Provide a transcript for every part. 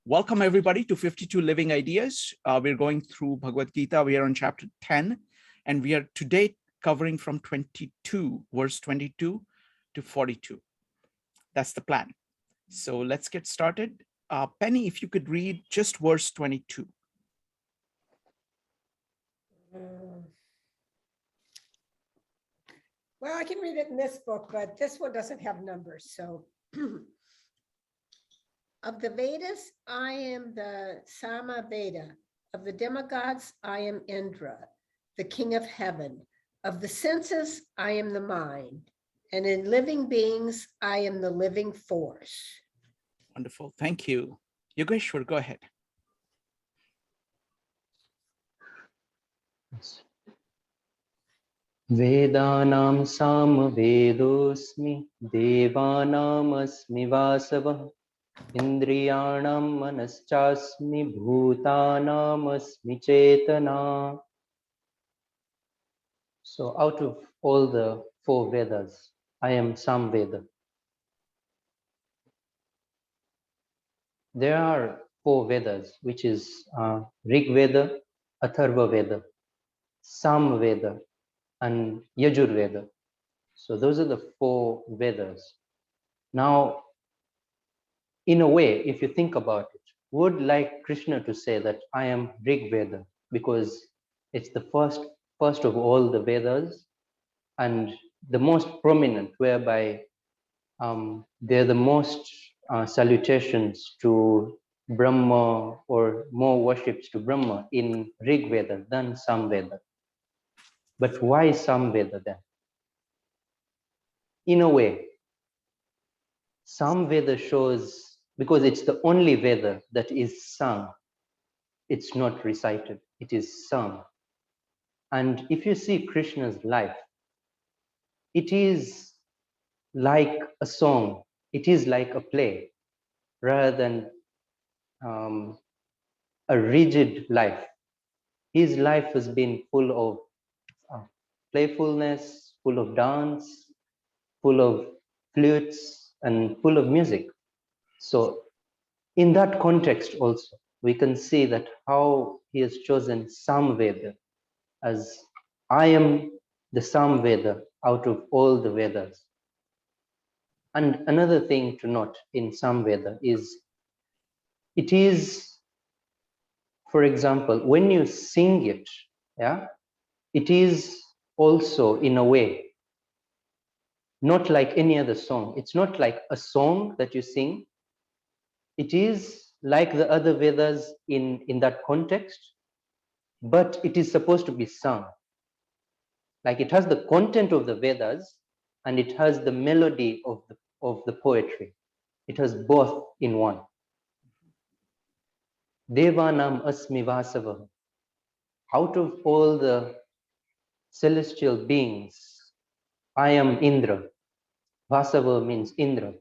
Welcome everybody to 52 Living Ideas. We're going through Bhagavad Gita. We are on chapter 10, and we are today covering from 22, verse 22 to 42. That's the plan. So let's get started. Penny, if you could read just verse 22. Well, I can read it in this book, but this one doesn't have numbers. So of the Vedas, I am the Sama Veda. Of the demigods, I am Indra, the king of heaven. Of the senses, I am the mind. And in living beings, I am the living force. Wonderful. Thank you. Yogeshwar, go ahead. Vedanam samvedosmi devanam asmi vasavah indriyanam manaschasmi bhutanam asmi chetana. So out of all the four Vedas, I am Samveda. There are four Vedas, which is Rig Veda, Atharva Veda, Samveda, and Yajurveda. So those are the four Vedas. Now, in a way, if you think about it, would like Krishna to say that I am Rig Veda because it's the first of all the Vedas and the most prominent, whereby they're the most salutations to Brahma or more worships to Brahma in Rig Veda than Samveda. But why Samveda then? In a way, Samveda shows, because it's the only Veda that is sung, it's not recited, it is sung. And if you see Krishna's life, it is like a song, it is like a play, rather than a rigid life. His life has been full of playfulness, full of dance, full of flutes, and full of music. So in that context also, we can see that how he has chosen Samveda as I am the Samveda out of all the Vedas. And another thing to note in Samveda is, it is, for example, when you sing it, yeah, it is also in a way not like any other song. It's not like a song that you sing. It is like the other Vedas in that context, but it is supposed to be sung. Like it has the content of the Vedas and it has the melody of the poetry. It has both in one. Devanam asmi vasava. Out of all the celestial beings, I am Indra. Vasava means Indra.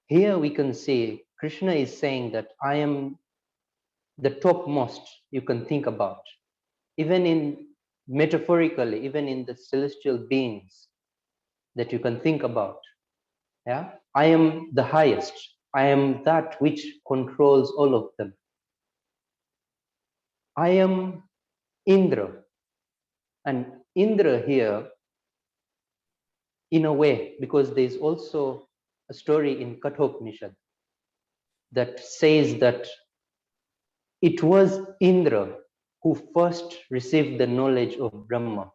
Here we can see Krishna is saying that I am the topmost you can think about. Even in metaphorically, even in the celestial beings that you can think about. Yeah, I am the highest. I am that which controls all of them. I am Indra. And Indra here, in a way, because there's also a story in Kathopanishad that says that it was Indra who first received the knowledge of Brahma.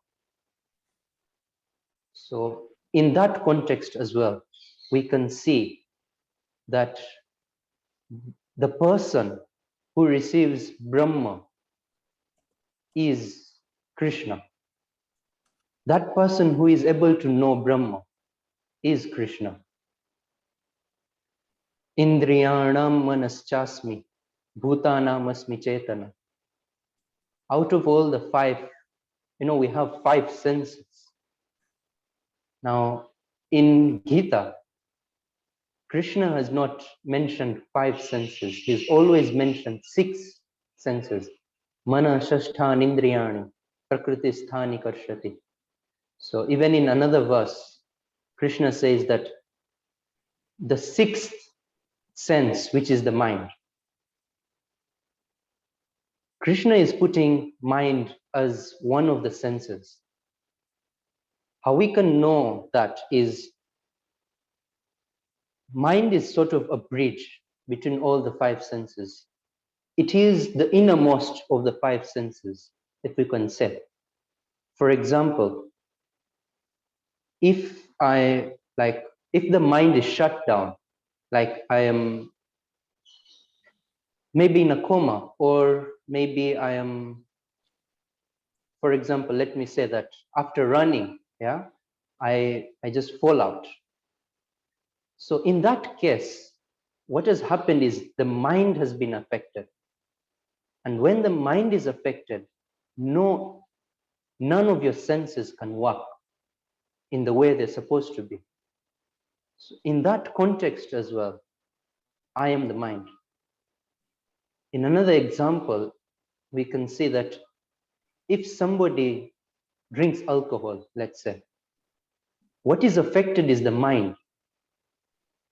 So in that context as well, we can see that the person who receives Brahma is Krishna. That person who is able to know Brahma is Krishna. Indriyanam manaschasmi, bhutanam asmi chetana. Out of all the five, we have five senses. Now, in Gita, Krishna has not mentioned five senses. He's always mentioned six senses. Mana shashthan indriyani, prakriti sthani karshati. So even in another verse, Krishna says that the sixth sense, which is the mind. Krishna is putting mind as one of the senses. How we can know that is mind is sort of a bridge between all the five senses. It is the innermost of the five senses, if we can say. For example, if if the mind is shut down, like I am maybe in a coma, or maybe I am, for example, let me say that after running, yeah, I just fall out. So in that case, what has happened is the mind has been affected. And when the mind is affected, none of your senses can work in the way they're supposed to be. So in that context as well, I am the mind. In another example, we can see that if somebody drinks alcohol, let's say, what is affected is the mind.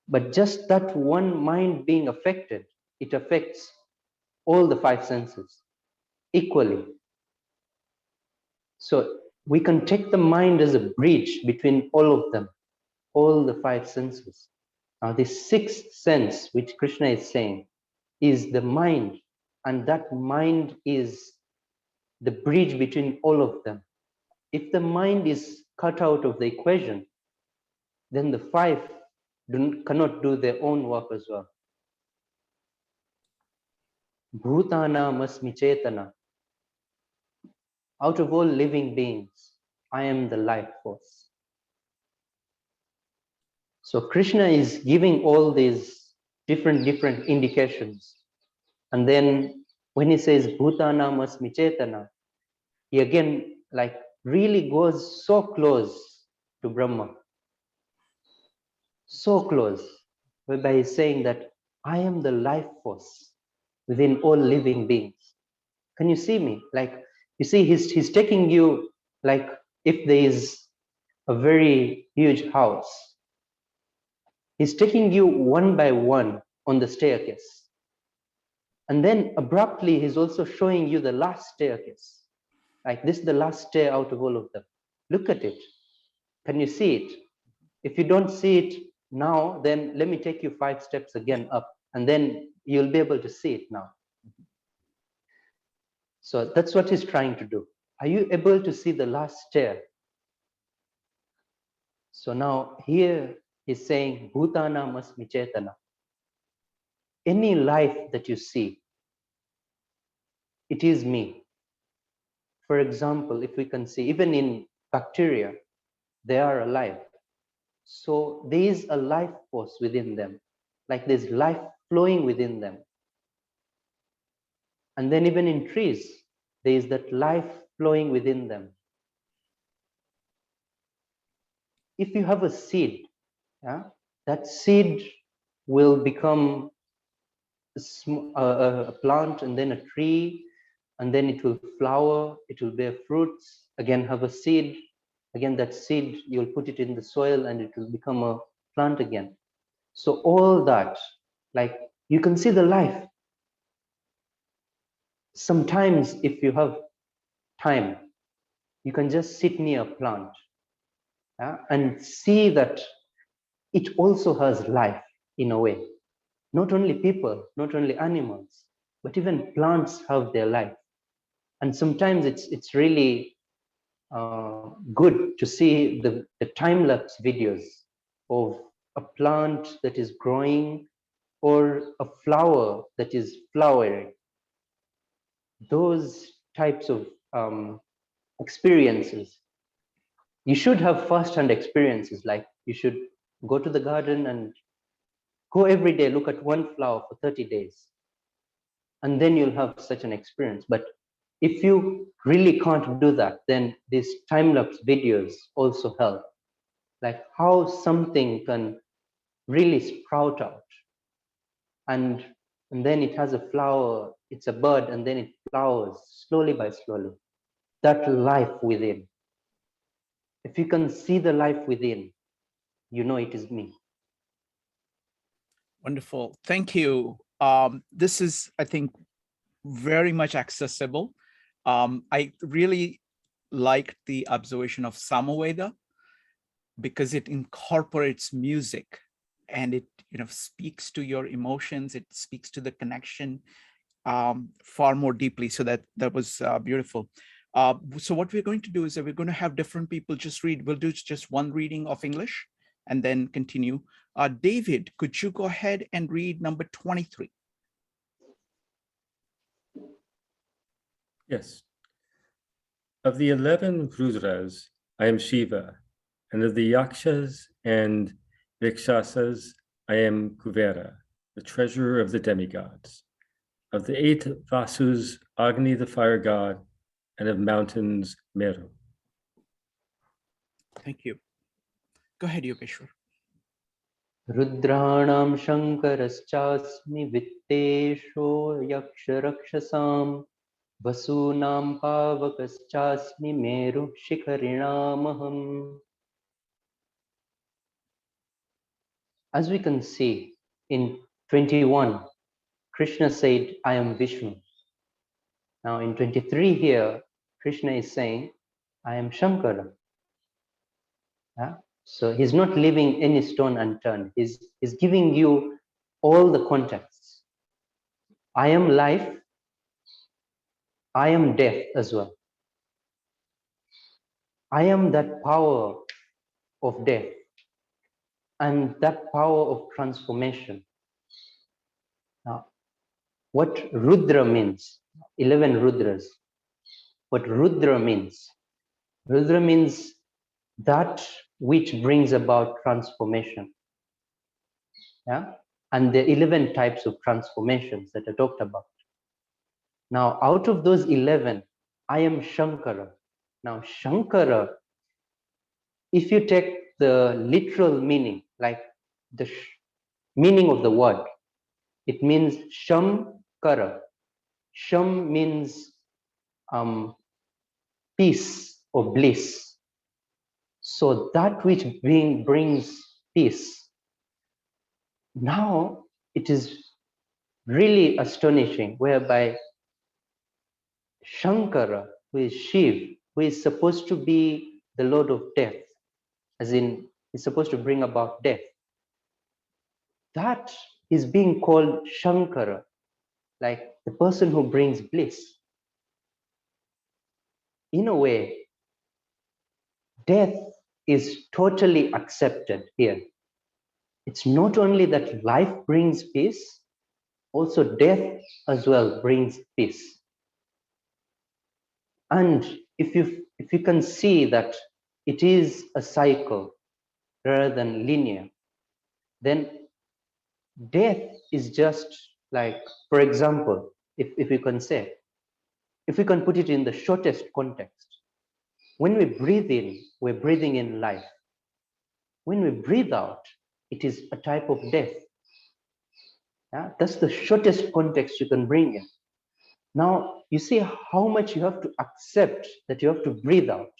But just that one mind being affected, it affects all the five senses equally. So we can take the mind as a bridge between all of them, all the five senses. Now, the sixth sense, which Krishna is saying, is the mind, and that mind is the bridge between all of them. If the mind is cut out of the equation, then the five cannot do their own work as well. Bhutana masmi chetana. Out of all living beings, I am the life force. So Krishna is giving all these different indications. And then when he says Bhutana masmi chetana, he again really goes so close to Brahma. So close, whereby he's saying that I am the life force within all living beings. Can you see me? You see, he's taking you if there is a very huge house, he's taking you one by one on the staircase. And then abruptly, he's also showing you the last staircase. Like this is the last stair out of all of them. Look at it. Can you see it? If you don't see it now, then let me take you 5 steps again up, and then you'll be able to see it now. So that's what he's trying to do. Are you able to see the last stair? So now here he's saying, Bhutana masmi chetana. Any life that you see, it is me. For example, if we can see, even in bacteria, they are alive. So there is a life force within them, like there's life flowing within them. And then even in trees, there is that life flowing within them. If you have a seed, yeah, that seed will become a plant, and then a tree, and then it will flower, it will bear fruits, again have a seed, again that seed, you'll put it in the soil and it will become a plant again. So all that, you can see the life. Sometimes if you have time, you can just sit near a plant, yeah, and see that it also has life in a way. Not only people, not only animals, but even plants have their life. And sometimes it's really good to see the time-lapse videos of a plant that is growing or a flower that is flowering. Those types of experiences, you should have first-hand experiences. Like you should go to the garden and go every day, look at one flower for 30 days. And then you'll have such an experience. But if you really can't do that, then these time-lapse videos also help. Like how something can really sprout out. And then it has a flower, it's a bud, and then it flowers slowly by slowly. That life within. If you can see the life within, you know it is me. Wonderful. Thank you. This is, I think, very much accessible. I really like the observation of Samaveda because it incorporates music and it speaks to your emotions. It speaks to the connection far more deeply. So that was beautiful. So what we're going to do is that we're going to have different people just read. We'll do just one reading of English and then continue. David, could you go ahead and read number 23? Yes. Of the 11 Rudras, I am Shiva, and of the Yakshas and Rakshasas, I am Kuvera, the treasurer of the demigods. Of the 8 Vasus, Agni, the fire god, and of mountains, Meru. Thank you. Go ahead, Yogeshwar. Rudranam Shankaraschasmi Vittesho Yaksha Rakshasam Vasunam Pavakaschasmi Meru Shikharinamaham. As we can see in 21, Krishna said, I am Vishnu. Now in 23 here, Krishna is saying, I am Shankara. Yeah? So he's not leaving any stone unturned. He's giving you all the contexts. I am life. I am death as well. I am that power of death and that power of transformation. Now, what Rudra means, 11 Rudras, what Rudra means that which brings about transformation. Yeah? And the 11 types of transformations that I talked about. Now, out of those 11, I am Shankara. Now, Shankara, if you take the literal meaning, like the meaning of the word, it means Shamkara. Sham means peace or bliss. So that which brings peace. Now it is really astonishing, whereby Shankara, who is Shiv, who is supposed to be the Lord of death, as in he's supposed to bring about death, that is being called Shankara, like the person who brings bliss. In a way, death is totally accepted here. It's not only that life brings peace, also death as well brings peace. And if you can see that it is a cycle rather than linear, then death is just like, for example, if we can say, if we can put it in the shortest context, when we breathe in, we're breathing in life. When we breathe out, it is a type of death. Yeah? That's the shortest context you can bring in. Now, you see how much you have to accept that you have to breathe out,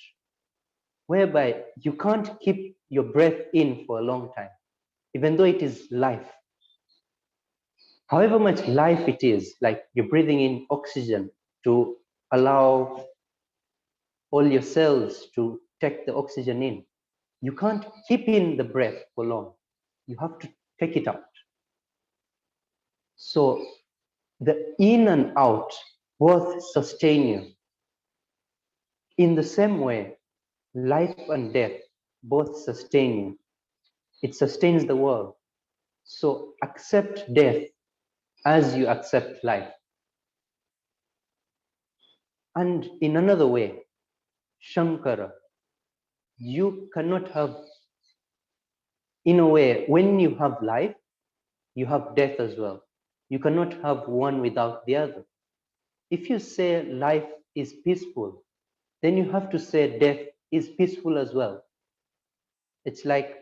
whereby you can't keep your breath in for a long time, even though it is life. However much life it is, like you're breathing in oxygen to allow all your cells to take the oxygen in. You can't keep in the breath for long. You have to take it out. So the in and out both sustain you. In the same way, life and death both sustain you. It sustains the world. So accept death as you accept life. And in another way, Shankara, you cannot have, in a way, when you have life, you have death as well. You cannot have one without the other. If you say life is peaceful, then you have to say death is peaceful as well. It's like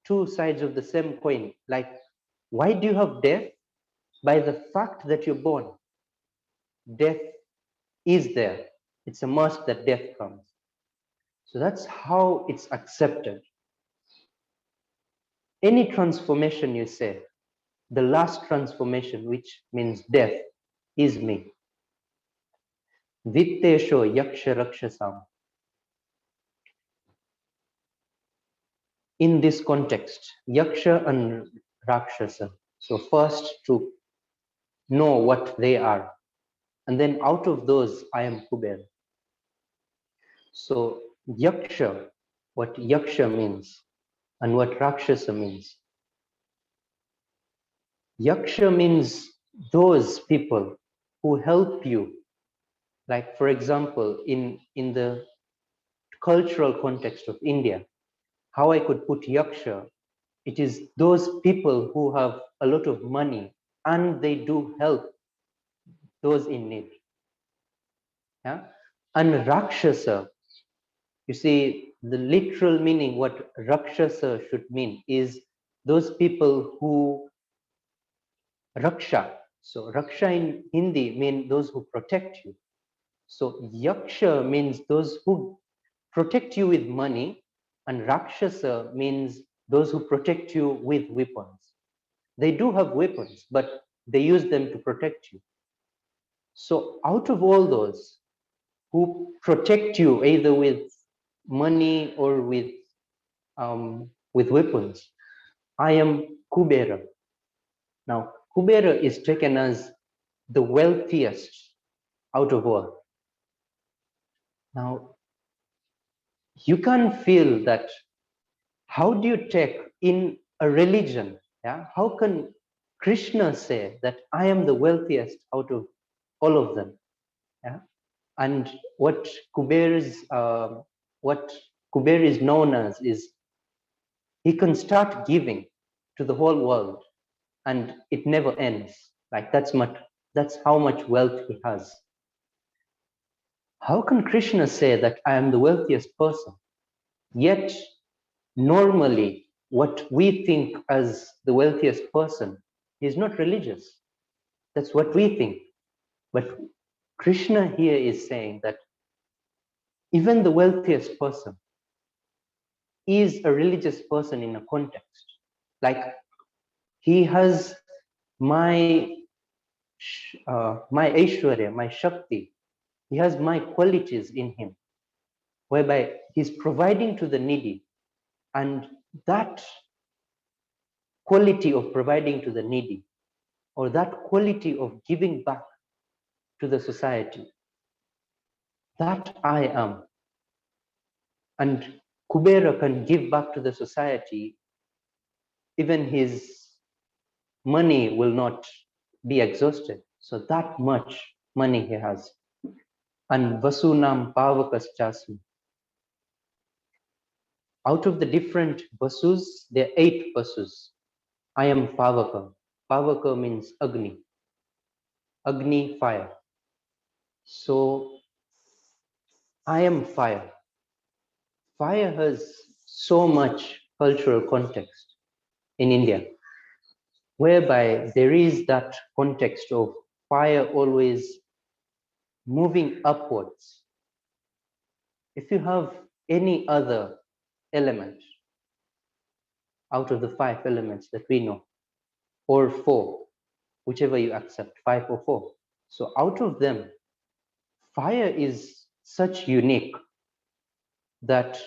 two sides of the same coin. Like, why do you have death? By the fact that you're born. Death is there. It's a must that death comes. So that's how it's accepted. Any transformation you say, the last transformation, which means death, is me. Vittesho Yaksha Rakshasam. In this context, Yaksha and Rakshasa. So first to know what they are. And then out of those, I am Kubera. So Yaksha, what Yaksha means and what Rakshasa means. Yaksha means those people who help you. Like, for example, in the cultural context of India, how I could put Yaksha, it is those people who have a lot of money and they do help those in need. Yeah? And Rakshasa, you see, the literal meaning, what Rakshasa should mean is those people who Raksha. So Raksha in Hindi means those who protect you. So Yaksha means those who protect you with money, and Rakshasa means those who protect you with weapons. They do have weapons, but they use them to protect you. So out of all those who protect you either with money or with weapons, I am Kubera. Now, Kubera is taken as the wealthiest out of all. Now, you can feel that how do you take in a religion, yeah? How can Krishna say that I am the wealthiest out of all of them? Yeah? And what Kuber is known as is he can start giving to the whole world and it never ends. Like that's how much wealth he has. How can Krishna say that I am the wealthiest person? Yet normally what we think as the wealthiest person is not religious. That's what we think. But Krishna here is saying that even the wealthiest person is a religious person in a context. Like he has my Aishwarya, my Shakti, he has my qualities in him, whereby he's providing to the needy. And that quality of providing to the needy, or that quality of giving back to the society, that I am. And Kubera can give back to the society, even his money will not be exhausted. So that much money he has. And Vasunam Pavakas Chasu. Out of the different Vasus, there are 8 Vasus. I am Pavaka. Pavaka means Agni. Agni, fire. So I am fire. Fire has so much cultural context in India, whereby there is that context of fire always moving upwards. If you have any other element out of the 5 elements that we know, or 4, whichever you accept, 5 or 4. So out of them, fire is such unique that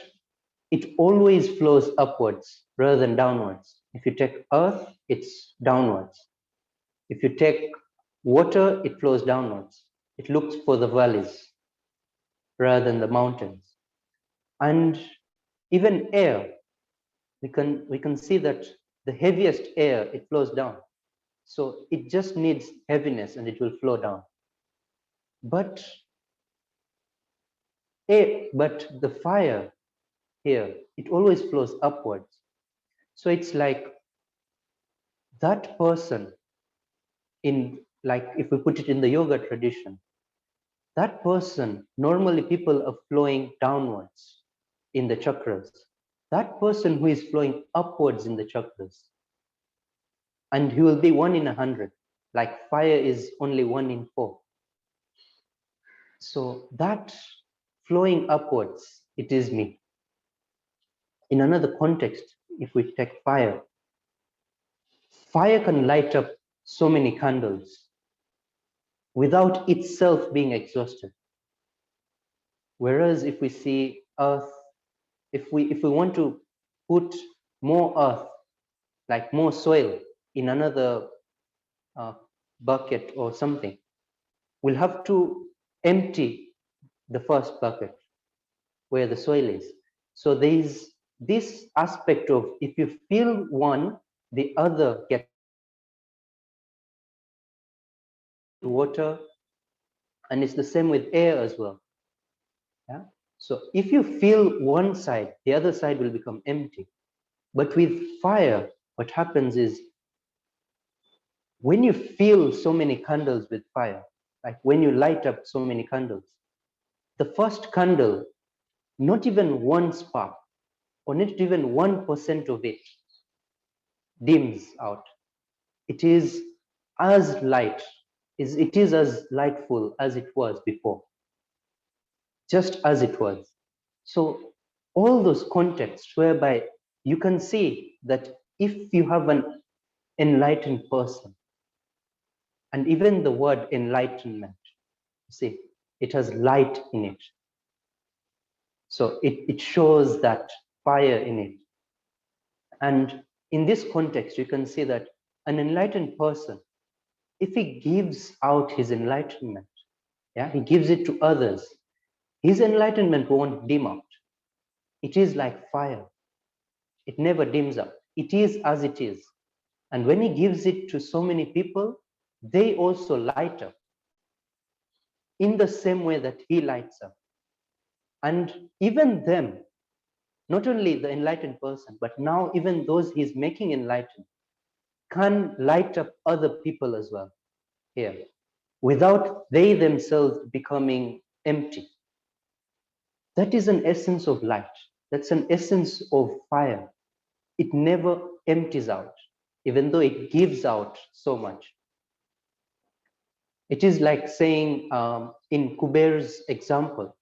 it always flows upwards rather than downwards. If you take earth, it's downwards. If you take water, it flows downwards. It looks for the valleys rather than the mountains. And even air, we can see that the heaviest air, it flows down. So it just needs heaviness and it will flow down. But the fire here, it always flows upwards. So it's like that person in, like if we put it in the yoga tradition, that person, normally people are flowing downwards in the chakras. That person who is flowing upwards in the chakras, and he will be 1 in 100, like fire is only 1 in 4. So that flowing upwards, it is me. In another context, if we take fire fire can light up so many candles without itself being exhausted. Whereas if we see earth, if we want to put more earth, like more soil in another bucket or something, we'll have to empty the first bucket where the soil is. So there is this aspect of, if you fill one, the other gets water, and it's the same with air as well. Yeah. So if you fill one side, the other side will become empty. But with fire, what happens is, when you fill so many candles with fire, like when you light up so many candles, the first candle, not even one spark, or not even 1% of it dims out. It is as light, it is as lightful as it was before, just as it was. So all those contexts whereby you can see that if you have an enlightened person, and even the word enlightenment, see, it has light in it. So it shows that fire in it. And in this context, you can see that an enlightened person, if he gives out his enlightenment, yeah, he gives it to others, his enlightenment won't dim out. It is like fire. It never dims out. It is as it is. And when he gives it to so many people, they also light up in the same way that he lights up. And even them, not only the enlightened person, but now even those he's making enlightened, can light up other people as well here, without they themselves becoming empty. That is an essence of light. That's an essence of fire. It never empties out, even though it gives out so much. It is like saying, in Kuber's example,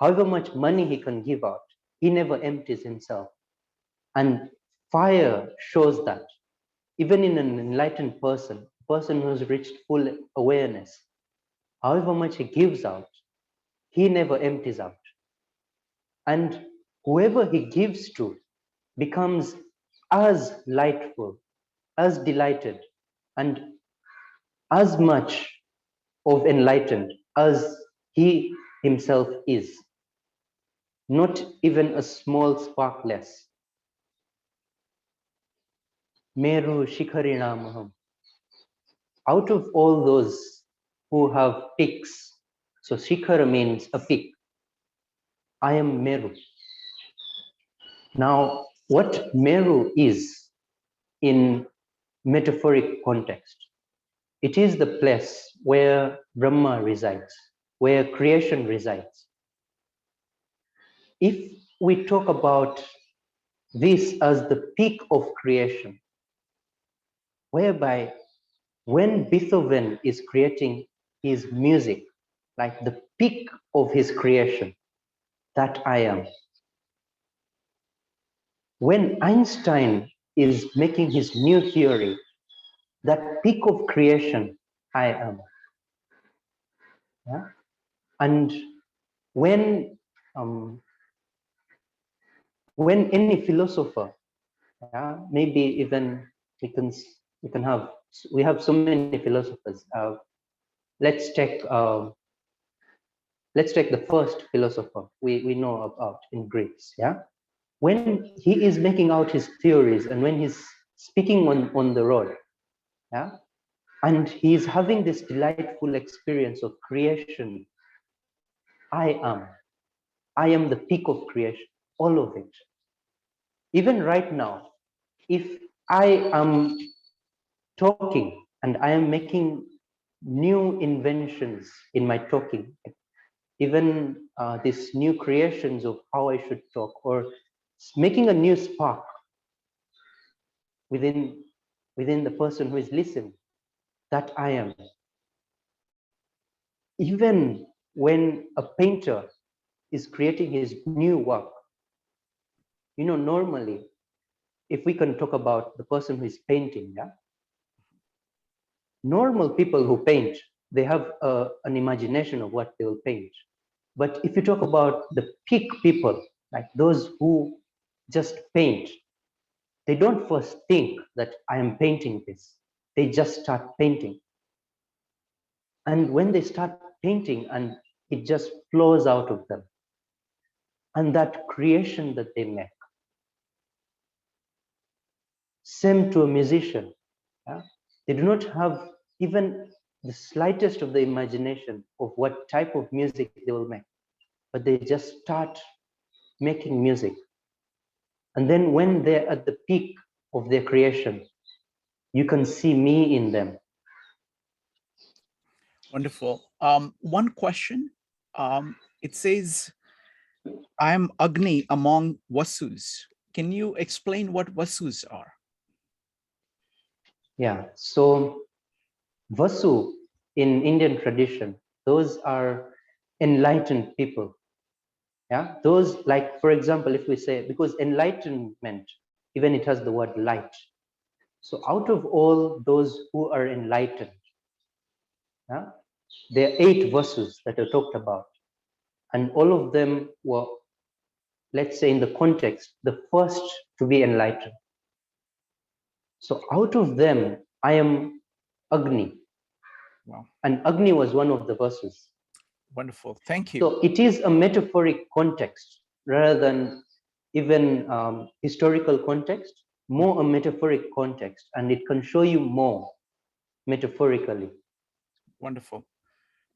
however much money he can give out, he never empties himself. And fire shows that. Even in an enlightened person, a person who's reached full awareness, however much he gives out, he never empties out. And whoever he gives to becomes as lightful, as delighted, and as much of enlightened as he himself is. Not even a small spark less. Meru Shikharinamaham. Out of all those who have peaks, so Shikhara means a peak, I am Meru. Now, what Meru is in metaphoric context, it is the place where Brahma resides, where creation resides. If we talk about this as the peak of creation, whereby when Beethoven is creating his music, like the peak of his creation, that I am. When Einstein is making his new theory, that peak of creation, I am. Yeah? And when any philosopher, yeah, maybe even we have so many philosophers. Let's take the first philosopher we know about in Greece. Yeah, when he is making out his theories and when he's speaking on the road, yeah, and he's having this delightful experience of creation. I am the peak of creation, all of it. Even right now, if I am talking and I am making new inventions in my talking, even these new creations of how I should talk, or making a new spark within the person who is listening, that I am. Even when a painter is creating his new work, normally, if we can talk about the person who is painting, yeah, Normal people who paint, they have an imagination of what they will paint. But if you talk about the peak people, like those who just paint, they don't first think that I am painting this. They just start painting. And when they start painting, and it just flows out of them, and that creation that they make. Same to a musician. Yeah? They do not have even the slightest of the imagination of what type of music they will make, but they just start making music. And then when they're at the peak of their creation, you can see me in them. Wonderful. One question. It says, I am Agni among Vasus. Can you explain what Vasus are? Yeah, so Vasu in Indian tradition, those are enlightened people. Yeah, those, like, for example, if we say, because enlightenment, even it has the word light. So out of all those who are enlightened, yeah, there are 8 Vasus that are talked about. And all of them were, let's say in the context, the first to be enlightened. So out of them, I am Agni. Wow, And Agni was one of the Vasus. wonderful. Thank you. So it is a metaphoric context rather than even historical context, more a metaphoric context, and it can show you more metaphorically. Wonderful.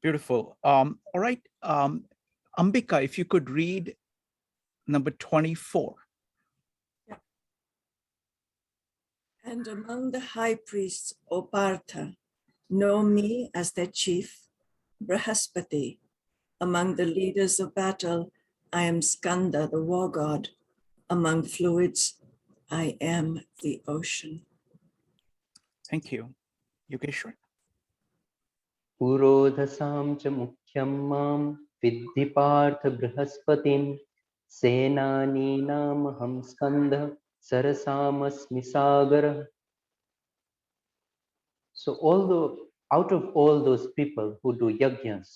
Beautiful. All right. Ambika, if you could read number 24. And among the high priests, O Partha, know me as their chief, Brahaspati. Among the leaders of battle, I am Skanda, the war god. Among fluids, I am the ocean. Thank you. Yogeshwar. Purodhasam cha mukhyam mam viddhi partha brahaspatim senani namaham skandha sarasamasmi sagara. So although out of all those people who do yajnas,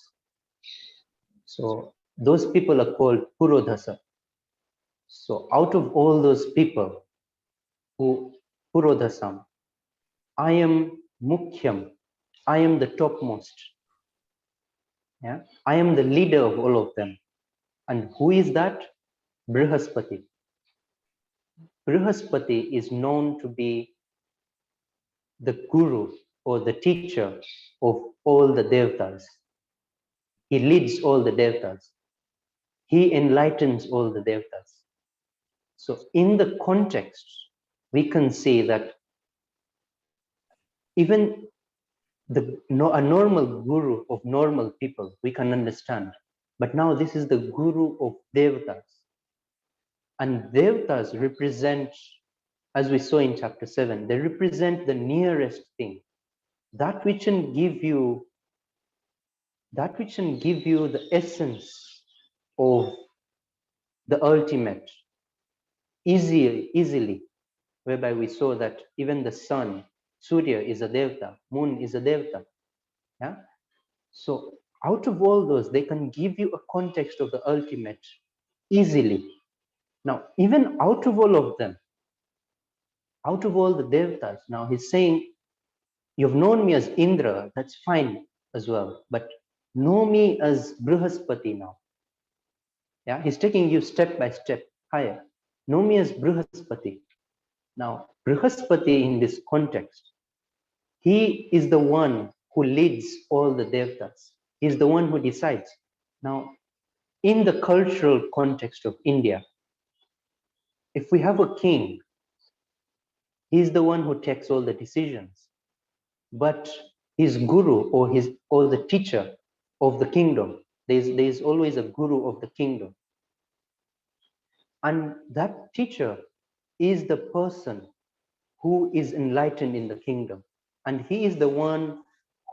so those people are called Purodhasa. So out of all those people who Purodhasam, I am Mukhyam, I am the topmost. Yeah, I am the leader of all of them. And who is that? Brihaspati. Brihaspati is known to be the guru or the teacher of all the devtas. He leads all the devtas. He enlightens all the devtas. So in the context, we can see that even a normal guru of normal people, we can understand. But now this is the guru of devtas. And devtas represent, as we saw in chapter 7, they represent the nearest thing. That which can give you the essence of the ultimate easily, whereby we saw that even the sun, Surya is a devta, moon is a devta. Yeah. So out of all those, they can give you a context of the ultimate easily. Now, even out of all of them, out of all the devtas, now he's saying, you've known me as Indra, that's fine as well, but know me as Brihaspati now. Yeah, he's taking you step by step higher. Know me as Brihaspati. Now, Brihaspati in this context, he is the one who leads all the devtas. He's the one who decides. Now, in the cultural context of India, if we have a king, he's the one who takes all the decisions. But his guru or the teacher of the kingdom, there's always a guru of the kingdom. And that teacher is the person who is enlightened in the kingdom. And he is the one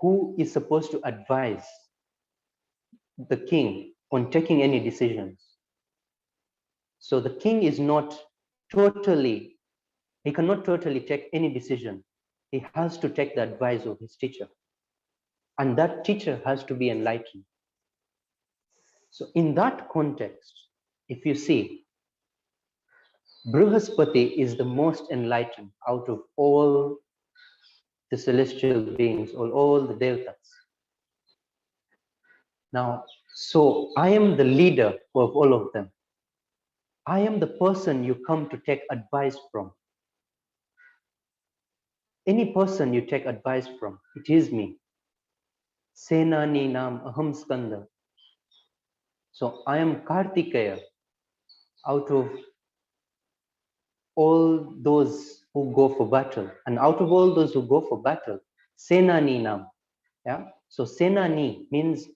who is supposed to advise the king on taking any decisions. So the king is not totally, he cannot totally take any decision he has to take the advice of his teacher. And that teacher has to be enlightened. So in that context, if you see, Brihaspati is the most enlightened out of all the celestial beings, or all the devatas. Now, so I am the leader of all of them. I am the person you come to take advice from. Any person you take advice from, it is me. Senani nam aham skanda. So I am Kartikeya out of all those who go for battle. And out of all those who go for battle, Senani nam. Yeah. So Senani means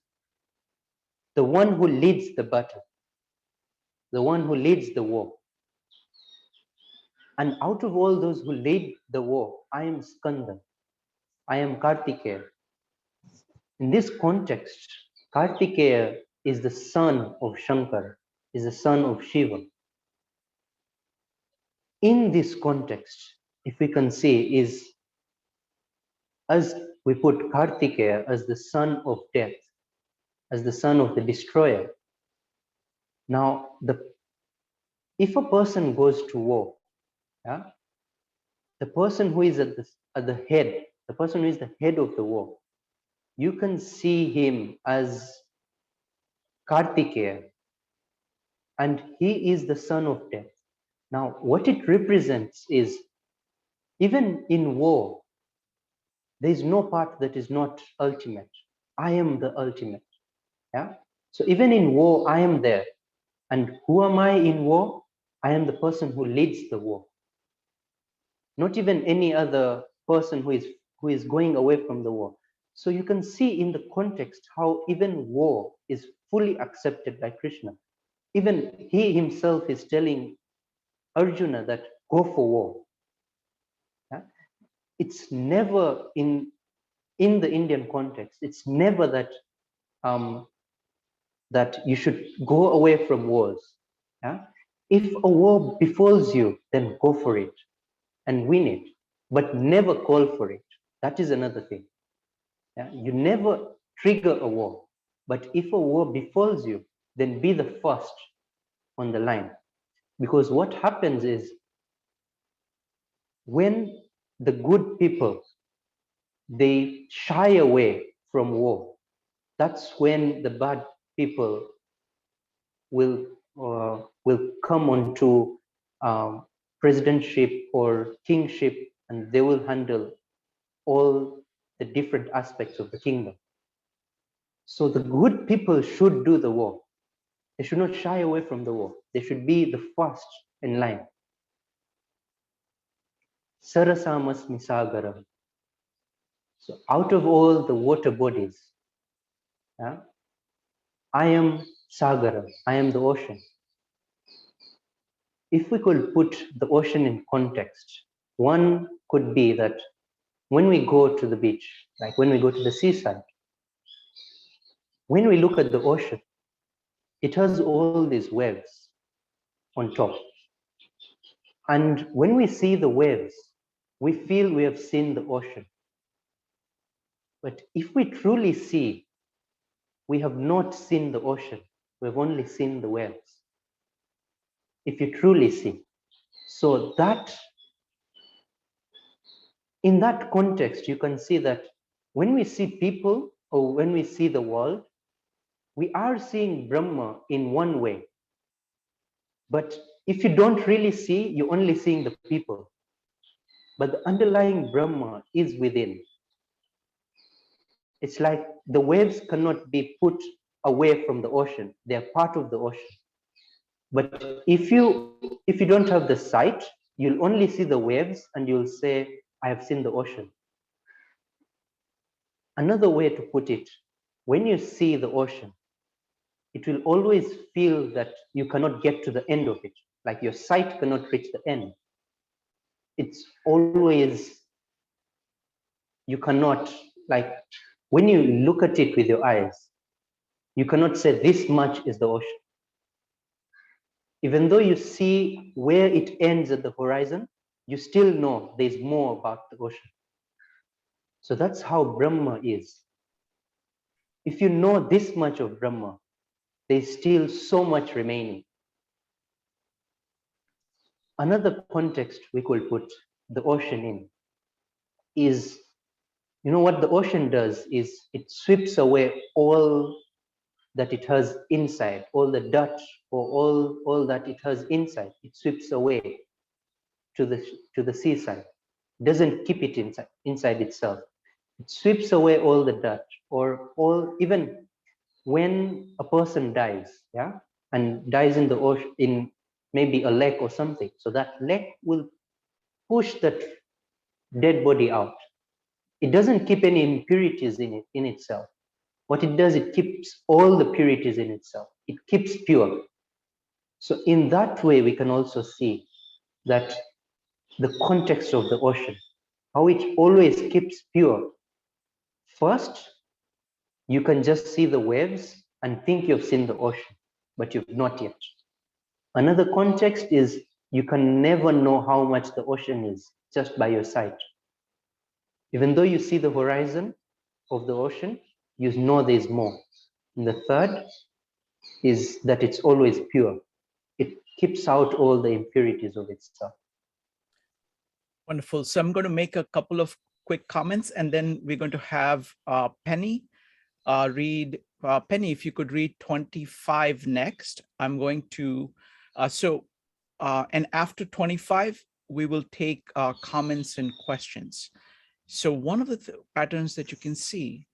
the one who leads the battle, the one who leads the war. And out of all those who lead the war, I am Skanda. I am Kartikeya. In this context, Kartikeya is the son of Shankara, is the son of Shiva. In this context, if we can see, is as we put Kartikeya as the son of death, as the son of the destroyer. Now, if a person goes to war, yeah, the person who is at the head, the person who is the head of the war, you can see him as Kartikeya, and he is the son of death. Now, what it represents is, even in war, there is no part that is not ultimate. I am the ultimate. Yeah. So even in war, I am there. And who am I in war? I am the person who leads the war. Not even any other person who is going away from the war. So you can see in the context how even war is fully accepted by Krishna. Even he himself is telling Arjuna that go for war. Yeah? It's never in the Indian context. It's never that that you should go away from wars. Yeah? If a war befalls you, then go for it and win it, but never call for it. That is another thing. Yeah? You never trigger a war, but if a war befalls you, then be the first on the line. Because what happens is, when the good people, they shy away from war, that's when the bad people will come onto presidentship or kingship, and they will handle all the different aspects of the kingdom. So the good people should do the war. They should not shy away from the war. They should be the first in line. Sarasamas misagara. So out of all the water bodies, yeah, I am Sagara, I am the ocean. If we could put the ocean in context, one could be that when we go to the beach, like when we go to the seaside, when we look at the ocean, it has all these waves on top. And when we see the waves, we feel we have seen the ocean. But if we truly see, we have not seen the ocean, we have only seen the waves. If you truly see. So that, in that context, you can see that when we see people or when we see the world, we are seeing Brahma in one way. But if you don't really see, you're only seeing the people. But the underlying Brahma is within. It's like the waves cannot be put away from the ocean. They're part of the ocean. But if you don't have the sight, you'll only see the waves and you'll say, I have seen the ocean. Another way to put it, when you see the ocean, it will always feel that you cannot get to the end of it. Like your sight cannot reach the end. It's always, you cannot, like when you look at it with your eyes, you cannot say this much is the ocean. Even though you see where it ends at the horizon, you still know there's more about the ocean. So that's how Brahma is. If you know this much of Brahma, there's still so much remaining. Another context we could put the ocean in is, you know what the ocean does is it sweeps away all that it has inside, all the dirt or all that it has inside, it sweeps away to the seaside. It doesn't keep it inside itself. It sweeps away all the dirt, or all, even when a person dies, yeah, and dies in the ocean, in maybe a lake or something, so that lake will push that dead body out. It doesn't keep any impurities in itself. What it does, it keeps all the purities in itself. It keeps pure. So in that way, we can also see that the context of the ocean, how it always keeps pure. First, you can just see the waves and think you've seen the ocean, but you've not yet. Another context is you can never know how much the ocean is just by your sight. Even though you see the horizon of the ocean, you know there's more. And the third is that it's always pure. It keeps out all the impurities of itself. Wonderful. So I'm going to make a couple of quick comments, and then we're going to have Penny read. Penny, if you could read 25 next. I'm going to, and after 25, we will take comments and questions. So one of the patterns that you can see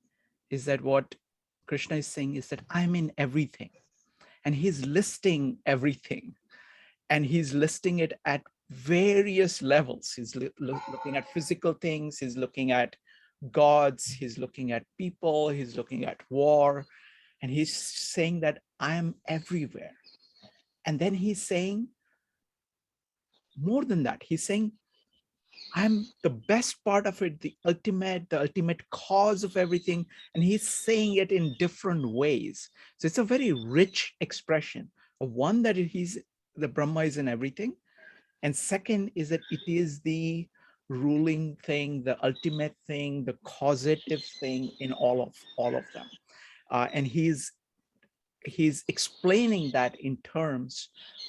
is that what Krishna is saying is that I'm in everything, and he's listing everything, and he's listing it at various levels. He's looking at physical things, he's looking at gods, he's looking at people, he's looking at war, and he's saying that I am everywhere. And then he's saying more than that. He's saying I'm the best part of it, the ultimate cause of everything. And he's saying it in different ways. So it's a very rich expression of one, that the Brahma is in everything. And second is that it is the ruling thing, the ultimate thing, the causative thing in all of them. And he's explaining that in terms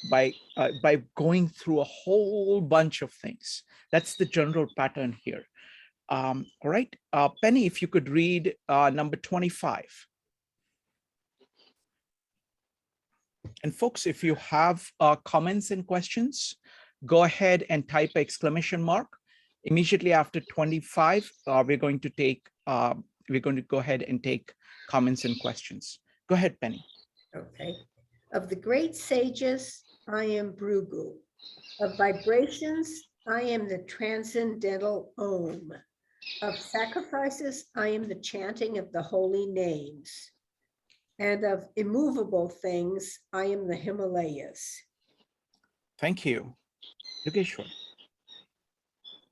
by going through a whole bunch of things. That's the general pattern here. All right, Penny, if you could read number 25. And folks, if you have comments and questions, go ahead and type exclamation mark. Immediately after 25, we're going to go ahead and take comments and questions. Go ahead, Penny. Okay. Of the great sages, I am Bhrigu. Of vibrations, I am the transcendental Om. Of sacrifices, I am the chanting of the holy names. And of immovable things, I am the Himalayas. Thank you. Yogeshwar.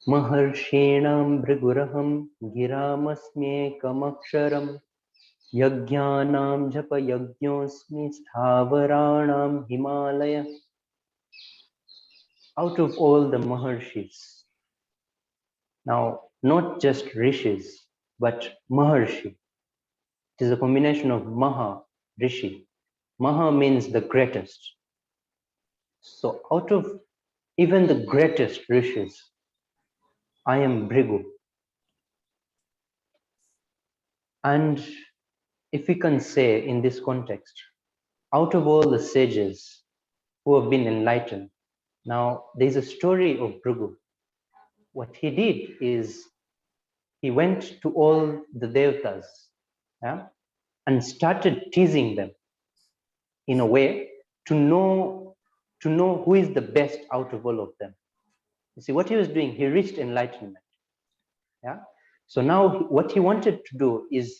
Maharshinam Bhriguraham Giramasmyekamaksharam Yajnanam Japa Yajñosmi Sthavaranam Himalaya. Out of all the Maharshis, now not just Rishis, but Maharshi. It is a combination of Maha, Rishi. Maha means the greatest. So out of even the greatest Rishis, I am Bhrigu. And if we can say in this context, out of all the sages who have been enlightened, now there's a story of Bhrigu. What he did is he went to all the devatas, yeah, and started teasing them in a way to know who is the best out of all of them. You see, what he was doing, he reached enlightenment. Yeah. So now what he wanted to do is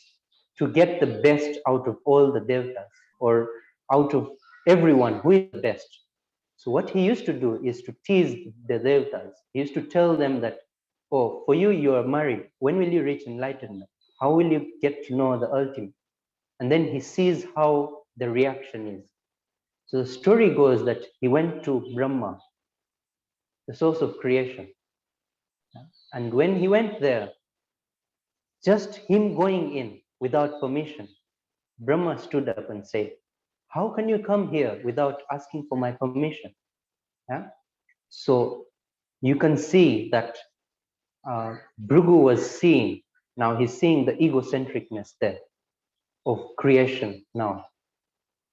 to get the best out of all the devatas, or out of everyone, who is the best. So what he used to do is to tease the devatas. He used to tell them that, oh, for you, you are married. When will you reach enlightenment? How will you get to know the ultimate? And then he sees how the reaction is. So the story goes that he went to Brahma, the source of creation. And when he went there, Just him going in without permission, Brahma stood up and said, how can you come here without asking for my permission? Yeah? So you can see that Bhrigu was seeing, now he's seeing the egocentricness there of creation now.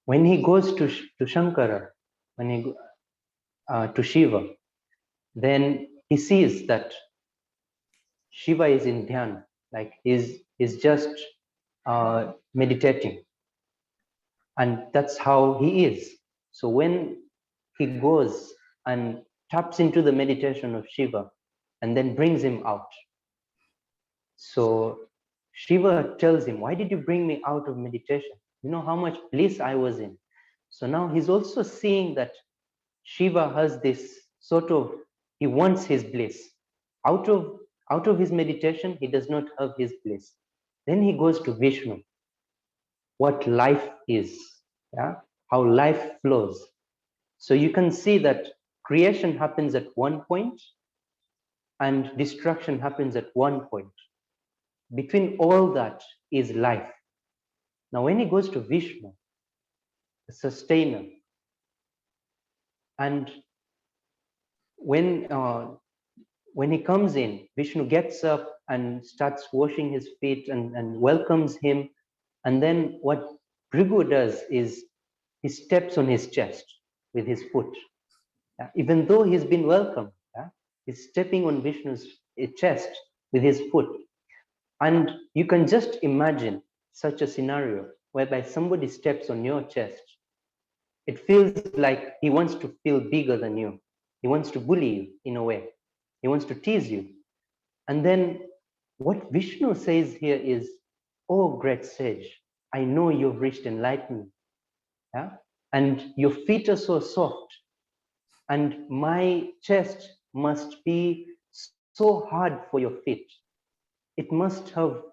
When he goes to Shankara, when he to Shiva, then he sees that Shiva is in dhyan, like he's just meditating, and that's how he is. So when he goes and taps into the meditation of Shiva and then brings him out, so Shiva tells him, why did you bring me out of meditation? You know how much bliss I was in. So now he's also seeing that Shiva has this sort of, he wants his bliss. Out of his meditation, he does not have his bliss. Then he goes to Vishnu, what life is, yeah? How life flows. So you can see that creation happens at one point and destruction happens at one point. Between all that is life. Now, when he goes to Vishnu, the sustainer, and when he comes in, Vishnu gets up and starts washing his feet and welcomes him. And then what Bhrigu does is he steps on his chest with his foot. Even though he's been welcomed, he's stepping on Vishnu's chest with his foot. And you can just imagine such a scenario whereby somebody steps on your chest. It feels like he wants to feel bigger than you. He wants to bully you in a way. He wants to tease you. And then what Vishnu says here is, oh, great sage, I know you've reached enlightenment. Yeah? And your feet are so soft. And my chest must be so hard for your feet. It must have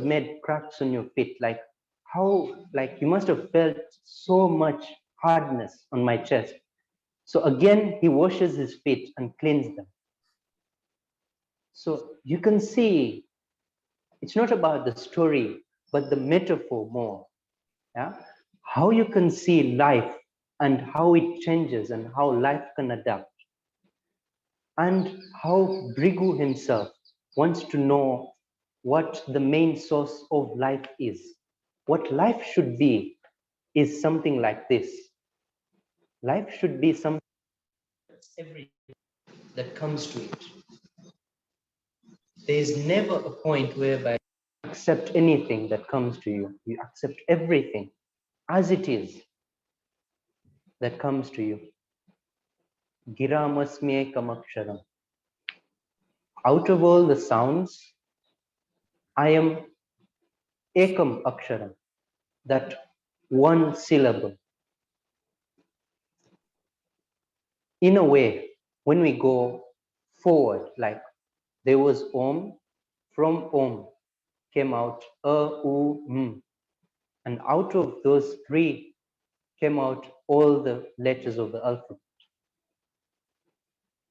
made cracks on your feet. Like you must have felt so much hardness on my chest. So again, he washes his feet and cleans them. So you can see it's not about the story, but the metaphor more. Yeah? How you can see life and how it changes and how life can adapt. And how Bhrigu himself wants to know what the main source of life is. What life should be is something like this. Life should be something everything that comes to it. There is never a point whereby you accept anything that comes to you. You accept everything as it is that comes to you. Giramasmye kamaksharam. Out of all the sounds, I am ekam aksharam, that one syllable. In a way, when we go forward, like there was Om, from Om came out U, M. And out of those three came out all the letters of the alphabet.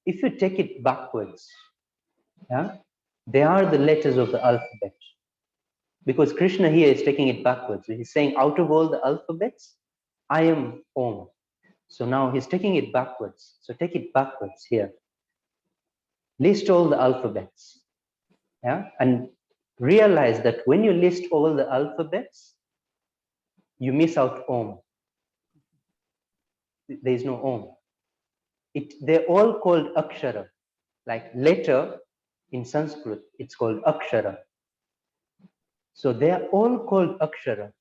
If you take it backwards, yeah, they are the letters of the alphabet. Because Krishna here is taking it backwards. He's saying, out of all the alphabets, I am Om. So now he's taking it backwards. So take it backwards here. List all the alphabets. Yeah, and realize that when you list all the alphabets, you miss out Om. There is no Om. They're all called Akshara. Like letter in Sanskrit, it's called Akshara. So they are all called Akshara.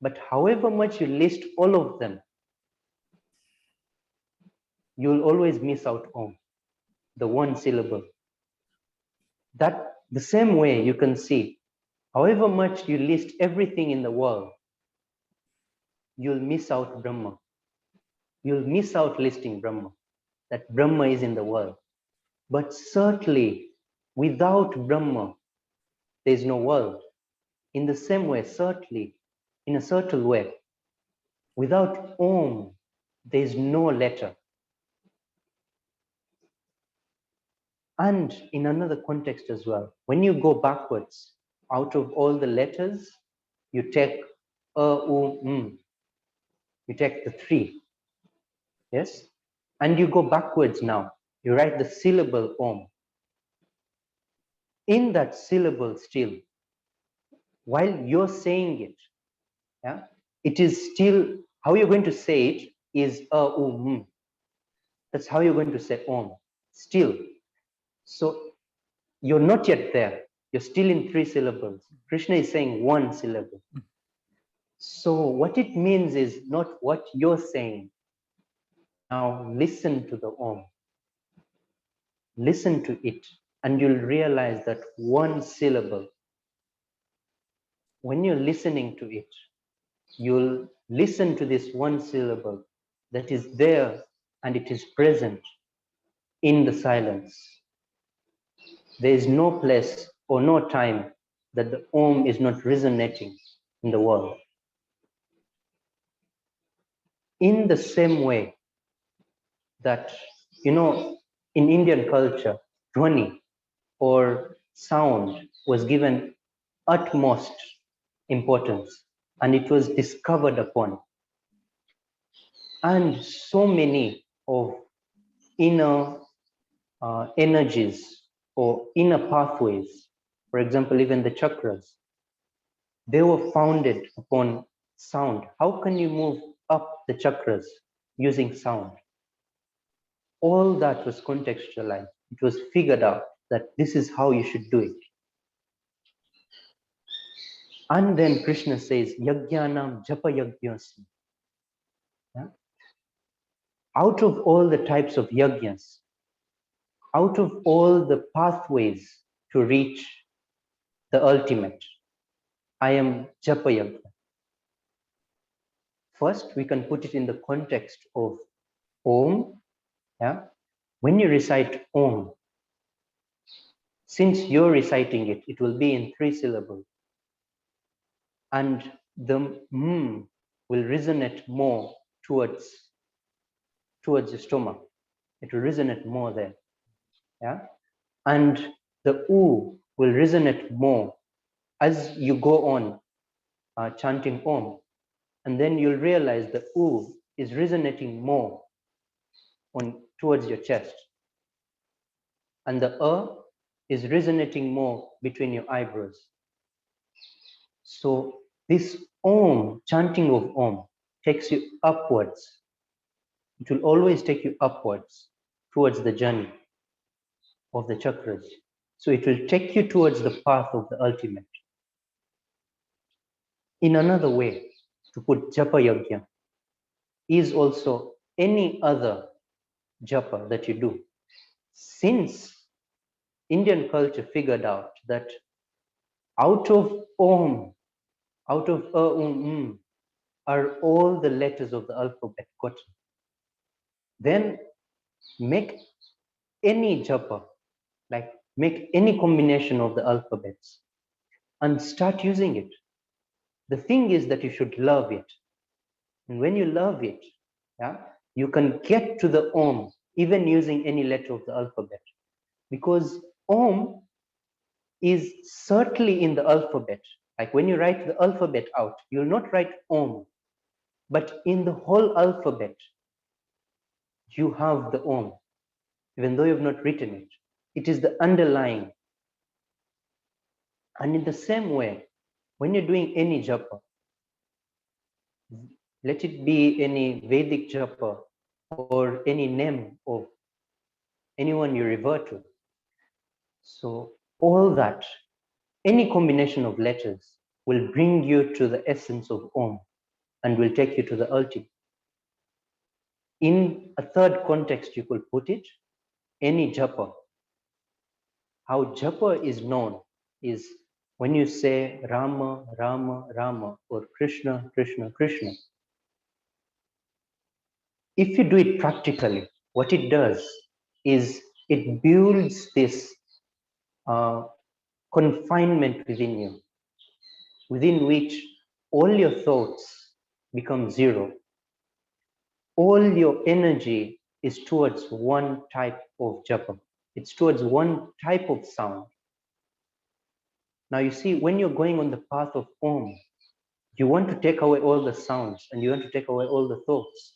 But however much you list all of them, you'll always miss out Om, the one syllable. That the same way you can see, however much you list everything in the world, you'll miss out Brahma. You'll miss out listing Brahma, that Brahma is in the world. But certainly, without Brahma, there is no world. In the same way, certainly, in a certain way, without Om, there is no letter. And in another context as well, when you go backwards, out of all the letters, you take you take the 3, yes? And you go backwards now, you write the syllable Om. In that syllable still, while you're saying it, yeah, it is still, how you're going to say it is That's how you're going to say Om, still. So you're not yet there. You're still in 3 syllables. Krishna is saying 1 syllable. So what it means is not what you're saying. Now listen to the Om. Listen to it, and you'll realize that 1 syllable, when you're listening to it, you'll listen to this 1 syllable that is there and it is present in the silence. There is no place or no time that the Om is not resonating in the world. In the same way that, in Indian culture, dhwani or sound was given utmost importance, and it was discovered upon. And so many of inner energies or inner pathways, for example, even the chakras, they were founded upon sound. How can you move up the chakras using sound? All that was contextualized. It was figured out that this is how you should do it. And then Krishna says, Yajnanam japa yajnasya. Yeah? Out of all the types of yajnas, out of all the pathways to reach the ultimate, I am japa yajna. First, we can put it in the context of Om. Yeah? When you recite Om, since you're reciting it, it will be in 3 syllables. And the will resonate more towards the stomach. It will resonate more there. Yeah. And the U will resonate more as you go on chanting Om. And then you'll realize the U is resonating more towards your chest. And the is resonating more between your eyebrows. So this Om, chanting of Om, takes you upwards. It will always take you upwards towards the journey of the chakras. So it will take you towards the path of the ultimate. In another way, to put japa yajna is also any other japa that you do. Since Indian culture figured out that out of Om, out of are all the letters of the alphabet gotten. Then make any japa, like make any combination of the alphabets and start using it. The thing is that you should love it. And when you love it, yeah, you can get to the Om even using any letter of the alphabet. Because Om is certainly in the alphabet. Like when you write the alphabet out, you'll not write Om. But in the whole alphabet, you have the Om, even though you've not written it. It is the underlying. And in the same way, when you're doing any japa, let it be any Vedic japa or any name of anyone you revere to. So all that, any combination of letters will bring you to the essence of Om and will take you to the ultimate. In a third context, you could put it, any japa. How japa is known is when you say Rama, Rama, Rama, or Krishna, Krishna, Krishna. If you do it practically, what it does is it builds this confinement within you, within which all your thoughts become zero. All your energy is towards one type of japa. It's towards one type of sound. Now you see, when you're going on the path of Om, you want to take away all the sounds and you want to take away all the thoughts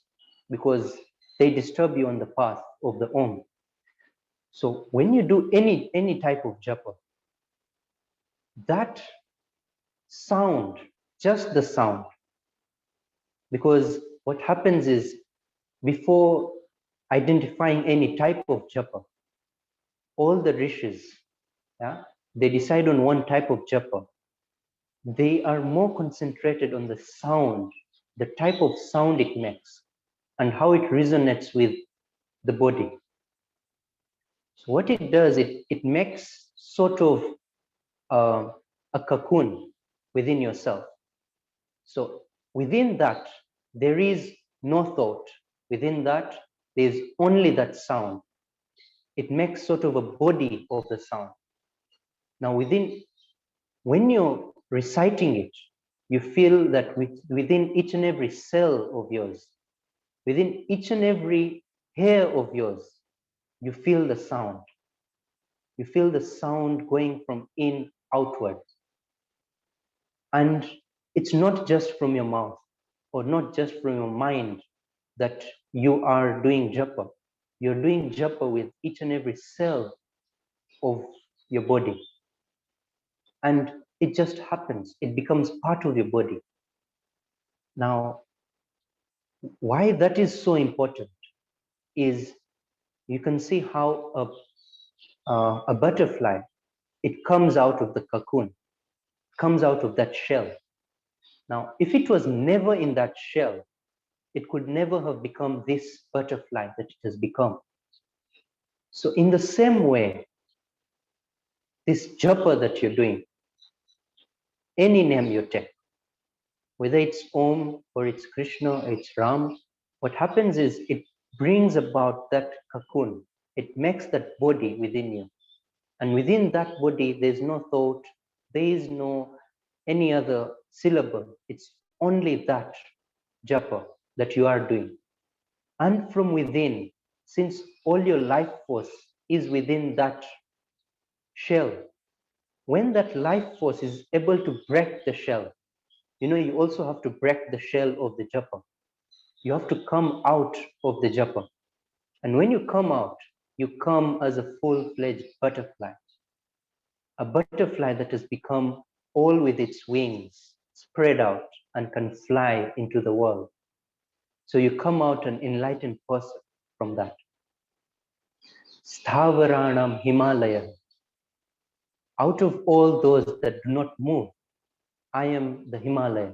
because they disturb you on the path of the Om. So when you do any type of japa, that sound, just the sound, because what happens is before identifying any type of japa, all the rishis, yeah, they decide on one type of japa. They are more concentrated on the sound, the type of sound it makes, and how it resonates with the body. So what it does, it makes sort of a cocoon within yourself. So within that, there is no thought. Within that, there's only that sound. It makes sort of a body of the sound. Now when you're reciting it, you feel that within each and every cell of yours, within each and every hair of yours, you feel the sound. You feel the sound going from in outward. And it's not just from your mouth or not just from your mind that you are doing japa. You're doing japa with each and every cell of your body. And it just happens. It becomes part of your body. Now, why that is so important is you can see how a butterfly, it comes out of the cocoon, comes out of that shell. Now, if it was never in that shell, it could never have become this butterfly that it has become. So in the same way, this japa that you're doing, any name you take, whether it's Om or it's Krishna or it's Ram, what happens is it brings about that cocoon. It makes that body within you. And within that body, there's no thought, there is no any other syllable. It's only that japa that you are doing. And from within, since all your life force is within that shell, when that life force is able to break the shell, you also have to break the shell of the japa. You have to come out of the japa. And when you come out, you come as a full-fledged butterfly. A butterfly that has become all with its wings spread out and can fly into the world. So you come out an enlightened person from that. Sthavaranam Himalaya. Out of all those that do not move, I am the Himalaya.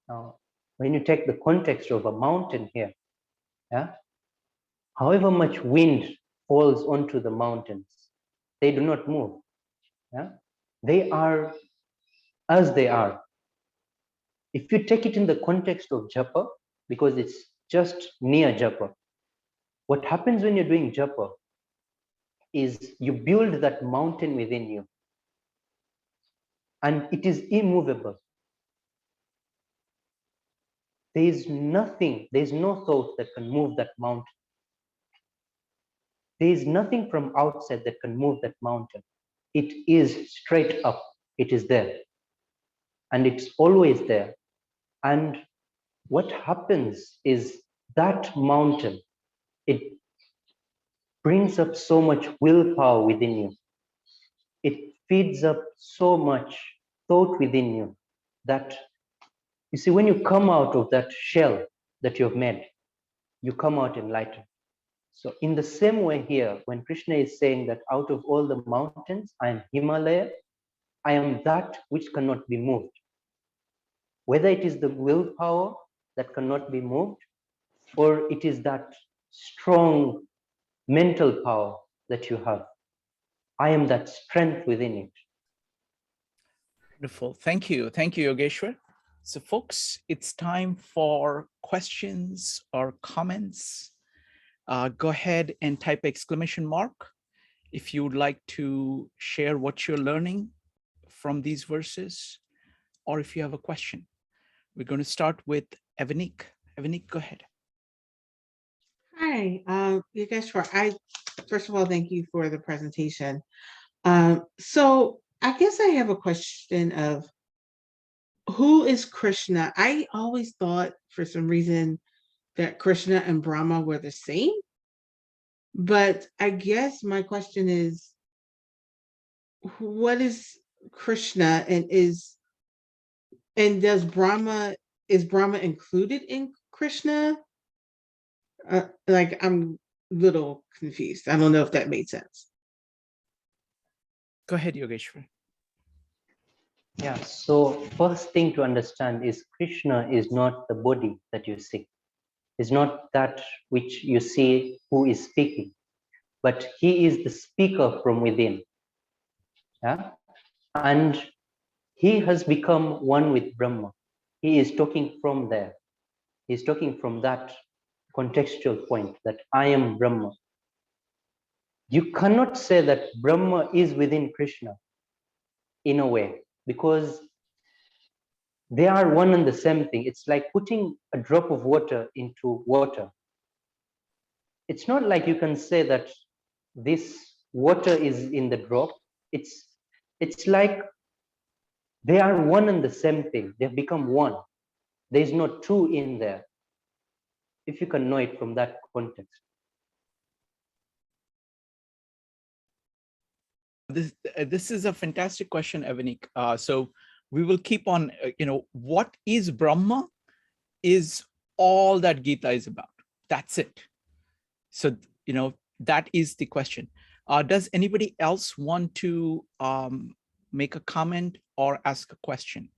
Now, when you take the context of a mountain here, yeah, however much wind falls onto the mountains, they do not move. Yeah? They are as they are. If you take it in the context of japa, because it's just near japa, what happens when you're doing japa is you build that mountain within you, and it is immovable. There is nothing, there is no thought that can move that mountain. There is nothing from outside that can move that mountain. It is straight up, it is there, and it's always there. And what happens is that mountain, it brings up so much willpower within you. It feeds up so much thought within you that, you see, when you come out of that shell that you've made, you come out enlightened. So in the same way here, when Krishna is saying that out of all the mountains, I am Himalaya, I am that which cannot be moved. Whether it is the willpower that cannot be moved, or it is that strong mental power that you have, I am that strength within it. Wonderful. Thank you. Thank you, Yogeshwar. So folks, it's time for questions or comments. Go ahead and type exclamation mark if you would like to share what you're learning from these verses, or if you have a question. We're going to start with Evanik. Evanik, go ahead. Hi, Hi, Yogeshwar. First of all, thank you for the presentation. So I guess I have a question of who is Krishna? I always thought for some reason that Krishna and Brahma were the same, but I guess my question is, what is Krishna, and is Brahma included in Krishna? Like, I'm a little confused. I don't know if that made sense. Go ahead, Yogeshwar. Yeah, so first thing to understand is Krishna is not the body that you see. Is not that which you see who is speaking, but he is the speaker from within. Yeah? And he has become one with Brahma. He is talking from there. He's talking from that contextual point that I am Brahma. You cannot say that Brahma is within Krishna in a way, because they are one and the same thing. It's like putting a drop of water into water. It's not like you can say that this water is in the drop. It's like they are one and the same thing. They've become one. There's no two in there, if you can know it from that context. This is a fantastic question, Avanik. So we will keep on, what is Brahma is all that Gita is about. That's it. So, that is the question. Does anybody else want to make a comment or ask a question?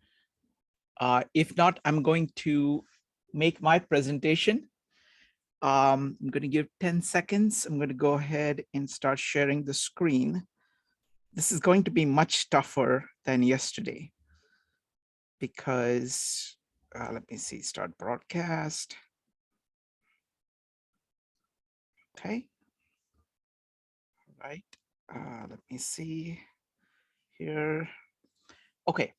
If not, I'm going to make my presentation. I'm going to give 10 seconds. I'm going to go ahead and start sharing the screen. This is going to be much tougher than yesterday because, let me see, start broadcast. Okay. All right. Let me see here. Okay.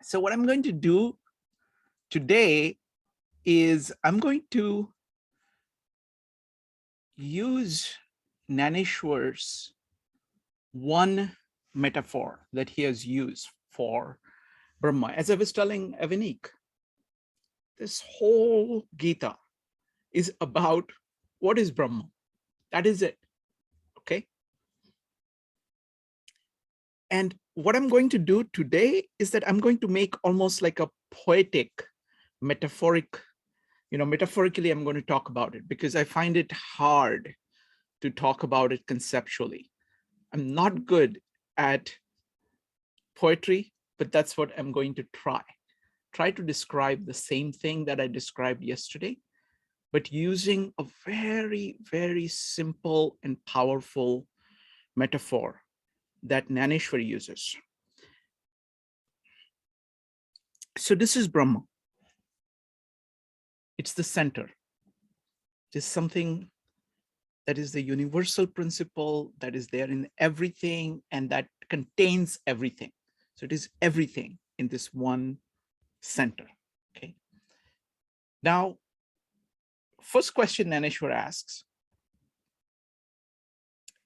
So what I'm going to do today is I'm going to use Naneshwar's one metaphor that he has used for Brahma. As I was telling Avanik, this whole Gita is about what is Brahma. That is it. Okay. And what I'm going to do today is that I'm going to make almost like a poetic, metaphoric, metaphorically, I'm going to talk about it because I find it hard to talk about it conceptually. I'm not good at poetry, but that's what I'm going to try to describe the same thing that I described yesterday, but using a very, very simple and powerful metaphor that Naneshwar uses. So this is Brahma. It's the center. It is something that is the universal principle that is there in everything and that contains everything. So it is everything in this one center. Okay. Now, first question Naneshwar asks,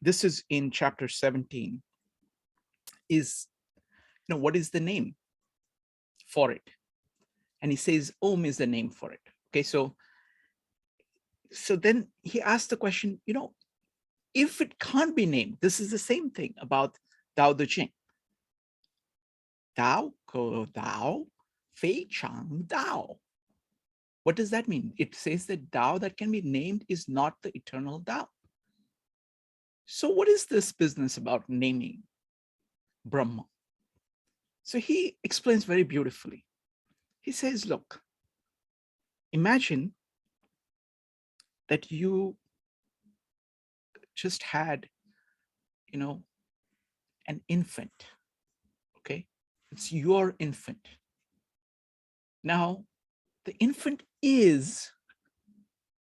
this is in chapter 17, is, what is the name for it? And he says, Om is the name for it. Okay, so then he asked the question, if it can't be named, this is the same thing about Tao Te Ching. Tao, ko Tao, Fei Chang Tao. What does that mean? It says that Tao that can be named is not the eternal Tao. So what is this business about naming Brahma? So he explains very beautifully. He says, look, imagine that you just had, an infant, okay? It's your infant. Now, the infant is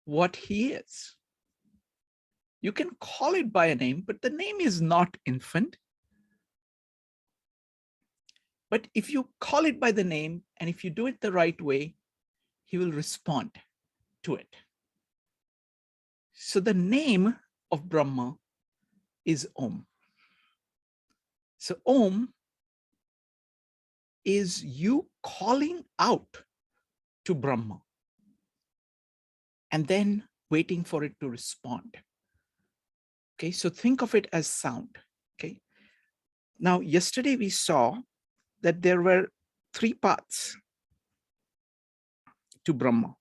what he is. You can call it by a name, but the name is not infant. But if you call it by the name, and if you do it the right way, he will respond to it. So the name of Brahma is Om. So Om is you calling out to Brahma and then waiting for it to respond. Okay, so think of it as sound. Okay. Now, yesterday we saw that there were 3 paths to Brahma.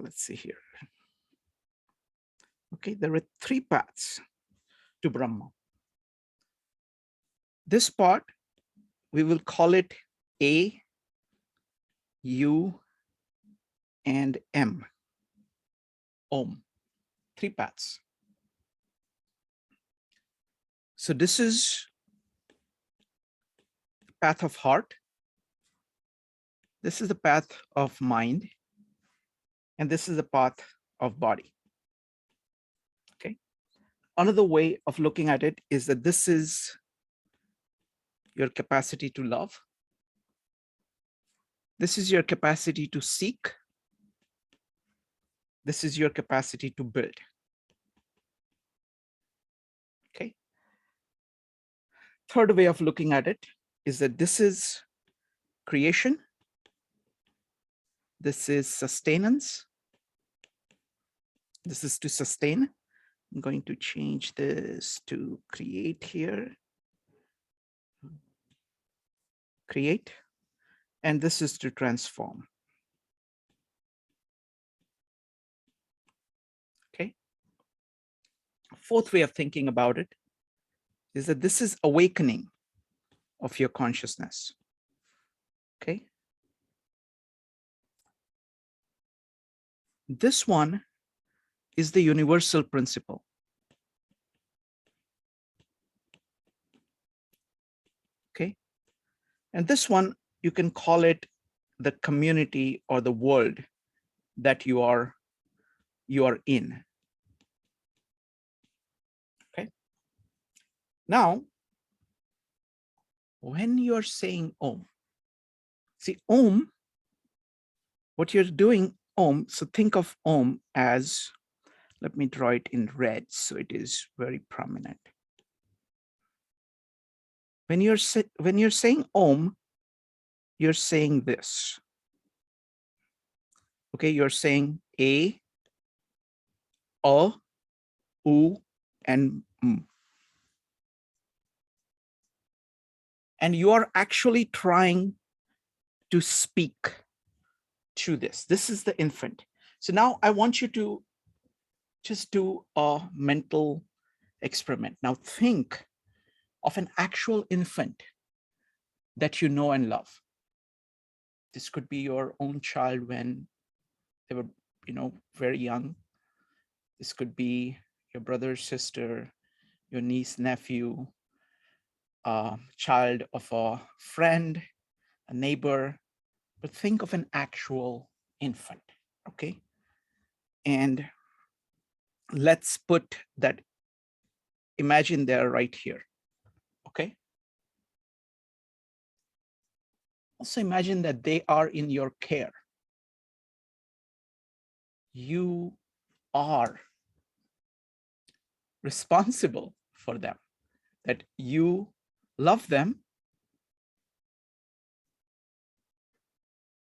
Let's see here. Okay, there were 3 paths to Brahma. This part, we will call it A, U, and M. Om. 3 paths. So this is the path of heart. This is the path of mind. And this is the path of body. Okay. Another way of looking at it is that this is your capacity to love. This is your capacity to seek. This is your capacity to build. Okay. Third way of looking at it is that this is creation. This is sustenance. This is to sustain. I'm going to change this to create here. Create. And this is to transform. Okay. Fourth way of thinking about it is that this is awakening of your consciousness. Okay. This one is the universal principle. Okay. And this one, you can call it the community or the world that you are in. Okay. Now, when you're saying Om, see Om, what you're doing Om, so think of Om as, let me draw it in red so it is very prominent. When you're saying Om, you're saying this. Okay, you're saying A, U, and M. And you are actually trying to speak to this. This is the infant. So now I want you to just do a mental experiment. Now think of an actual infant that you know and love. This could be your own child when they were, very young. This could be your brother, sister, your niece, nephew, child of a friend, a neighbor, but think of an actual infant, okay? And let's put that, imagine they're right here, okay? Also imagine that they are in your care. You are responsible for them, that you love them,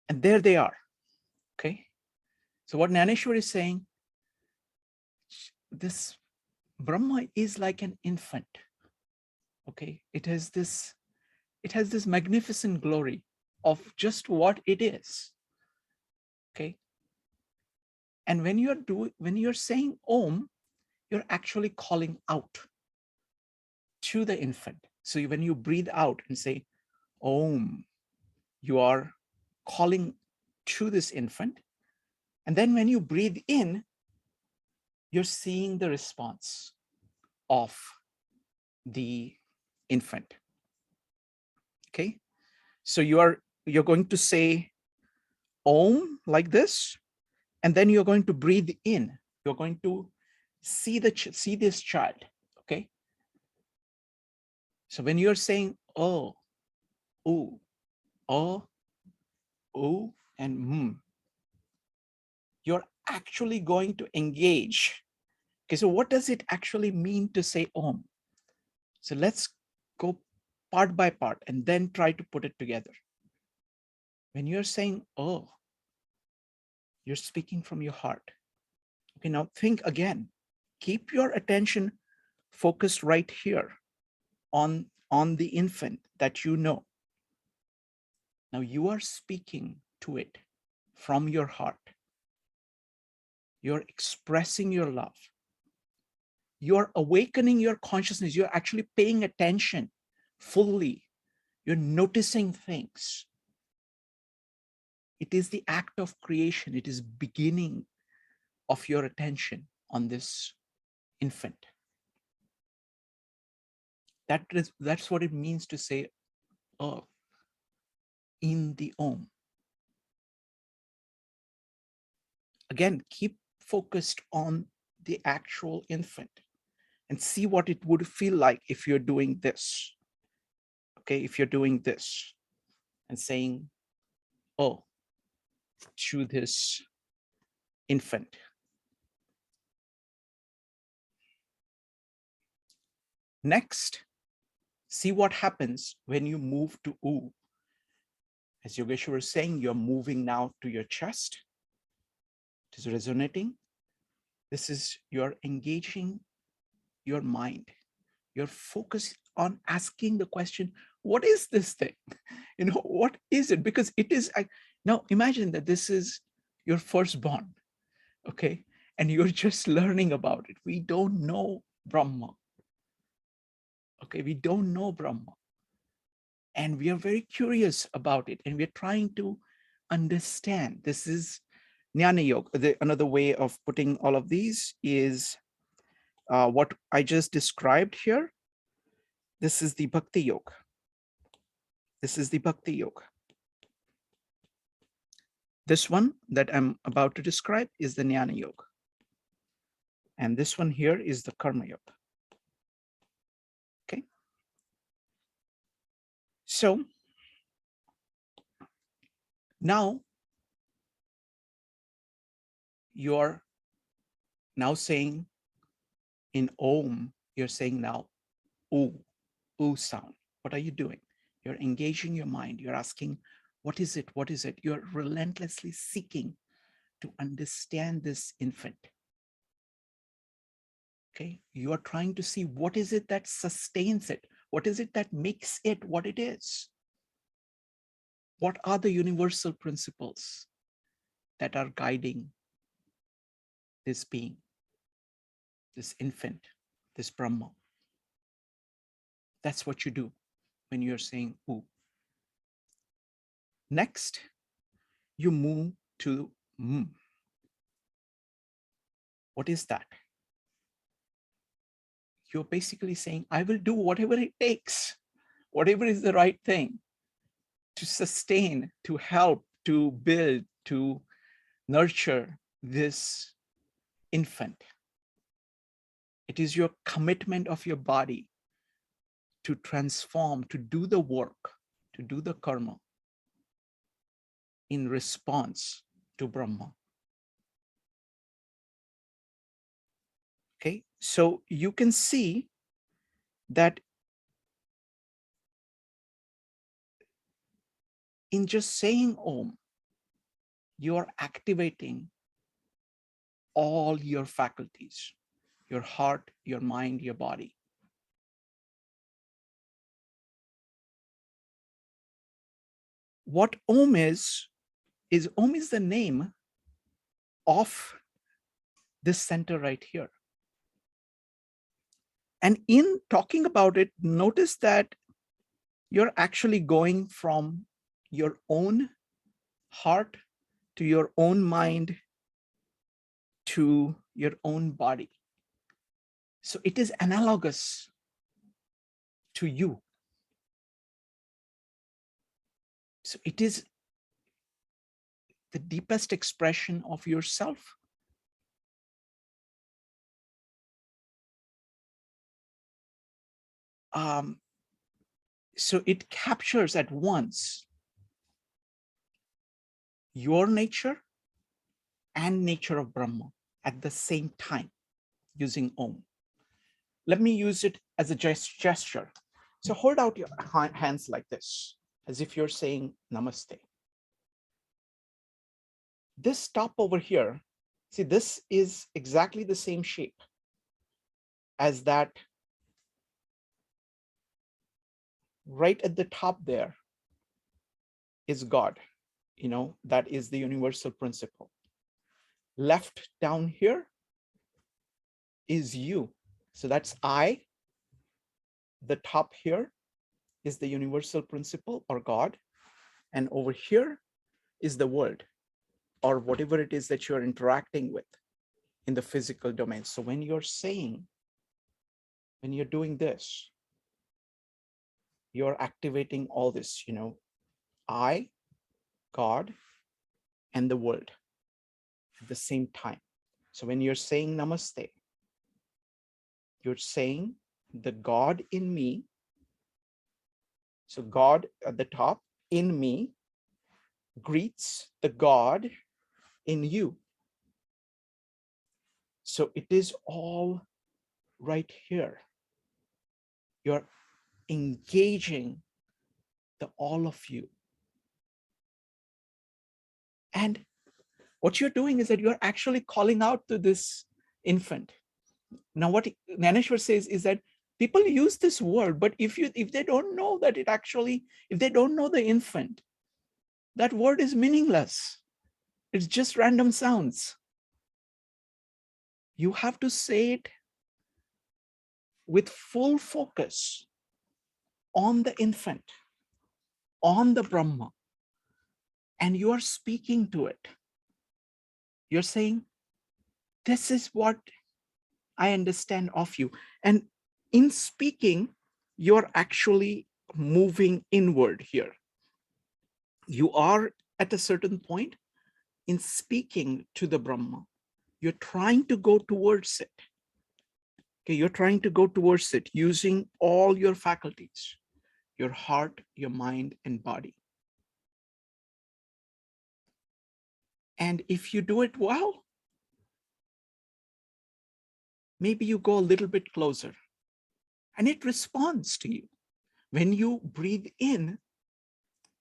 and there they are, okay? So what Naneshwar is saying, this Brahma is like an infant, okay? It has this magnificent glory of just what it is, okay? And when you're saying Om, you're actually calling out to the infant. So when you breathe out and say Om, you are calling to this infant. And then when you breathe in, you're seeing the response of the infant. Okay. So you're going to say Om like this, and then you're going to breathe in. You're going to see this child. Okay. So when you're saying oh, ooh, oh, and you're actually going to engage. Okay, so what does it actually mean to say Om? So let's go part by part and then try to put it together. When you're saying Oh, you're speaking from your heart. Okay, now think again. Keep your attention focused right here on the infant that you know. Now you are speaking to it from your heart. You're expressing your love. You're awakening your consciousness. You're actually paying attention fully. You're noticing things. It is the act of creation. It is beginning of your attention on this infant. That's what it means to say Oh in the Om. Again, keep focused on the actual infant and see what it would feel like if you're doing this. Okay, if you're doing this and saying Oh to this infant. Next, see what happens when you move to U. As Yogeshwar was saying, you're moving now to your chest. It is resonating. This is, you're engaging your mind. You're focused on asking the question, what is this thing? What is it? Because it is, now imagine that this is your firstborn, okay? And you're just learning about it. We don't know Brahma. Okay, we don't know Brahma. And we are very curious about it. And we're trying to understand. This is Jnana Yoga. Another way of putting all of these is what I just described here. This is the Bhakti Yoga. This is the Bhakti Yoga. This one that I'm about to describe is the Jnana Yoga. And this one here is the Karma Yoga. Okay. So now you're now saying in Om, you're saying now Oo, Oo sound. What are you doing? You're engaging your mind. You're asking, what is it? What is it? You're relentlessly seeking to understand this infant. Okay, you are trying to see what is it that sustains it? What is it that makes it what it is? What are the universal principles that are guiding this being, this infant, this Brahma? That's what you do when you're saying Ooh. Next, you move to M. What is that? You're basically saying, I will do whatever it takes, whatever is the right thing to sustain, to help, to build, to nurture this infant. It is your commitment of your body to transform, to do the work, to do the karma in response to Brahma. Okay, so you can see that in just saying Om, you are activating all your faculties, your heart, your mind, your body. What Om is Om is the name of this center right here. And in talking about it, notice that you're actually going from your own heart to your own mind to your own body. So it is analogous to you. So it is the deepest expression of yourself. So it captures at once your nature and nature of Brahma at the same time using Om. Let me use it as a gesture. So hold out your hands like this, as if you're saying Namaste. This top over here, see, this is exactly the same shape as that right at the top there is God. That is the universal principle. Left down here is you. So that's I. The top here is the universal principle or God. And over here is the world or whatever it is that you're interacting with in the physical domain. So when you're doing this, you're activating all this, I, God, and the world at the same time. So when you're saying Namaste, you're saying the God in me. So God at the top in me greets the God in you. So it is all right here. You're engaging the all of you. And what you're doing is that you're actually calling out to this infant. Now, what Naneshwar says is that people use this word, but if they don't know that if they don't know the infant, that word is meaningless. It's just random sounds. You have to say it with full focus on the infant, on the Brahma, and you are speaking to it. You're saying, this is what I understand of you. And in speaking, you're actually moving inward here. You are at a certain point in speaking to the Brahma. You're trying to go towards it. Okay, you're trying to go towards it using all your faculties, your heart, your mind, and body. And if you do it well, maybe you go a little bit closer and it responds to you. When you breathe in,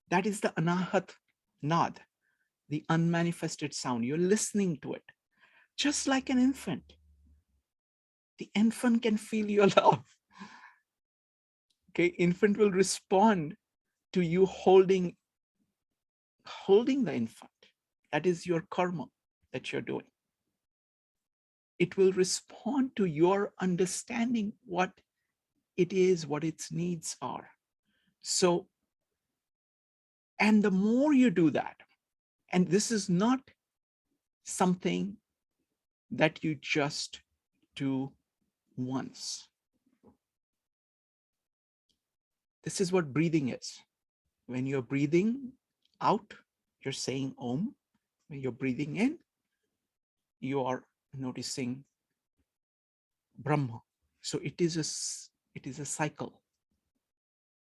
that is the anahat nad, the unmanifested sound. You're listening to it, just like an infant. The infant can feel your love. Okay, infant will respond to you holding the infant. That is your karma that you're doing. It will respond to your understanding what it is, what its needs are. So, and the more you do that, and this is not something that you just do once. This is what breathing is. When you're breathing out, you're saying Om. When you're breathing in, you are noticing Brahma. So it is a cycle.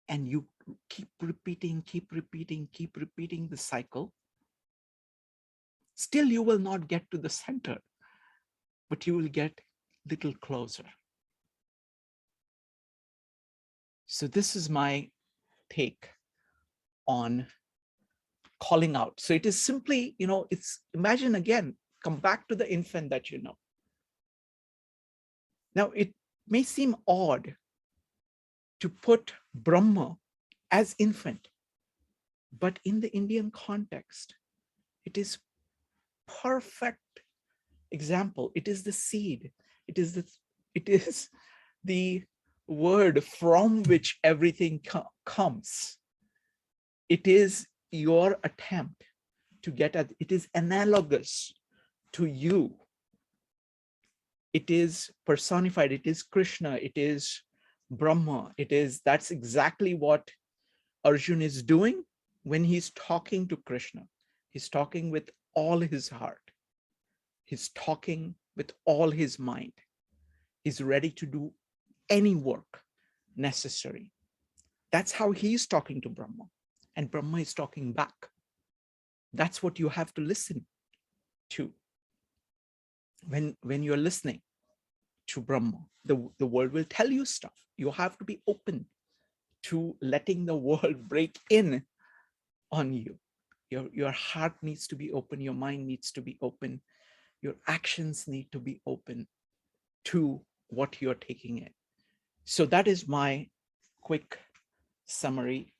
And you keep repeating the cycle. Still, you will not get to the center, but you will get a little closer. So this is my take on calling out. So it is simply, imagine again, come back to the infant that you know. Now, it may seem odd to put Brahma as infant, but in the Indian context, it is perfect example. It is the seed. It is the word from which everything comes. It is your attempt to get at, it is analogous to you. It is personified. It is Krishna. It is Brahma. That's exactly what Arjun is doing when he's talking to Krishna. He's talking with all his heart. He's talking with all his mind. He's ready to do any work necessary. That's how he's talking to Brahma, and Brahma is talking back. That's what you have to listen to. when you're listening to Brahma, the world will tell you stuff. You have to be open to letting the world break in on you. Your heart needs to be open, your mind needs to be open, your actions need to be open to what you're taking in. So that is my quick summary,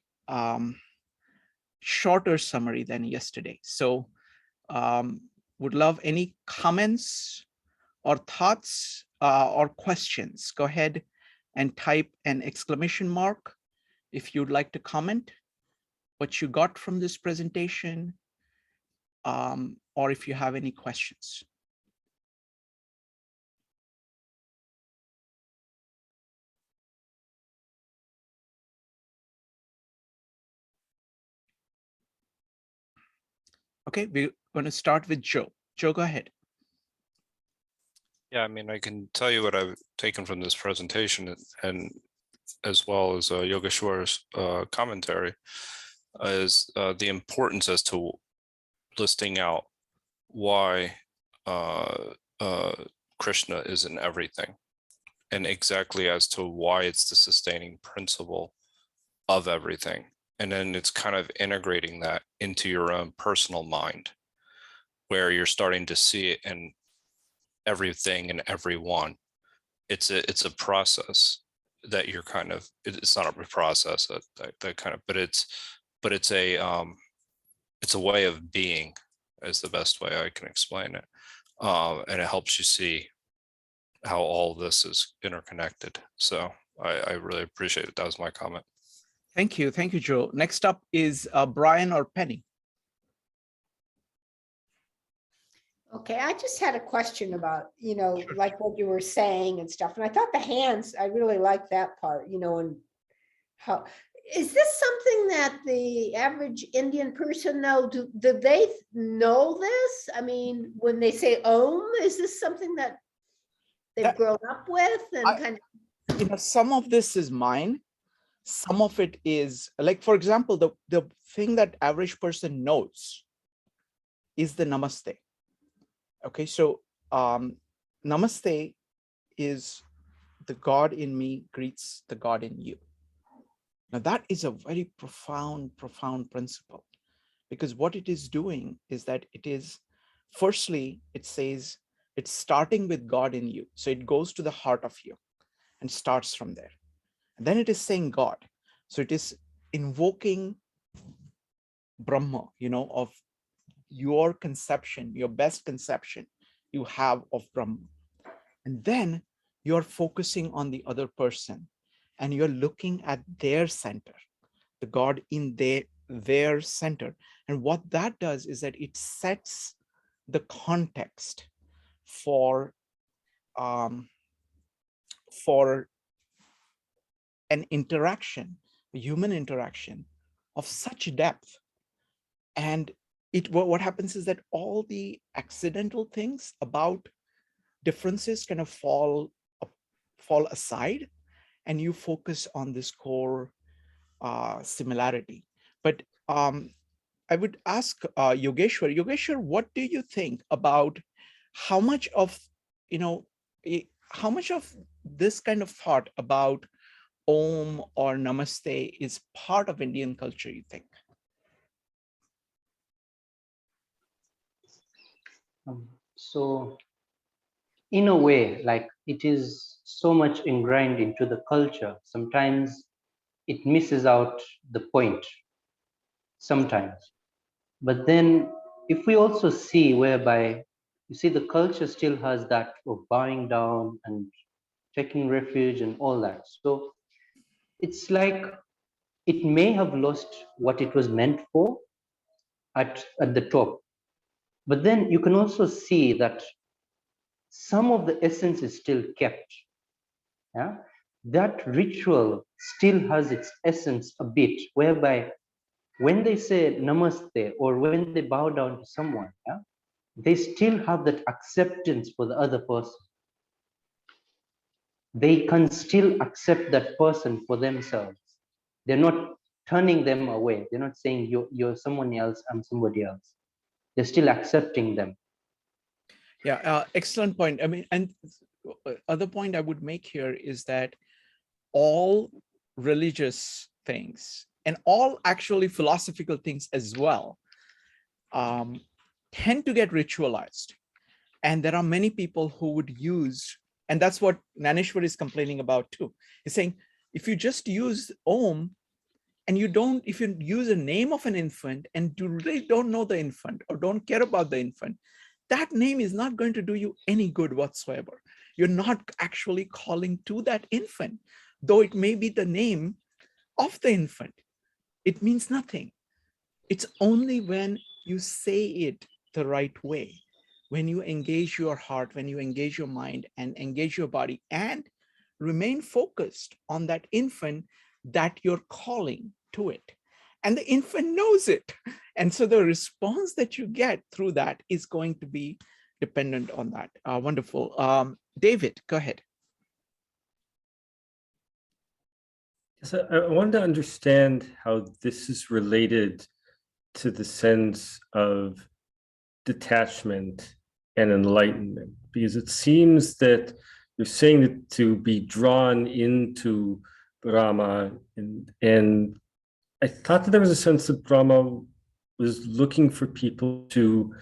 shorter summary than yesterday. So would love any comments or thoughts or questions. Go ahead and type an exclamation mark if you'd like to comment what you got from this presentation, or if you have any questions. Okay, we're going to start with Joe. Joe, go ahead. Yeah, I mean, I can tell you what I've taken from this presentation, and as well as Yogeshwar's commentary, is the importance as to listing out why Krishna is in everything, and exactly as to why it's the sustaining principle of everything. And then it's kind of integrating that into your own personal mind, where you're starting to see it in everything and everyone. It's a process that you're kind of, it's not a process that kind of, but it's a way of being, is the best way I can explain it. And it helps you see how all this is interconnected. So I really appreciate it. That was my comment. Thank you, Joe. Next up is Brian or Penny. Okay, I just had a question about, Sure. like what you were saying and stuff. And I thought the hands, I really like that part, and how, is this something that the average Indian person know? Do they know this? I mean, when they say Om, is this something that they've grown up with and kind of? Some of this is mine. Some of it is, like, for example, the thing that average person knows is the Namaste. Okay, so Namaste is the God in me greets the God in you. Now that is a very profound principle, because what it is doing is that it is, firstly, it says it's starting with God in you. So it goes to the heart of you and starts from there. And then it is saying God. So it is invoking Brahma, of your conception, your best conception you have of Brahma. And then you're focusing on the other person and you're looking at their center, the God in their center. And what that does is that it sets the context for an interaction, a human interaction of such depth. And what happens is that all the accidental things about differences kind of fall aside, and you focus on this core similarity. But I would ask Yogeshwar. Yogeshwar, what do you think about how much of this kind of thought about Om or Namaste is part of Indian culture, you think? So in a way, like, it is so much ingrained into the culture, sometimes it misses out the point sometimes. But then if we also see whereby, you see, the culture still has that of bowing down and taking refuge and all that. So it's like it may have lost what it was meant for at the top. But then you can also see that some of the essence is still kept. Yeah? That ritual still has its essence a bit, whereby when they say namaste or when they bow down to someone, yeah, they still have that acceptance for the other person. They can still accept that person for themselves. They're not turning them away. They're not saying you're someone else, I'm somebody else. They're still accepting them. Yeah, excellent point. I mean, and other point I would make here is that all religious things and all actually philosophical things as well tend to get ritualized. And there are many people who would use, and that's what Naneshwar is complaining about too. He's saying, if you just use Om, and you don't, if you use a name of an infant and you really don't know the infant or don't care about the infant, that name is not going to do you any good whatsoever. You're not actually calling to that infant, though it may be the name of the infant. It means nothing. It's only when you say it the right way, when you engage your heart, when you engage your mind and engage your body and remain focused on that infant, that you're calling to it. And the infant knows it. And so the response that you get through that is going to be dependent on that. Wonderful. David, go ahead. So I wanted to understand how this is related to the sense of detachment and enlightenment, because it seems that you're saying that to be drawn into Brahma, and I thought that there was a sense that Brahma was looking for people to,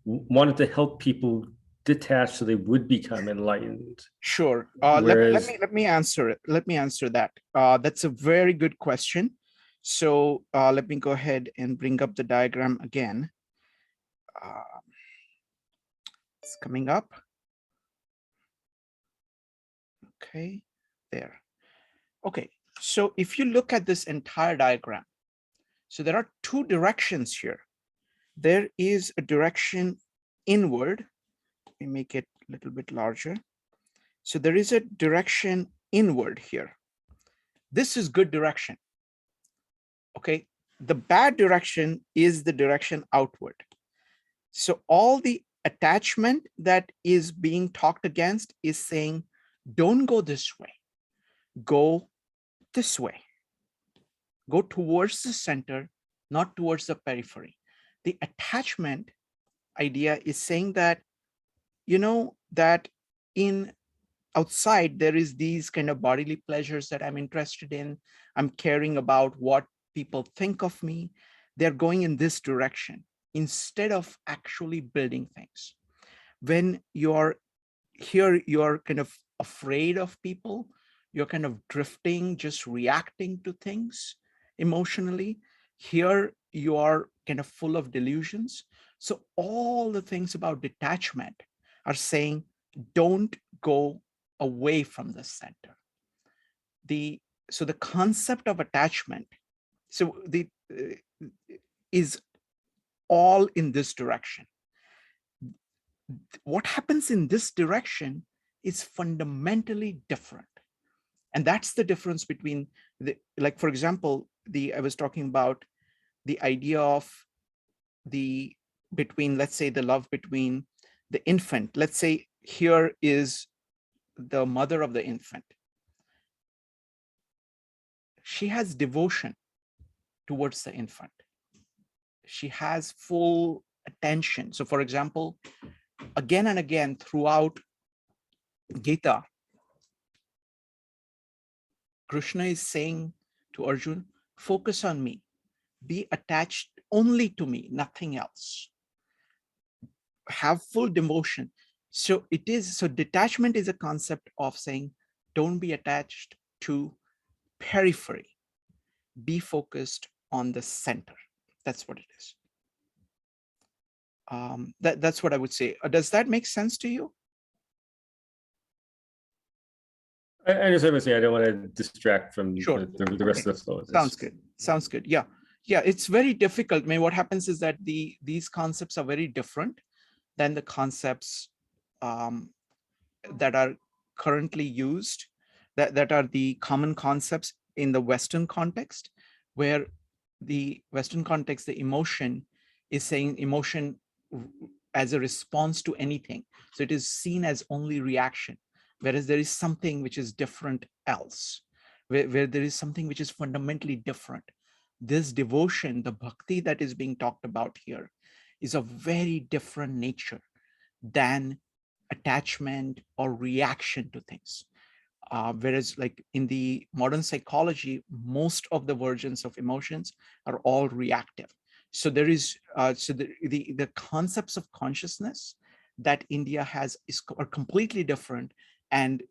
wanted to help people detach so they would become enlightened. Sure. Whereas, let me answer it. Let me answer that. That's a very good question. So let me go ahead and bring up the diagram again. It's coming up. Okay, there. Okay, so if you look at this entire diagram, so there are two directions here. There is a direction inward. Let me make it a little bit larger. So there is a direction inward here. This is good direction. Okay, the bad direction is the direction outward. So all the attachment that is being talked against is saying, don't go this way, go this way. Go towards the center, not towards the periphery. The attachment idea is saying that, you know, that in outside, there is these kind of bodily pleasures that I'm interested in. I'm caring about what people think of me. They're going in this direction instead of actually building things. When you're here, you're kind of afraid of people. You're kind of drifting, just reacting to things emotionally. Here, you are kind of full of delusions. So all the things about detachment are saying, don't go away from the center. So the concept of attachment, so is all in this direction. What happens in this direction is fundamentally different. And that's the difference between like, for example, I was talking about the idea of let's say the love between the infant. Let's say here is the mother of the infant. She has devotion towards the infant. She has full attention. So for example, again and again throughout Gita, Krishna is saying to Arjun, focus on me, be attached only to me, nothing else. Have full devotion. So detachment is a concept of saying, don't be attached to periphery, be focused on the center. That's what it is. That's what I would say. Does that make sense to you? I just want to say I don't want to distract from Sure. the rest of the flow. Sounds good. Sounds good. Yeah. Yeah, it's very difficult. I mean, what happens is that these concepts are very different than the concepts that are currently used, that are the common concepts in the Western context, where the Western context, the emotion is saying emotion as a response to anything. So it is seen as only reaction, whereas there is something which is different else, where there is something which is fundamentally different. This devotion, the bhakti that is being talked about here, is of very different nature. than attachment or reaction to things. Whereas like in the modern psychology, most of the versions of emotions are all reactive. So there is, the concepts of consciousness that India has are completely different. And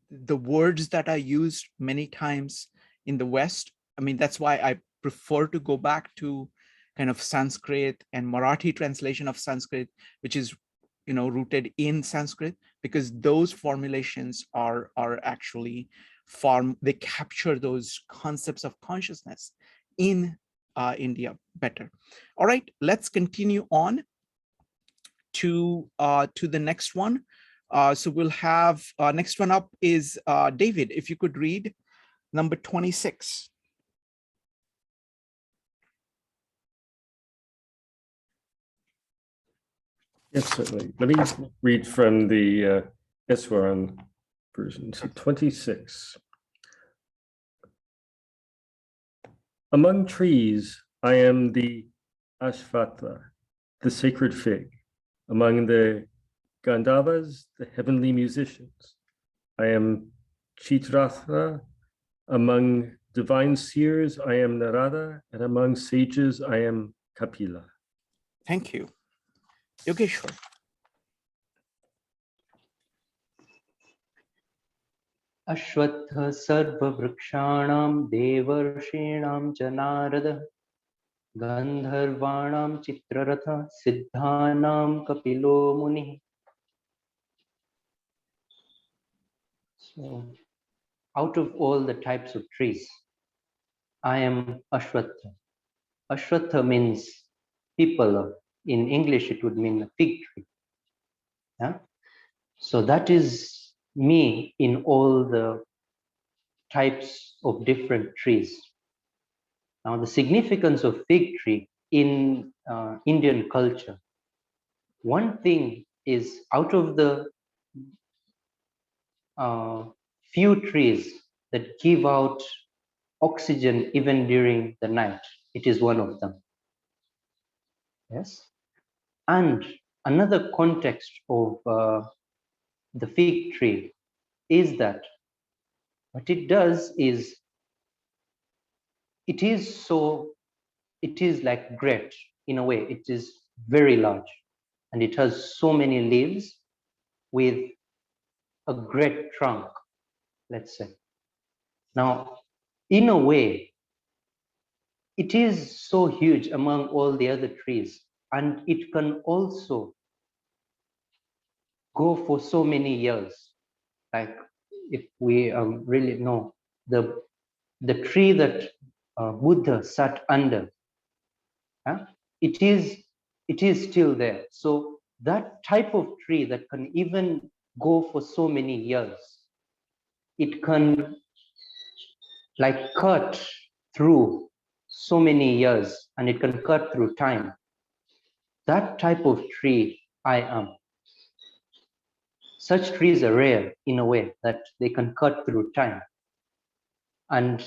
the words that are used many times in the West, I mean, that's why I prefer to go back to kind of Sanskrit and Marathi translation of Sanskrit, which is, rooted in Sanskrit, because those formulations are actually they capture those concepts of consciousness in India better. All right, let's continue on to the next one. So we'll have next one up is David. If you could read number 26. Yes, certainly. Let me read from the Iswaran version. So 26. Among trees, I am the Ashvatha, the sacred fig. Among the Gandhavas, the heavenly musicians. I am Chitratha. Among divine seers, I am Narada, and among sages, I am Kapila. Thank you. Yogeshwar. Ashwatha sarva vrikshanam devarsheenam च नारदः गन्धर्वाणां चित्ररथः सिद्धानां kapilo मुनिः. So, out of all the types of trees, I am Ashwatha. Ashwatha means people. In English, it would mean a fig tree. Yeah? So that is me in all the types of different trees. Now, the significance of fig tree in Indian culture, one thing is out of the few trees that give out oxygen even during the night, it is one of them. Yes. And another context of the fig tree is that what it does is it is like great in a way. It is very large and it has so many leaves with a great trunk, let's say. Now, in a way, it is so huge among all the other trees, and it can also go for so many years. Like if we really know the tree that Buddha sat under, it is still there. So that type of tree that can even go for so many years, it can like cut through so many years, and it can cut through time. That type of tree I am. Such trees are rare in a way that they can cut through time. And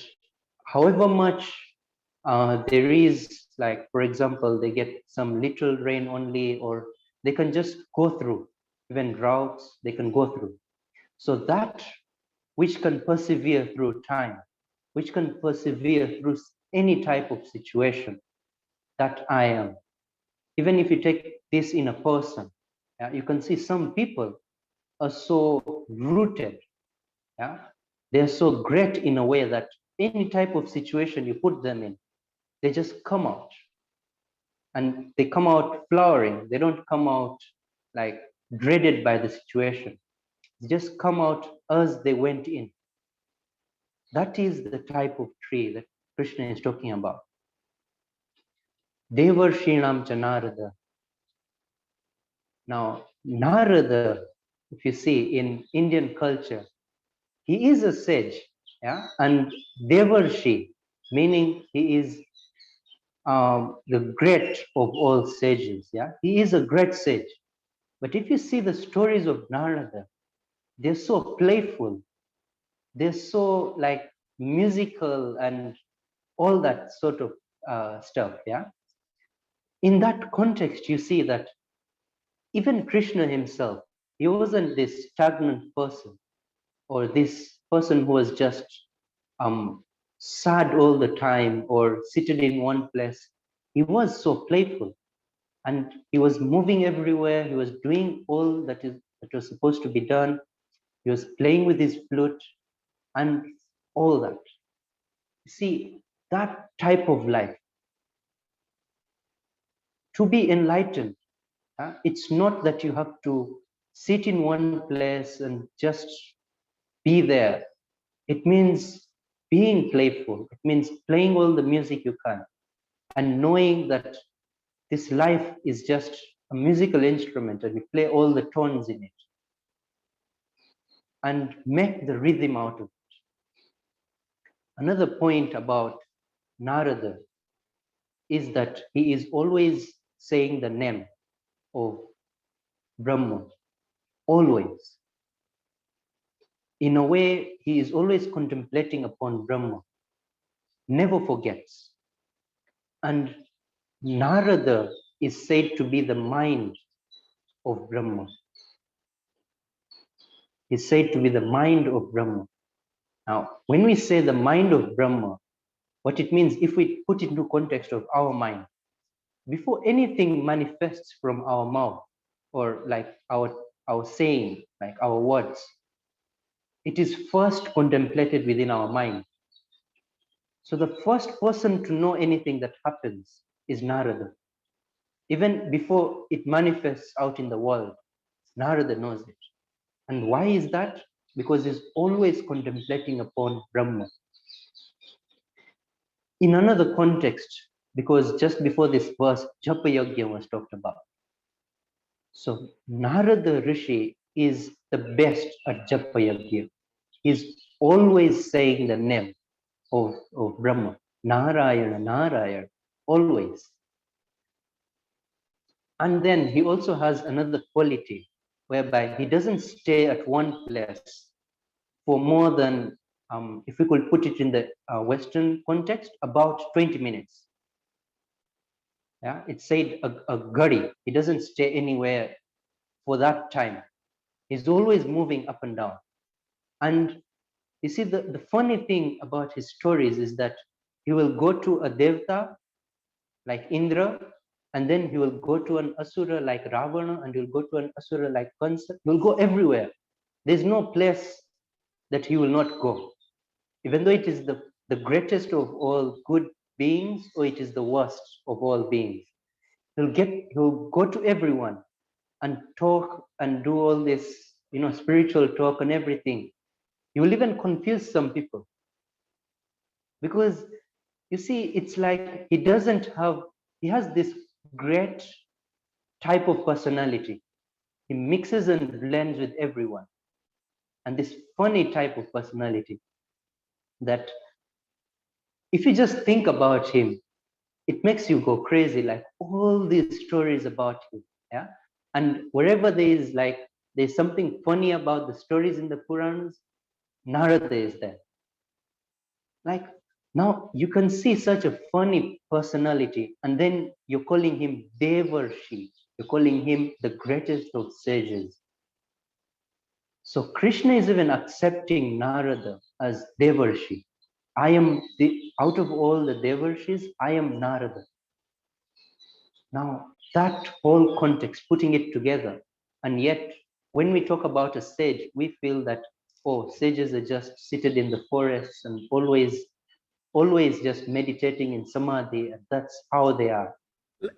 however much there is, like, for example, they get some little rain only, or they can just go through, even droughts, they can go through. So that which can persevere through time, which can persevere through any type of situation, that I am. Even if you take this in a person, you can see some people are so rooted, they're so great in a way that any type of situation you put them in, they just come out, and they come out flowering. They don't come out like dreaded by the situation. They just come out as they went in. That is the type of tree that Krishna is talking about. Devarshinam cha Narada. Now, Narada, if you see in Indian culture, he is a sage, and Devarshi, meaning he is the great of all sages, he is a great sage. But if you see the stories of Narada, they're so playful, they're so like musical and all that sort of stuff, In that context, you see that Even Krishna himself, he wasn't this stagnant person or this person who was just sad all the time or seated in one place. He was so playful and he was moving everywhere. He was doing all that was supposed to be done. He was playing with his flute and all that. See, that type of life, to be enlightened, it's not that you have to sit in one place and just be there. It means being playful. It means playing all the music you can and knowing that this life is just a musical instrument and you play all the tones in it and make the rhythm out of it. Another point about Narada is that he is always saying the name of Brahma, always. In a way, he is always contemplating upon Brahma, never forgets. And Narada is said to be the mind of Brahma. He's said to be the mind of Brahma. Now, when we say the mind of Brahma, what it means, if we put it into context of our mind, before anything manifests from our mouth or like our saying, like our words, it is first contemplated within our mind. So the first person to know anything that happens is Narada. Even before it manifests out in the world, Narada knows it. And why is that? Because he's always contemplating upon Brahma. In another context, because just before this verse, Japa Yajna was talked about. So Narada Rishi is the best at Japa Yajna. He's always saying the name of Brahma, Narayana, Narayana, always. And then he also has another quality whereby he doesn't stay at one place for more than, if we could put it in the Western context, about 20 minutes. Yeah, it's said a gadi. He doesn't stay anywhere for that time. He's always moving up and down. And you see, the funny thing about his stories is that he will go to a devta like Indra, and then he will go to an asura like Ravana, and he'll go to an asura like Kansa. He'll go everywhere. There's no place that he will not go, even though it is the greatest of all good beings, or it is the worst of all beings. He'll go to everyone and talk and do all this, spiritual talk and everything. He will even confuse some people. Because you see, it's like he has this great type of personality. He mixes and blends with everyone. And this funny type of personality that if you just think about him, it makes you go crazy, like all these stories about him. Yeah. And wherever there's something funny about the stories in the Puranas, Narada is there. Like now you can see such a funny personality, and then you're calling him Devarshi. You're calling him the greatest of sages. So Krishna is even accepting Narada as Devarshi. Out of all the Devarshis, I am Narada. Now that whole context, putting it together, and yet when we talk about a sage, we feel that, oh, sages are just seated in the forests and always just meditating in samadhi, and that's how they are.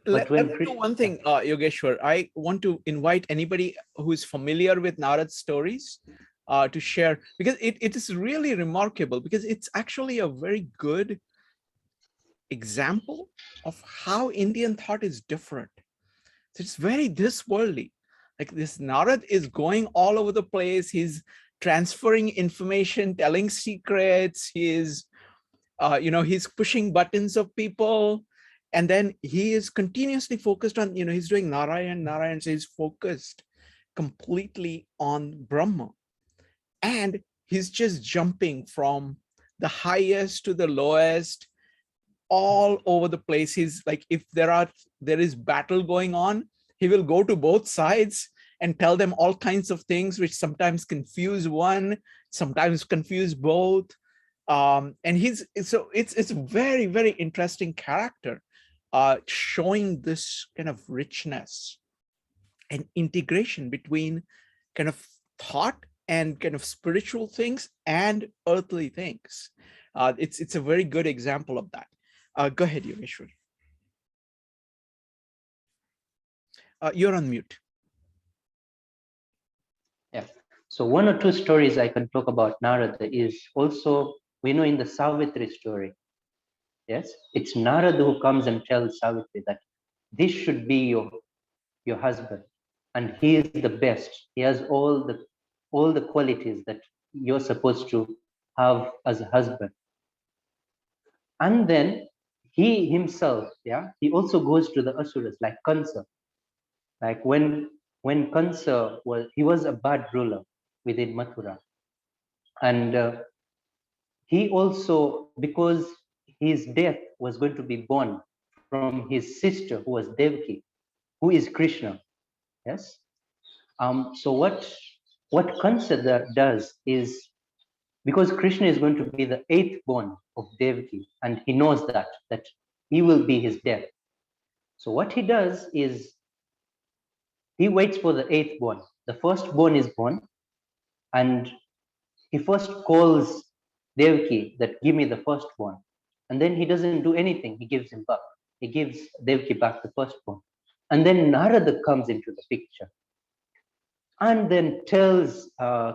Let me do one thing, Yogeshwar. I want to invite anybody who is familiar with Narad's stories to share, because it is really remarkable, because it's actually a very good example of how Indian thought is different. It's very this worldly. Like this Narad is going all over the place. He's transferring information, telling secrets. He's pushing buttons of people. And then he is continuously focused on, he's doing Narayan, so he's focused completely on Brahma. And he's just jumping from the highest to the lowest, all over the place. He's like, if there is battle going on, He will go to both sides and tell them all kinds of things, which sometimes confuse one, sometimes confuse both. And it's a very, very interesting character, showing this kind of richness and integration between kind of thought and kind of spiritual things and earthly things. It's a very good example of that. Go ahead, Yogeshwar. You're on mute. Yeah. So one or two stories I can talk about Narada is also, we know in the Savitri story, yes, it's Narada who comes and tells Savitri that this should be your husband, and he is the best. He has all the qualities that you're supposed to have as a husband. And then he himself, yeah, he also goes to the asuras like Kansa. Like when Kansa was a bad ruler within Mathura, and he also, because his death was going to be born from his sister who was Devaki, who is Krishna. Yes. So what Kansa does is, because Krishna is going to be the eighth born of Devaki, and he knows that he will be his death. So what he does is he waits for the eighth born. The firstborn is born, and he first calls Devaki that give me the firstborn, and then he doesn't do anything. He gives him back. He gives Devaki back the firstborn, and then Narada comes into the picture, and then tells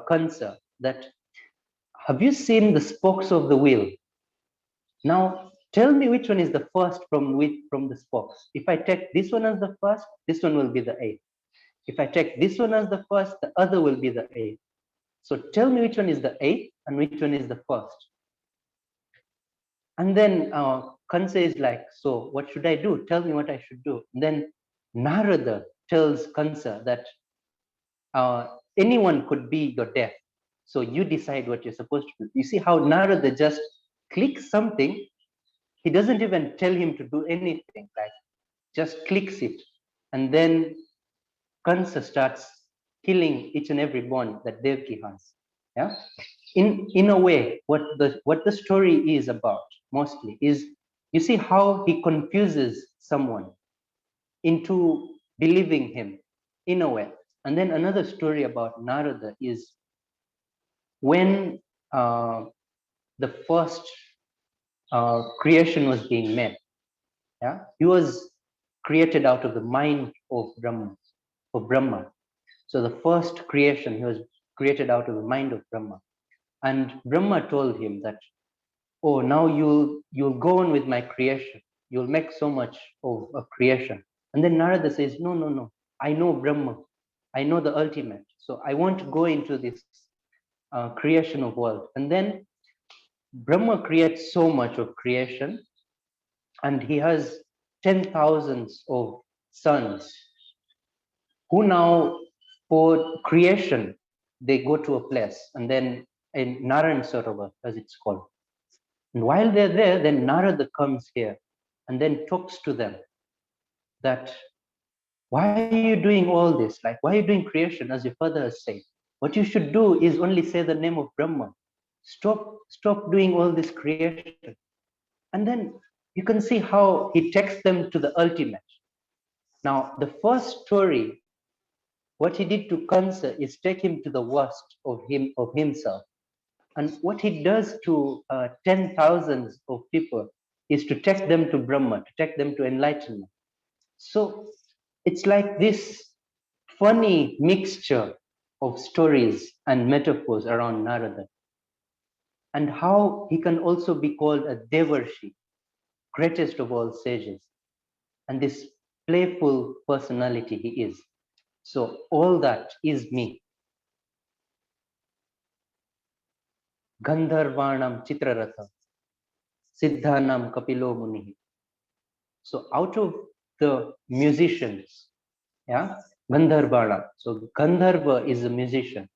Kansa that, have you seen the spokes of the wheel? Now tell me which one is the first from the spokes. If I take this one as the first, this one will be the eighth. If I take this one as the first, the other will be the eighth. So tell me which one is the eighth and which one is the first. And then Kansa is like, so what should I do? Tell me what I should do. And then Narada tells Kansa that anyone could be your death. So you decide what you're supposed to do. You see how Narada just clicks something. He doesn't even tell him to do anything, like just clicks it. And then Kansa starts killing each and every born that Devaki has. Yeah. In a way, what the story is about mostly is, you see how he confuses someone into believing him in a way. And then another story about Narada is when the first creation was being made. Yeah, he was created out of the mind of Brahma. So the first creation, he was created out of the mind of Brahma. And Brahma told him that, oh, now you'll go on with my creation. You'll make so much of a creation. And then Narada says, no. I know Brahma. I know the ultimate. So I won't go into this creation of world. And then Brahma creates so much of creation, and he has 10,000s of sons who now, for creation, they go to a place, and then in Narayan Sarovar, as it's called. And while they're there, then Narada comes here and then talks to them that, why are you doing all this? Like, why are you doing creation as your father has said? What you should do is only say the name of Brahma. Stop doing all this creation. And then you can see how he takes them to the ultimate. Now, the first story, what he did to Kansa is take him to the worst of himself. And what he does to 10,000s of people is to take them to Brahma, to take them to enlightenment. So it's like this funny mixture of stories and metaphors around Narada, and how he can also be called a Devarshi, greatest of all sages, and this playful personality he is. So all that is me. Gandharvanam Chitraratha, Siddhanam Kapilo Munihi. So out of the musicians, yeah, Gandharvana. So Gandharva is a musician,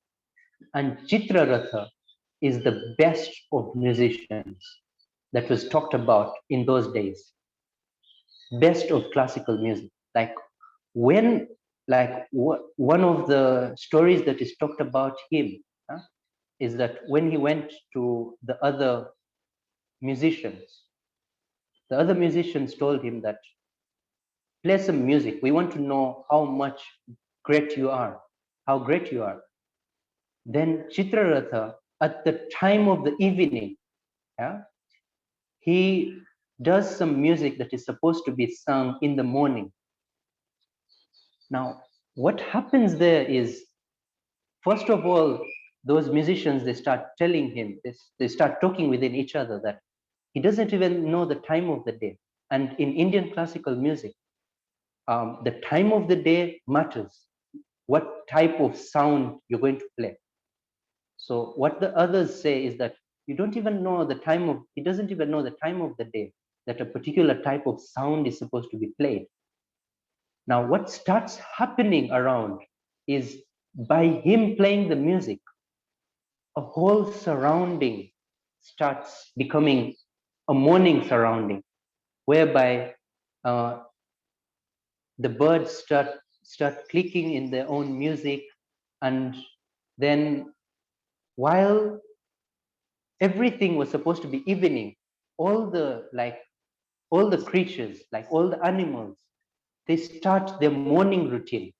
and Chitraratha is the best of musicians that was talked about in those days. Best of classical music. Like when like one of the stories that is talked about him is that when he went to the other musicians told him that play some music. We want to know how great you are. Then Chitraratha, at the time of the evening, he does some music that is supposed to be sung in the morning. Now, what happens there is, first of all, those musicians, they start telling him, they start talking within each other that he doesn't even know the time of the day. And in Indian classical music, the time of the day matters. What type of sound you're going to play. So what the others say is that he doesn't even know the time of the day that a particular type of sound is supposed to be played. Now, what starts happening around is, by him playing the music, a whole surrounding starts becoming a morning surrounding, whereby the birds start clicking in their own music, and then while everything was supposed to be evening, all the creatures, like all the animals, they start their morning routine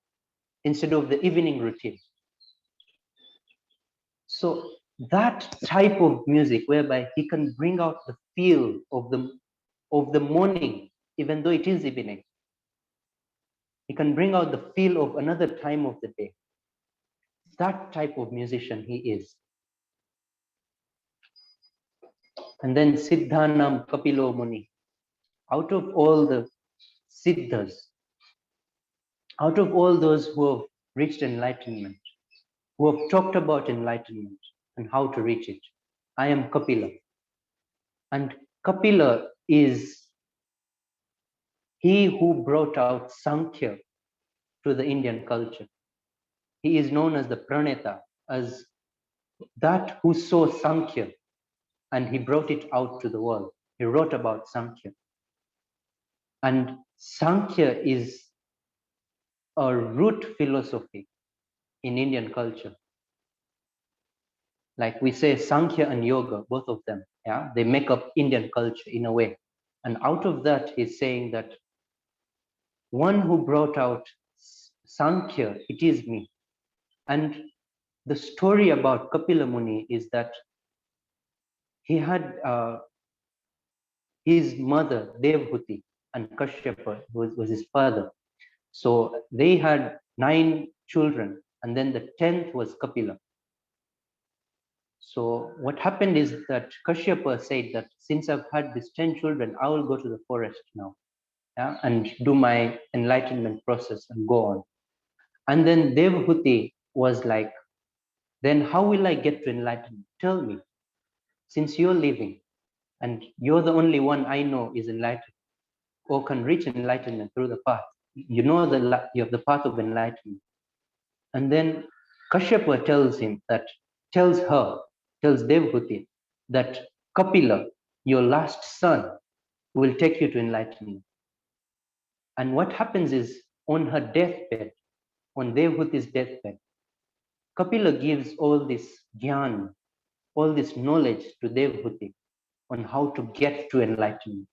instead of the evening routine. So that type of music, whereby he can bring out the feel of the morning, even though it is evening, he can bring out the feel of another time of the day. That type of musician he is. And then Siddhanam Kapilo Muni. Out of all the Siddhas, out of all those who have reached enlightenment, who have talked about enlightenment and how to reach it, I am Kapila. And Kapila is he who brought out Sankhya to the Indian culture. He is known as the Praneta, as that who saw Sankhya and he brought it out to the world. He wrote about Sankhya. And Sankhya is a root philosophy in Indian culture. Like we say, Sankhya and Yoga, both of them, they make up Indian culture in a way. And out of that, he's saying that one who brought out Sankhya, it is me. And the story about Kapila Muni is that he had his mother, Devhuti, and Kashyapa was his father. So they had 9 children, and then the 10th was Kapila. So what happened is that Kashyapa said that since I've had these 10 children, I will go to the forest now, and do my enlightenment process and go on. And then Devhuti was like, then how will I get to enlightenment? Tell me, since you're living and you're the only one I know is enlightened or can reach enlightenment through the path. You know you have the path of enlightenment. And then Kashyapa tells Devhuti that Kapila, your last son, will take you to enlightenment. And what happens is, on her deathbed, on Devhuti's deathbed, Kapila gives all this gyan, all this knowledge to Devhuti on how to get to enlightenment.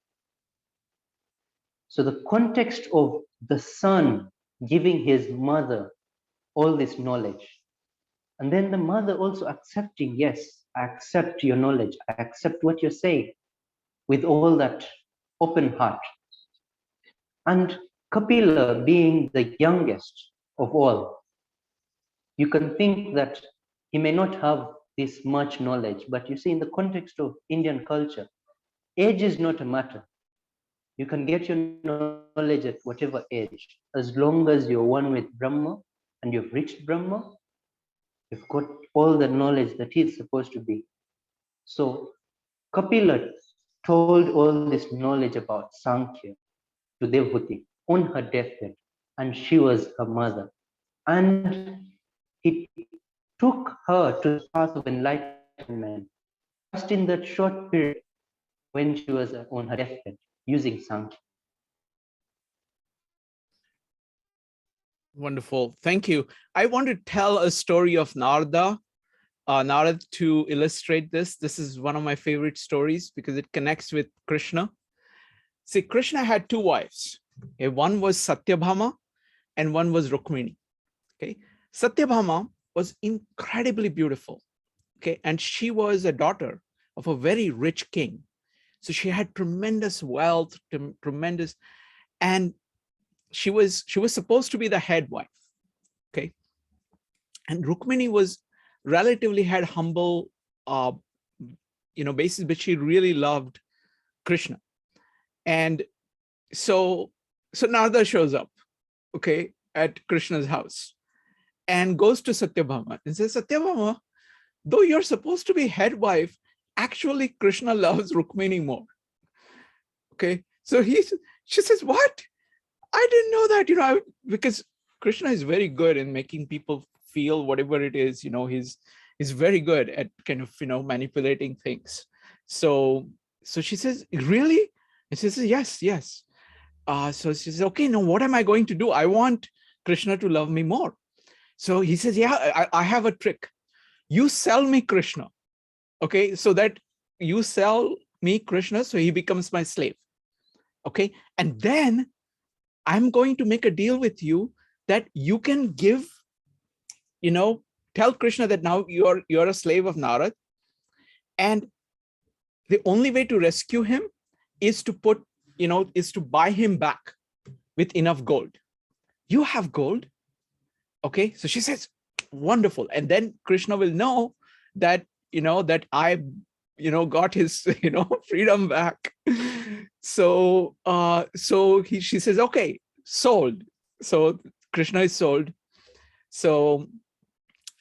So the context of the son giving his mother all this knowledge, and then the mother also accepting, yes, I accept your knowledge, I accept what you're saying, with all that open heart. And Kapila being the youngest of all, you can think that he may not have this much knowledge, but you see, in the context of Indian culture, age is not a matter. You can get your knowledge at whatever age, as long as you're one with Brahma and you've reached Brahma, you've got all the knowledge that is supposed to be. So Kapila told all this knowledge about Sankhya to Devhuti on her deathbed, and she was her mother. And he took her to the path of enlightenment just in that short period when she was on her deathbed using Sankhya. Wonderful. Thank you. I want to tell a story of Narada. Narada, to illustrate this. This is one of my favorite stories because it connects with Krishna. See, Krishna had two wives. Okay, one was Satyabhama and one was Rukmini. Okay, Satyabhama was incredibly beautiful. Okay, and she was a daughter of a very rich king. So she had tremendous wealth, tremendous, and she was supposed to be the head wife. Okay, and Rukmini was relatively had humble, basis, but she really loved Krishna. And so Narada shows up, okay, at Krishna's house and goes to Satyabhama and says, Satyabhama, though you're supposed to be head wife, actually Krishna loves Rukmini more. Okay, so she says, what? I didn't know that, because Krishna is very good in making people feel whatever it is, he's very good at kind of, manipulating things. So she says, really? And she says, yes. So she says, okay, now what am I going to do? I want Krishna to love me more. So he says, yeah, I have a trick. You sell me Krishna, okay, so that you sell me Krishna, so he becomes my slave. Okay, and then I'm going to make a deal with you that you can give, tell Krishna that now you're a slave of Narad, and the only way to rescue him is to is to buy him back with enough gold. You have gold. Okay, so she says, wonderful. And then Krishna will know that, that I, got his, freedom back. So, she says, okay, sold. So Krishna is sold. So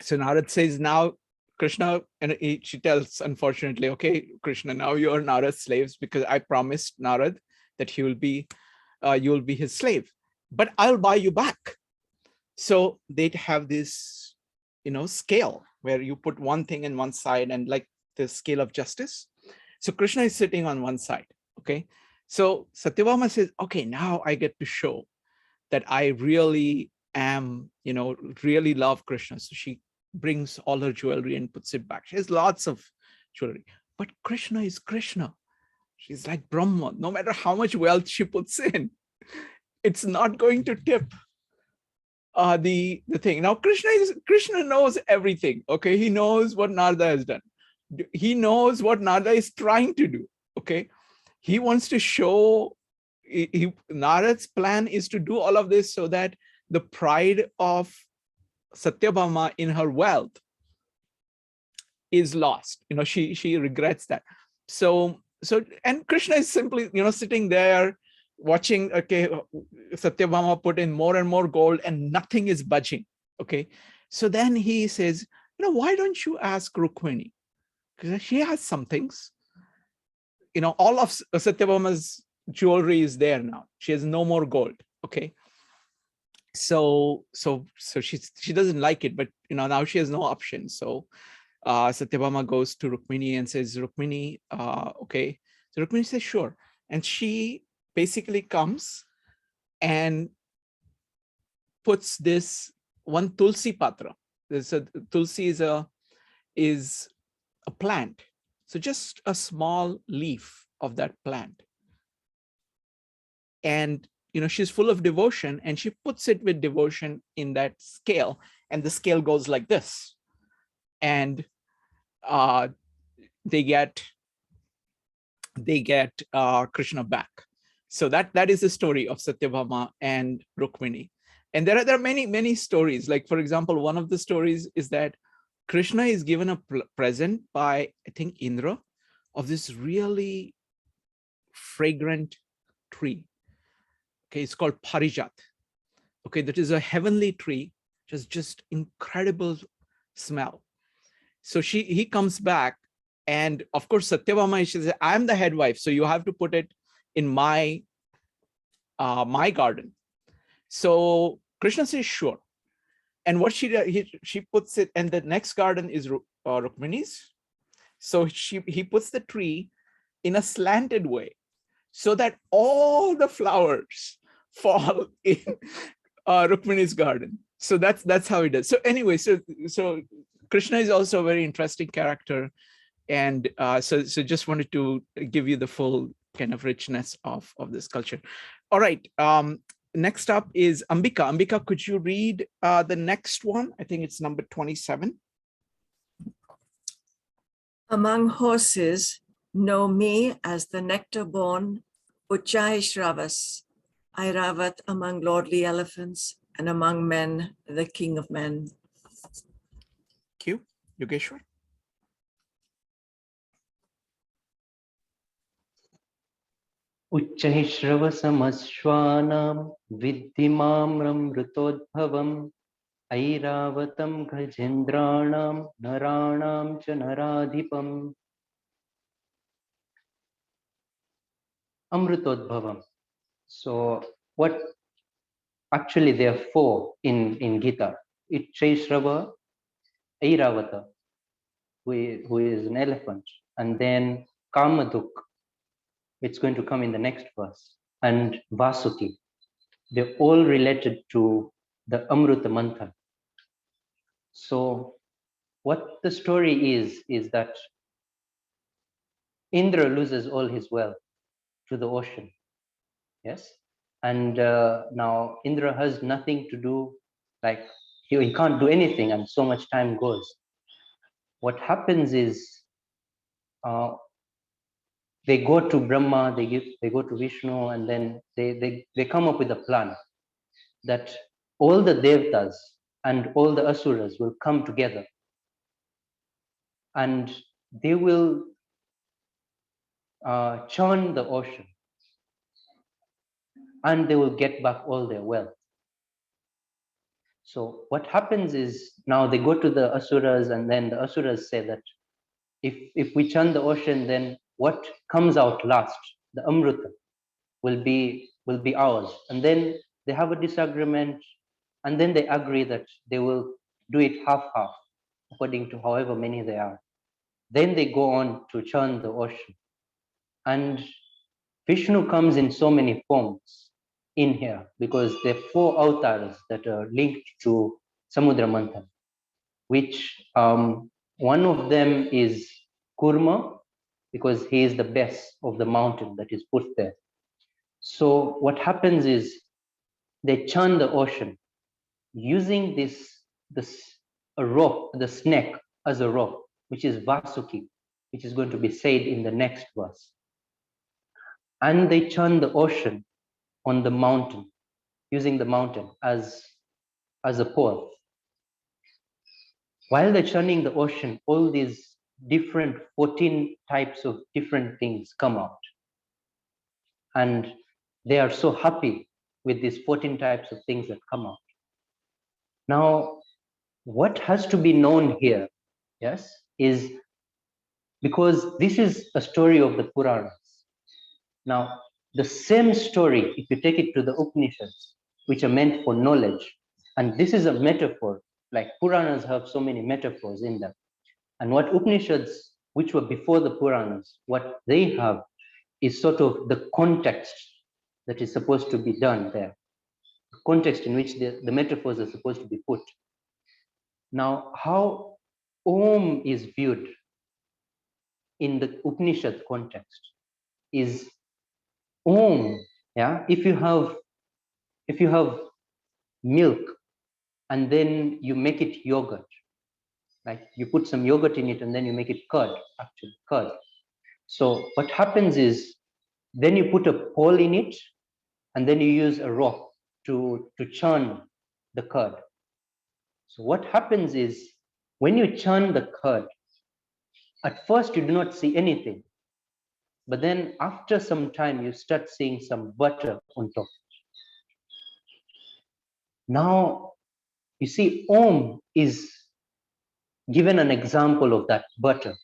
Narad says, now Krishna, and she tells, unfortunately, okay, Krishna, now you're Narad's slaves because I promised Narad that you will be his slave, but I'll buy you back. So they'd have this, scale where you put one thing in one side, and like the scale of justice. So Krishna is sitting on one side. Okay. So Satyabhama says, okay, now I get to show that I really am, really love Krishna. So she brings all her jewelry and puts it back. She has lots of jewelry, but Krishna is Krishna. She's like Brahma. No matter how much wealth she puts in, it's not going to tip the thing. Now Krishna knows everything. Okay, he knows what Narada has done. He knows what Narada is trying to do. Okay, he wants to show. Narad's plan is to do all of this so that the pride of Satyabhama in her wealth is lost. She regrets that. So and Krishna is simply sitting there watching. Okay, Satyabhama put in more and more gold and nothing is budging. Okay, so then he says, why don't you ask Rukmini, because she has some things. All of Satyabhama's jewelry is there now. She has no more gold. Okay, so she doesn't like it, but now she has no option. So Satyabhama goes to Rukmini and says, Rukmini, okay. So Rukmini says, sure. And she basically comes and puts this one tulsi patra. Tulsi is a plant. So just a small leaf of that plant. And she's full of devotion, and she puts it with devotion in that scale, and the scale goes like this. And they get Krishna back. So that is the story of Satyabhama and Rukmini. And there are many stories. Like, for example, one of the stories is that Krishna is given a present by, I think, Indra, of this really fragrant tree. Okay, it's called Parijat. Okay, that is a heavenly tree, just incredible smell. So he comes back, and of course Satyabhama, she says, I'm the head wife, so you have to put it in my garden. So Krishna says, sure. And what she puts it, and the next garden is Rukmini's. So he puts the tree in a slanted way, so that all the flowers fall in Rukmini's garden. So that's how he does. So anyway, so Krishna is also a very interesting character, and so just wanted to give you the full kind of richness of this culture. All right. Next up is Ambika. Ambika, could you read the next one? I think it's number 27. Among horses, know me as the nectar-born Uchai Airavat among lordly elephants, and among men, the king of men. Thank you. Yogeshwar. उच्चैः श्रवसमश्वानां विद्धिमामृतोद्भवम् ऐरावतं गजेन्द्राणां नराणां च नराधिपम् Amritodbhavam. So what actually there are four in Gita. Ichaishrava, Airavata, who is an elephant, and then Kamaduk, it's going to come in the next verse, and Vasuki. They're all related to the Amruta Manthan. So what the story is that Indra loses all his wealth to the ocean. Yes. And now Indra has nothing to do, like he can't do anything, and so much time goes. What happens is they go to Brahma, they go to Vishnu, and then they come up with a plan that all the Devtas and all the Asuras will come together, and they will churn the ocean, and they will get back all their wealth. So what happens is now they go to the Asuras, and then the Asuras say that if we churn the ocean, then what comes out last, the Amrita, will be ours. And then they have a disagreement, and then they agree that they will do it half-half, according to however many they are. Then they go on to churn the ocean. And Vishnu comes in so many forms in here, because there are four avatars that are linked to Samudra Manthan, which one of them is Kurma, because he is the base of the mountain that is put there. So what happens is they churn the ocean using this a rope, the snake as a rope, which is Vasuki, which is going to be said in the next verse. And they churn the ocean on the mountain, using the mountain as a pole. While they're churning the ocean, all these different 14 types of different things come out. And they are so happy with these 14 types of things that come out. Now, what has to be known here, yes, is because this is a story of the Puranas. Now, the same story, if you take it to the Upanishads, which are meant for knowledge, and this is a metaphor, like Puranas have so many metaphors in them. And what Upanishads, which were before the Puranas, what they have is sort of the context that is supposed to be done there, the context in which the metaphors are supposed to be put. Now, how Om is viewed in the Upanishad context is Om, yeah, if you have milk and then you make it yogurt, like you put some yogurt in it and then you make it curd, actually curd. So what happens is then you put a pole in it and then you use a rock to churn the curd. So what happens is when you churn the curd, at first you do not see anything, but then after some time you start seeing some butter on top. Now you see Om is given an example of that butter.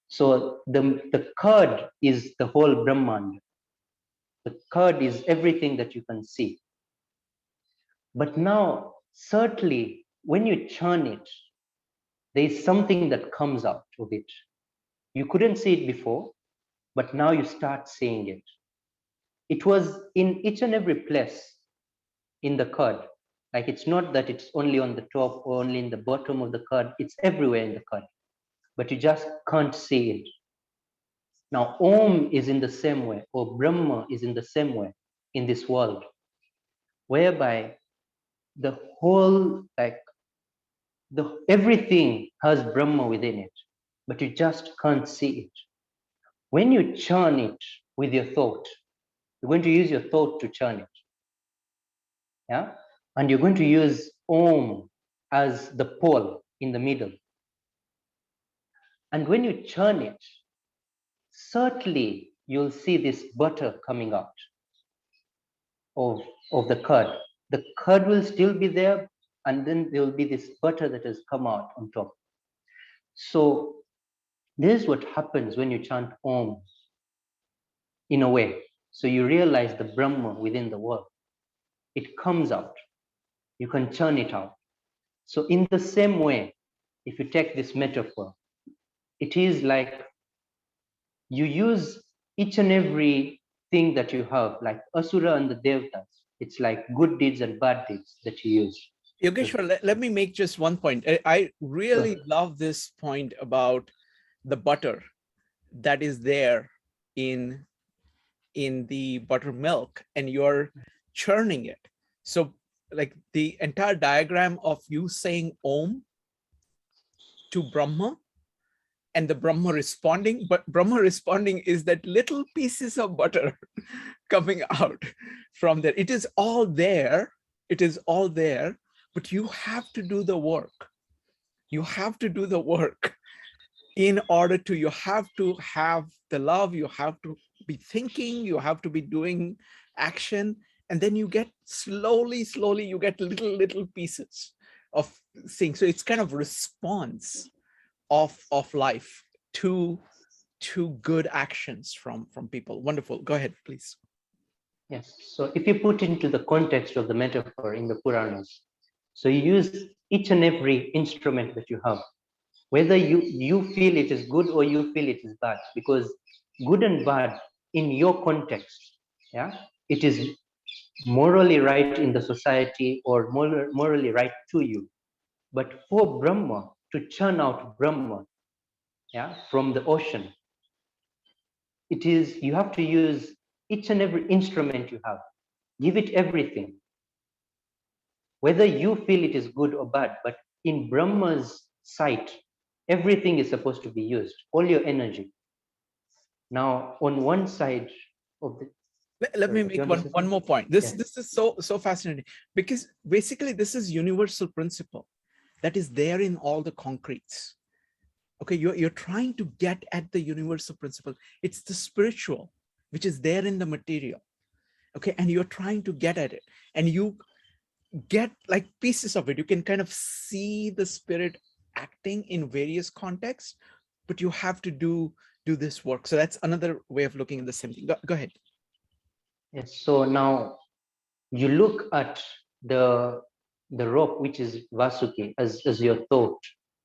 So the curd is the whole Brahman. The curd is everything that you can see. But now, certainly, when you churn it, there is something that comes out of it. You couldn't see it before, but now you start seeing it. It was in each and every place in the curd. Like it's not that it's only on the top or only in the bottom of the curd, it's everywhere in the curd, but you just can't see it. Now, Om is in the same way, or Brahma is in the same way in this world, whereby the whole, like everything has Brahma within it, but you just can't see it. When you churn it with your thought, you're going to use your thought to churn it. Yeah? And you're going to use Om as the pole in the middle. And when you churn it, certainly you'll see this butter coming out of the curd. The curd will still be there, and then there will be this butter that has come out on top. So this is what happens when you chant Om in a way. So you realize the Brahma within the world. It comes out. You can churn it out. So in the same way, if you take this metaphor, it is like you use each and every thing that you have, like Asura and the Devtas. It's like good deeds and bad deeds that you use. Yogeshwar, let me make just one point. I really love this point about the butter that is there in the buttermilk, and you're churning it. So like the entire diagram of you saying Om to Brahma and the Brahma responding, but Brahma responding is that little pieces of butter coming out from there. It is all there. It is all there, but you have to do the work. You have to do the work in order to, you have to have the love, you have to be thinking, you have to be doing action, and then you get slowly, you get little pieces of things. So it's kind of response of life to good actions from people. Wonderful. Go ahead, please. Yes. So if you put into the context of the metaphor in the Puranas, so you use each and every instrument that you have, whether you feel it is good or you feel it is bad, because good and bad in your context, yeah, it is morally right in the society or morally right to you. But for Brahma to churn out Brahma, yeah, from the ocean, it is, you have to use each and every instrument you have, give it everything, whether you feel it is good or bad. But in Brahma's sight, everything is supposed to be used, all your energy. Now, on one side of the, let me make one more point. This is so fascinating, because basically this is universal principle that is there in all the concretes. Okay, you're trying to get at the universal principle. It's the spiritual, which is there in the material. Okay, and you're trying to get at it, and you get like pieces of it. You can kind of see the spirit acting in various contexts, but you have to do this work. So that's another way of looking at the same thing. Go ahead. yes. So now you look at the rope, which is Vasuki, as your thought,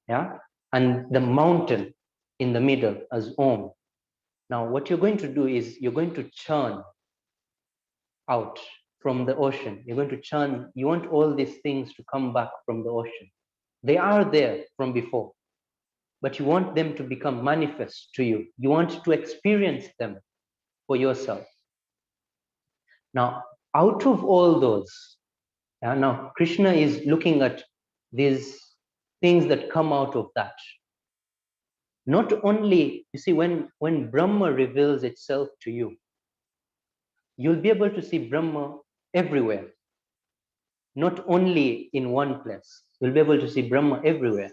yeah, and the mountain in the middle as Om. Now, what you're going to do is you're going to churn out from the ocean. You're going to churn. You want all these things to come back from the ocean. They are there from before, but you want them to become manifest to you. You want to experience them for yourself. Now, out of all those, now Krishna is looking at these things that come out of that. Not only, you see, when Brahma reveals itself to you, you'll be able to see Brahma everywhere, not only in one place. You'll be able to see Brahma everywhere.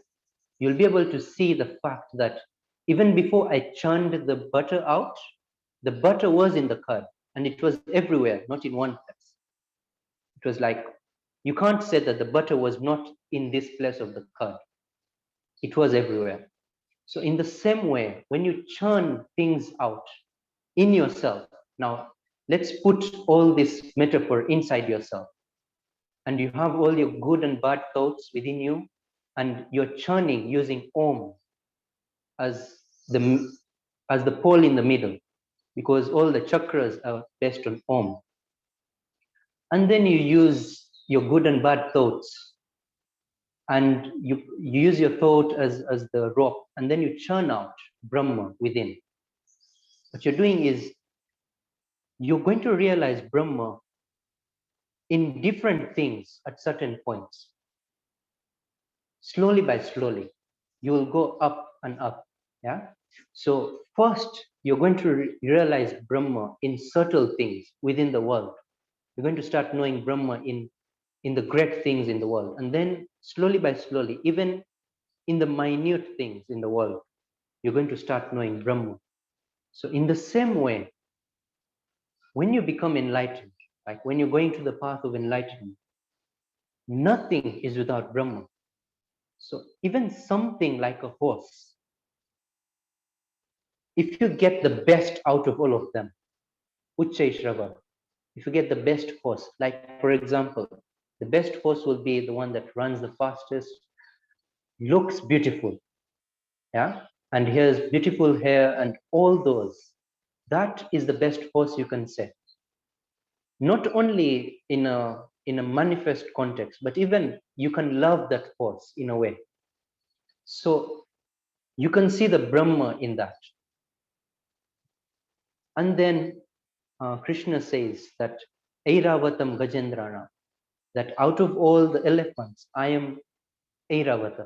You'll be able to see the fact that even before I churned the butter out, the butter was in the curd, and it was everywhere, not in one place. It was like, you can't say that the butter was not in this place of the curd. It was everywhere. So in the same way, when you churn things out in yourself, now let's put all this metaphor inside yourself, and you have all your good and bad thoughts within you, and you're churning using Om as the pole in the middle, because all the chakras are based on Om. And then you use your good and bad thoughts, and you use your thought as the rock, and then you churn out Brahma within. What you're doing is you're going to realize Brahma in different things at certain points. Slowly by slowly, you will go up and up. Yeah. So first, you're going to realize Brahma in subtle things within the world. You're going to start knowing Brahma in the great things in the world, and then slowly by slowly, even in the minute things in the world, you're going to start knowing Brahma. So in the same way, when you become enlightened, like when you're going to the path of enlightenment, nothing is without Brahma. So even something like a horse, if you get the best out of all of them, Ucha Ishrava, if you get the best horse, like for example, the best horse will be the one that runs the fastest, looks beautiful, yeah, and he has beautiful hair and all those. That is the best horse you can set. Not only in a manifest context, but even you can love that horse in a way. So you can see the Brahma in that. And then Krishna says that Airavatam Gajendrana, that out of all the elephants, I am Airavata.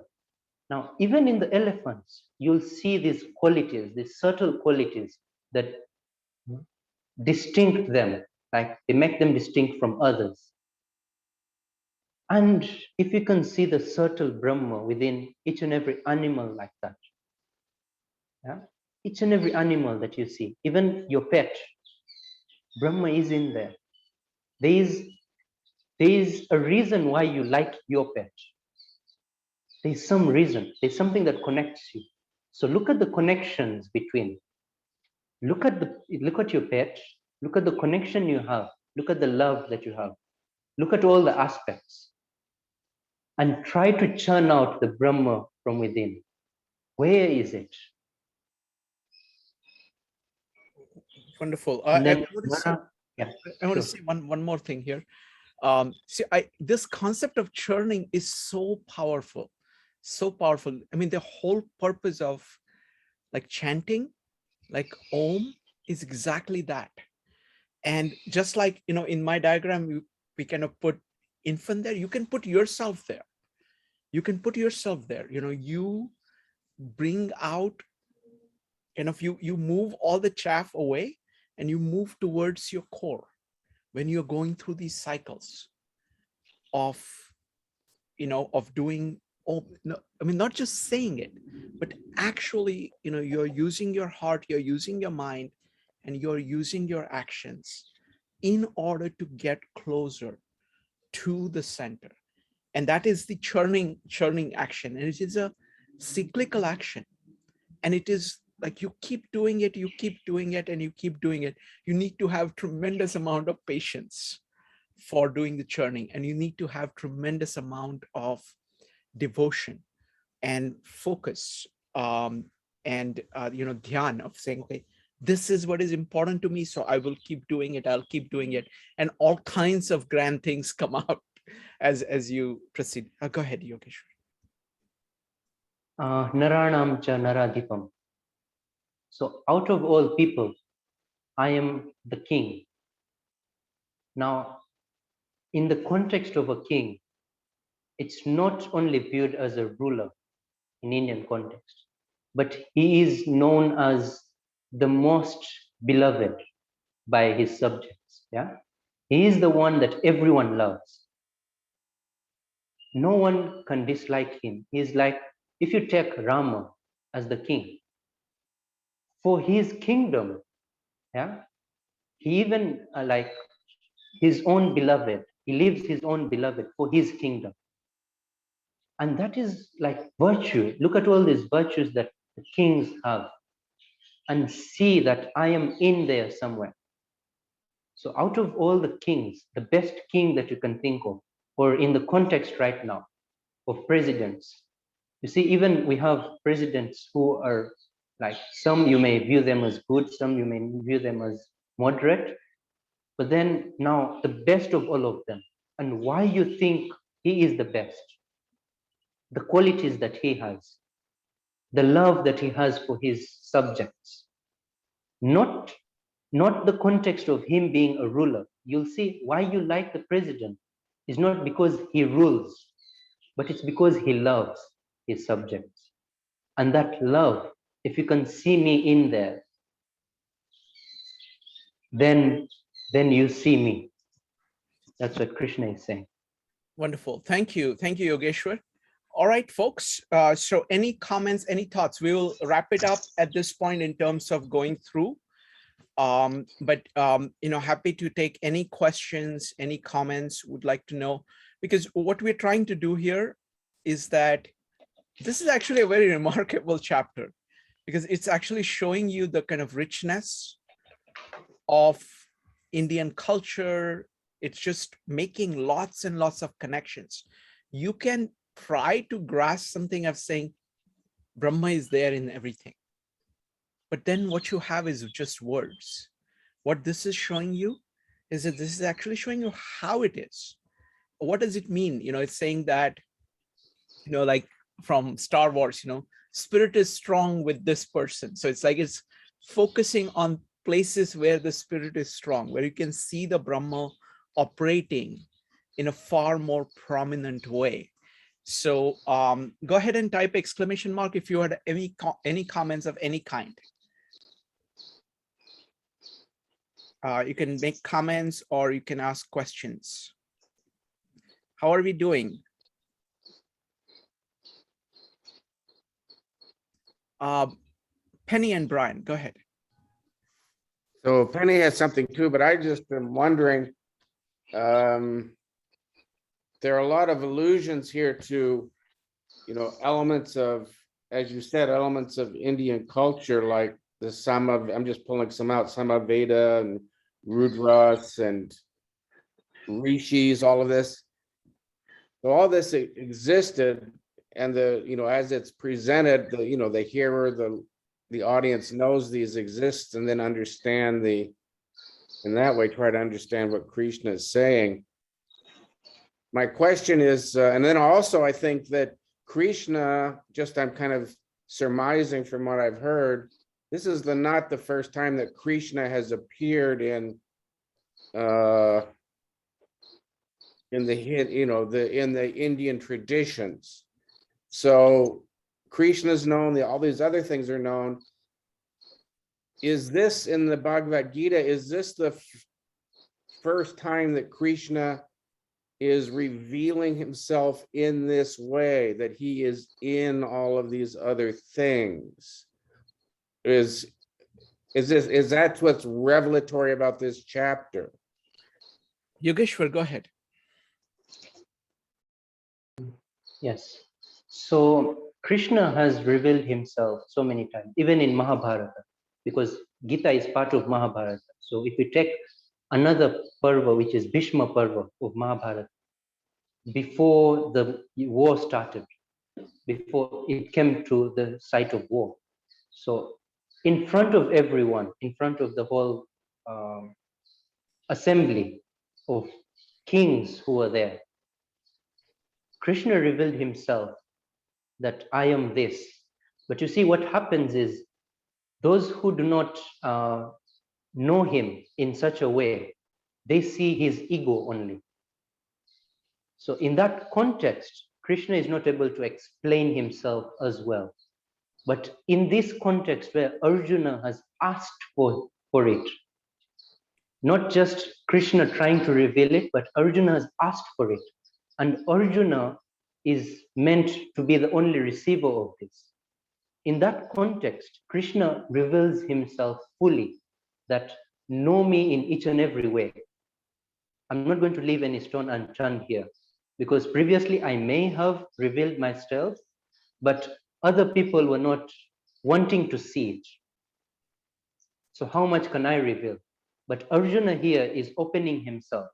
Now, even in the elephants, you'll see these qualities, these subtle qualities that distinct them, like they make them distinct from others. And if you can see the subtle Brahma within each and every animal like that, yeah, each and every animal that you see, even your pet, Brahma is in there. There is a reason why you like your pet. There's some reason. There's something that connects you. So look at the connections between. Look at your pet. Look at the connection you have. Look at the love that you have. Look at all the aspects, and try to churn out the Brahma from within. Where is it? Wonderful. And then, I want to say one more thing here. This concept of churning is so powerful, so powerful. I mean, the whole purpose of like chanting, like Om, is exactly that. And just like, you know, in my diagram, we kind of put infant there. You can put yourself there. You can put yourself there. You know, you bring out, kind of, you move all the chaff away and you move towards your core when you're going through these cycles of, you know, of doing, oh, no, I mean, not just saying it, but actually, you know, you're using your heart, you're using your mind, and you're using your actions in order to get closer to the center. And that is the churning action. And it is a cyclical action. And it is like you keep doing it, you keep doing it, and you keep doing it. You need to have tremendous amount of patience for doing the churning, and you need to have tremendous amount of devotion and focus, and you know, dhyan, of saying, okay, this is what is important to me, so I will keep doing it, I'll keep doing it, and all kinds of grand things come out as you proceed. Go ahead, Yogesh. Naranam cha naradhipam. So out of all people, I am the king. Now, in the context of a king, it's not only viewed as a ruler in Indian context, but he is known as the most beloved by his subjects. Yeah, he is the one that everyone loves. No one can dislike him. He's like, if you take Rama as the king, for his kingdom, yeah, he even like his own beloved, he leaves his own beloved for his kingdom. And that is like virtue. Look at all these virtues that the kings have, and see that I am in there somewhere. So out of all the kings, the best king that you can think of, or in the context right now of presidents, you see, even we have presidents who are like, some you may view them as good, some you may view them as moderate, but then now the best of all of them, and why you think he is the best, the qualities that he has, the love that he has for his subjects, not the context of him being a ruler. You'll see why you like the president is not because he rules, but it's because he loves his subjects. And that love, if you can see me in there, then you see me. That's what Krishna is saying. Wonderful. Thank you. Thank you, Yogeshwar. All right, folks. So any comments, any thoughts? We will wrap it up at this point in terms of going through. Happy to take any questions, any comments, would like to know, because what we're trying to do here is that this is actually a very remarkable chapter, because it's actually showing you the kind of richness of Indian culture. It's just making lots and lots of connections. You can try to grasp something of saying Brahma is there in everything, but then what you have is just words. What this is showing you is that this is actually showing you how it is. What does it mean? It's saying that, like from Star Wars, spirit is strong with this person. So it's like it's focusing on places where the spirit is strong, where you can see the Brahma operating in a far more prominent way. So go ahead and type exclamation mark if you had any comments of any kind. You can make comments or you can ask questions. How are we doing? Penny and Brian, go ahead. So Penny has something too, but I just am wondering, there are a lot of allusions here to, elements of, as you said, elements of Indian culture, like the I'm just pulling some out, Samaveda and Rudras and Rishis, all of this. So all this existed, and as it's presented, the hearer, the audience knows these exist, and then understand in that way, try to understand what Krishna is saying. My question is, and then also I think that Krishna, I'm kind of surmising from what I've heard, this is not the first time that Krishna has appeared in the Indian traditions. So Krishna is known, all these other things are known. Is this in the Bhagavad Gita? Is this the first time that Krishna is revealing himself in this way, that he is in all of these other things? Is that what's revelatory about this chapter? Yogeshwar, go ahead. Yes. So Krishna has revealed himself so many times, even in Mahabharata, because Gita is part of Mahabharata. So if we take another parva, which is Bhishma parva of Mahabharata, before the war started, before it came to the site of war. So in front of everyone, in front of the whole assembly of kings who were there, Krishna revealed himself that I am this. But you see, what happens is those who do not know him in such a way, they see his ego only. So in that context, Krishna is not able to explain himself as well. But in this context where Arjuna has asked for it, not just Krishna trying to reveal it, but Arjuna has asked for it. And Arjuna is meant to be the only receiver of this. In that context, Krishna reveals himself fully, that know me in each and every way. I'm not going to leave any stone unturned here, because previously I may have revealed myself, but other people were not wanting to see it. So how much can I reveal? But Arjuna here is opening himself.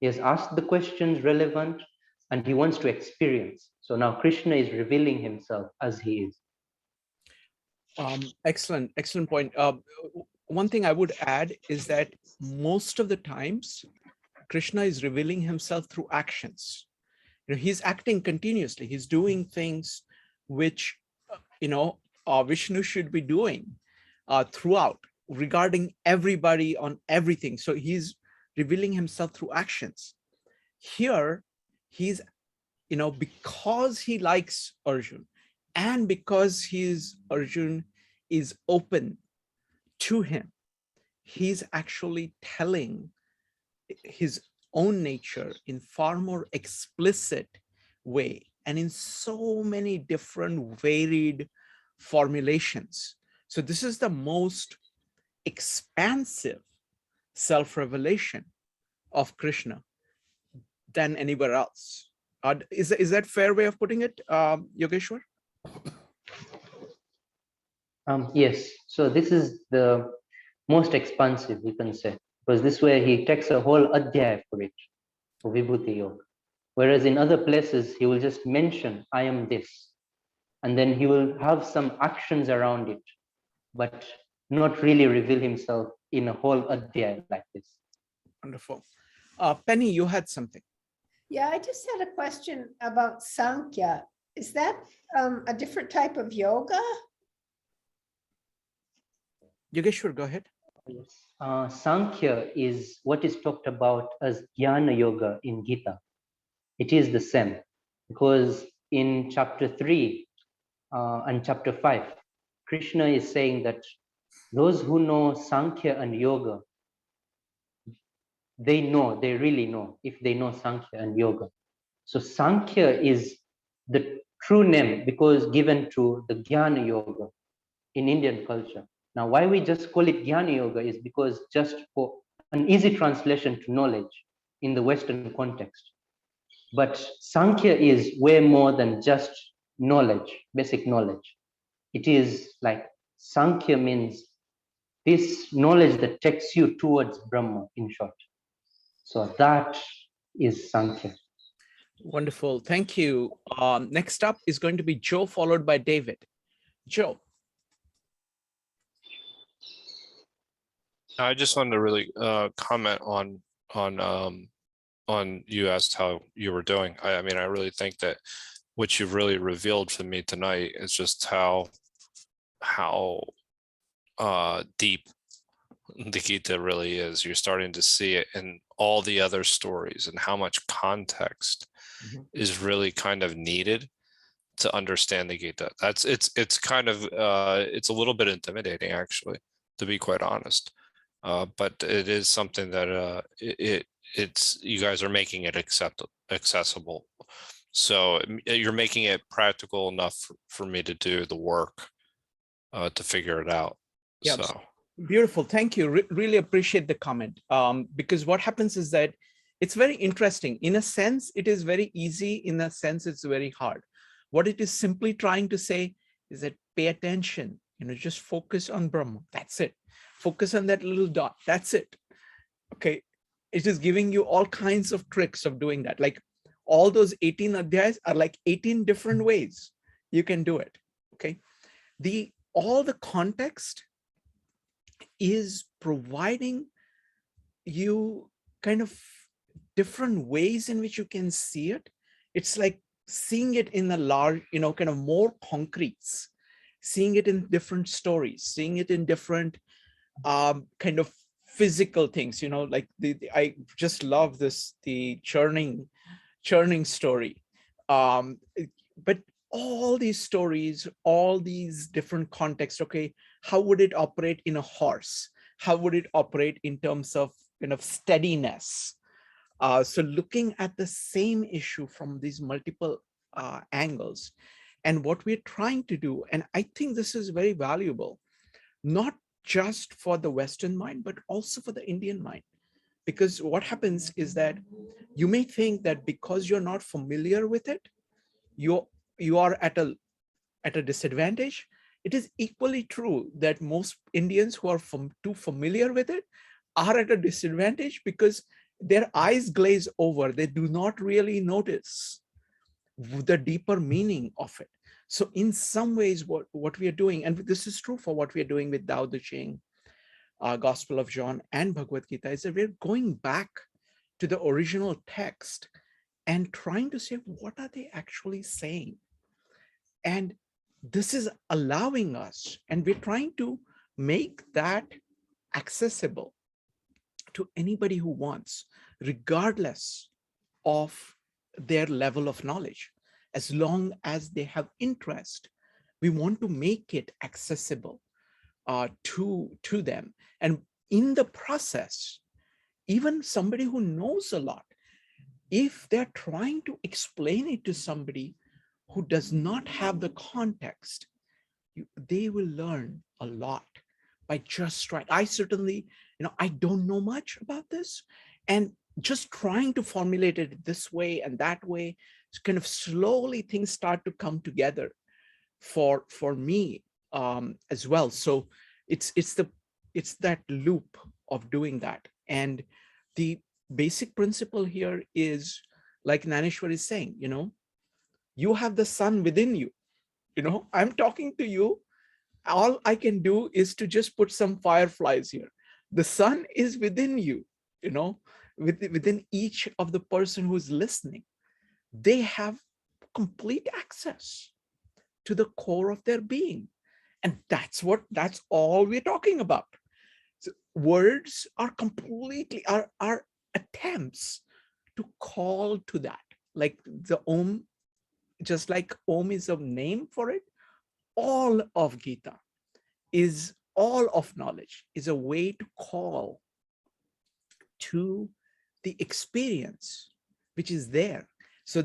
He has asked the questions relevant and he wants to experience. So now Krishna is revealing himself as he is. Excellent point. One thing I would add is that most of the times Krishna is revealing himself through actions. He's acting continuously. He's doing things which, Vishnu should be doing throughout, regarding everybody on everything. So he's revealing himself through actions. Here, he's, because he likes Arjun, and because Arjun is open to him, he's actually telling his own nature in far more explicit way and in so many different varied formulations. So this is the most expansive self-revelation of Krishna than anywhere else. Is that fair way of putting it, Yogeshwar? Yes, so this is the most expansive, you can say, because this way he takes a whole adhyaya for it, for Vibhuti Yoga. Whereas in other places, he will just mention, I am this, and then he will have some actions around it, but not really reveal himself in a whole adhyaya like this. Wonderful. Penny, you had something. Yeah, I just had a question about Sankhya. Is that a different type of yoga? Yogeshwar, go ahead. Yes. Sankhya is what is talked about as Jnana Yoga in Gita. It is the same, because in chapter 3 and chapter 5, Krishna is saying that those who know Sankhya and Yoga, they really know if they know Sankhya and Yoga. So Sankhya is the true name because given to the Jnana Yoga in Indian culture. Now, why we just call it Jnana Yoga is because just for an easy translation to knowledge in the Western context. But Sankhya is way more than just knowledge, basic knowledge. It is like Sankhya means this knowledge that takes you towards Brahma, in short. So that is Sankhya. Wonderful. Thank you. Next up is going to be Joe, followed by David. Joe. I just wanted to really comment on you asked how you were doing. I mean, I really think that what you've really revealed to me tonight is just how deep the Gita really is. You're starting to see it in all the other stories and how much context is really kind of needed to understand the Gita. It's kind of it's a little bit intimidating, actually, to be quite honest. But it is something that it's you guys are making it accessible. So you're making it practical enough for me to do the work to figure it out. Yeah, so beautiful. Thank you. Really appreciate the comment. Because what happens is that it's very interesting. In a sense, it is very easy. In a sense, it's very hard. What it is simply trying to say is that pay attention, just focus on Brahma. That's it. Focus on that little dot. That's it. Okay. It is giving you all kinds of tricks of doing that. Like all those 18 adhyayas are like 18 different ways you can do it. Okay. All the context is providing you kind of different ways in which you can see it. It's like seeing it in a large, kind of more concretes, seeing it in different stories, seeing it in different kind of physical things, like I just love the churning story. But all these stories, all these different contexts, okay, how would it operate in a horse? How would it operate in terms of steadiness? So looking at the same issue from these multiple angles, and what we're trying to do, and I think this is very valuable, not just for the Western mind, but also for the Indian mind. Because what happens is that you may think that because you're not familiar with it, you are at a disadvantage. It is equally true that most Indians who are too familiar with it are at a disadvantage because their eyes glaze over. They do not really notice the deeper meaning of it. So in some ways, what we are doing, and this is true for what we are doing with Tao Te Ching, Gospel of John, and Bhagavad Gita, is that we're going back to the original text and trying to say, what are they actually saying? And this is allowing us, and we're trying to make that accessible to anybody who wants, regardless of their level of knowledge. As long as they have interest, we want to make it accessible to them. And in the process, even somebody who knows a lot, if they're trying to explain it to somebody who does not have the context, they will learn a lot by just trying. I certainly, I don't know much about this, and just trying to formulate it this way and that way, kind of slowly things start to come together for me as well. So it's that loop of doing that. And the basic principle here is, like Naneshwar is saying, you have the sun within you. I'm talking to you. All I can do is to just put some fireflies here. The sun is within you, within each of the person who's listening. They have complete access to the core of their being. And that's all we're talking about. So words are completely are attempts to call to that. Like the Om, just like Om is a name for it, all of Gita is, all of knowledge is a way to call to the experience which is there. So,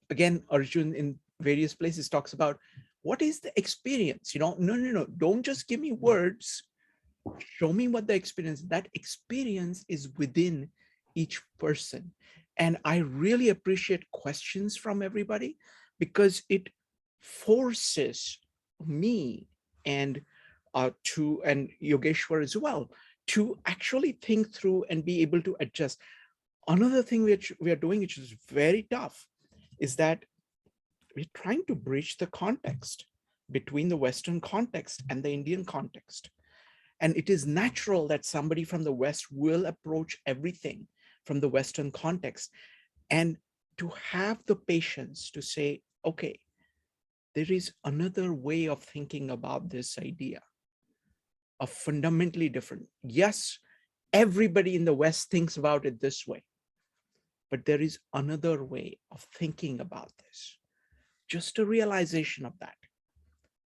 again, Arjun in various places talks about, what is the experience? No, don't just give me words. Show me what the experience, that experience is within each person. And I really appreciate questions from everybody, because it forces me and and Yogeshwar as well, to actually think through and be able to adjust. Another thing which we are doing, which is very tough, is that we're trying to bridge the context between the Western context and the Indian context. And it is natural that somebody from the West will approach everything from the Western context. And to have the patience to say, okay, there is another way of thinking about this idea, a fundamentally different. Yes, everybody in the West thinks about it this way, but there is another way of thinking about this. Just a realization of that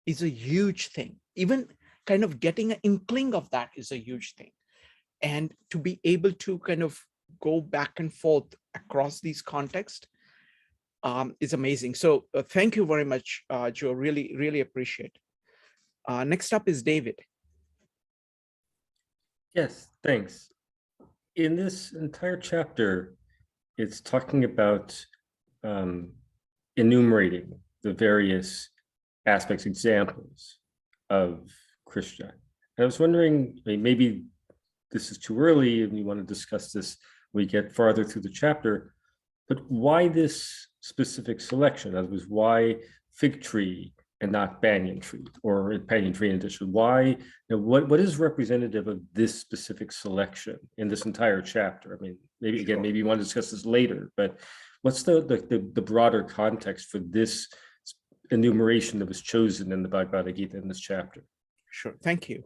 is a huge thing. Even kind of getting an inkling of that is a huge thing. And to be able to kind of go back and forth across these contexts is amazing. So thank you very much, Joe. Really, really appreciate it. Next up is David. Yes, thanks. In this entire chapter, it's talking about enumerating the various aspects, examples of Krishna. And I was wondering, maybe this is too early and we want to discuss this when we get farther through the chapter, but why this specific selection? That was, why fig tree and not banyan tree, or banyan tree in addition? Why, what is representative of this specific selection in this entire chapter? I mean, maybe again, maybe you want to discuss this later, but what's the broader context for this enumeration that was chosen in the Bhagavad Gita in this chapter? Sure, thank you.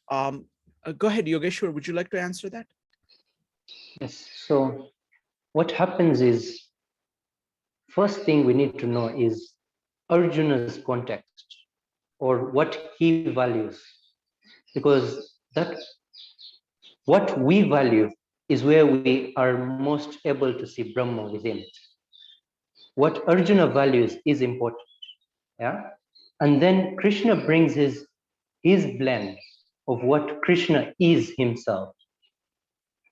Go ahead, Yogeshwar, would you like to answer that? Yes. So what happens is, first thing we need to know is Arjuna's context, or what he values, because that what we value is where we are most able to see Brahma within. What Arjuna values is important. Yeah. And then Krishna brings his blend of what Krishna is himself.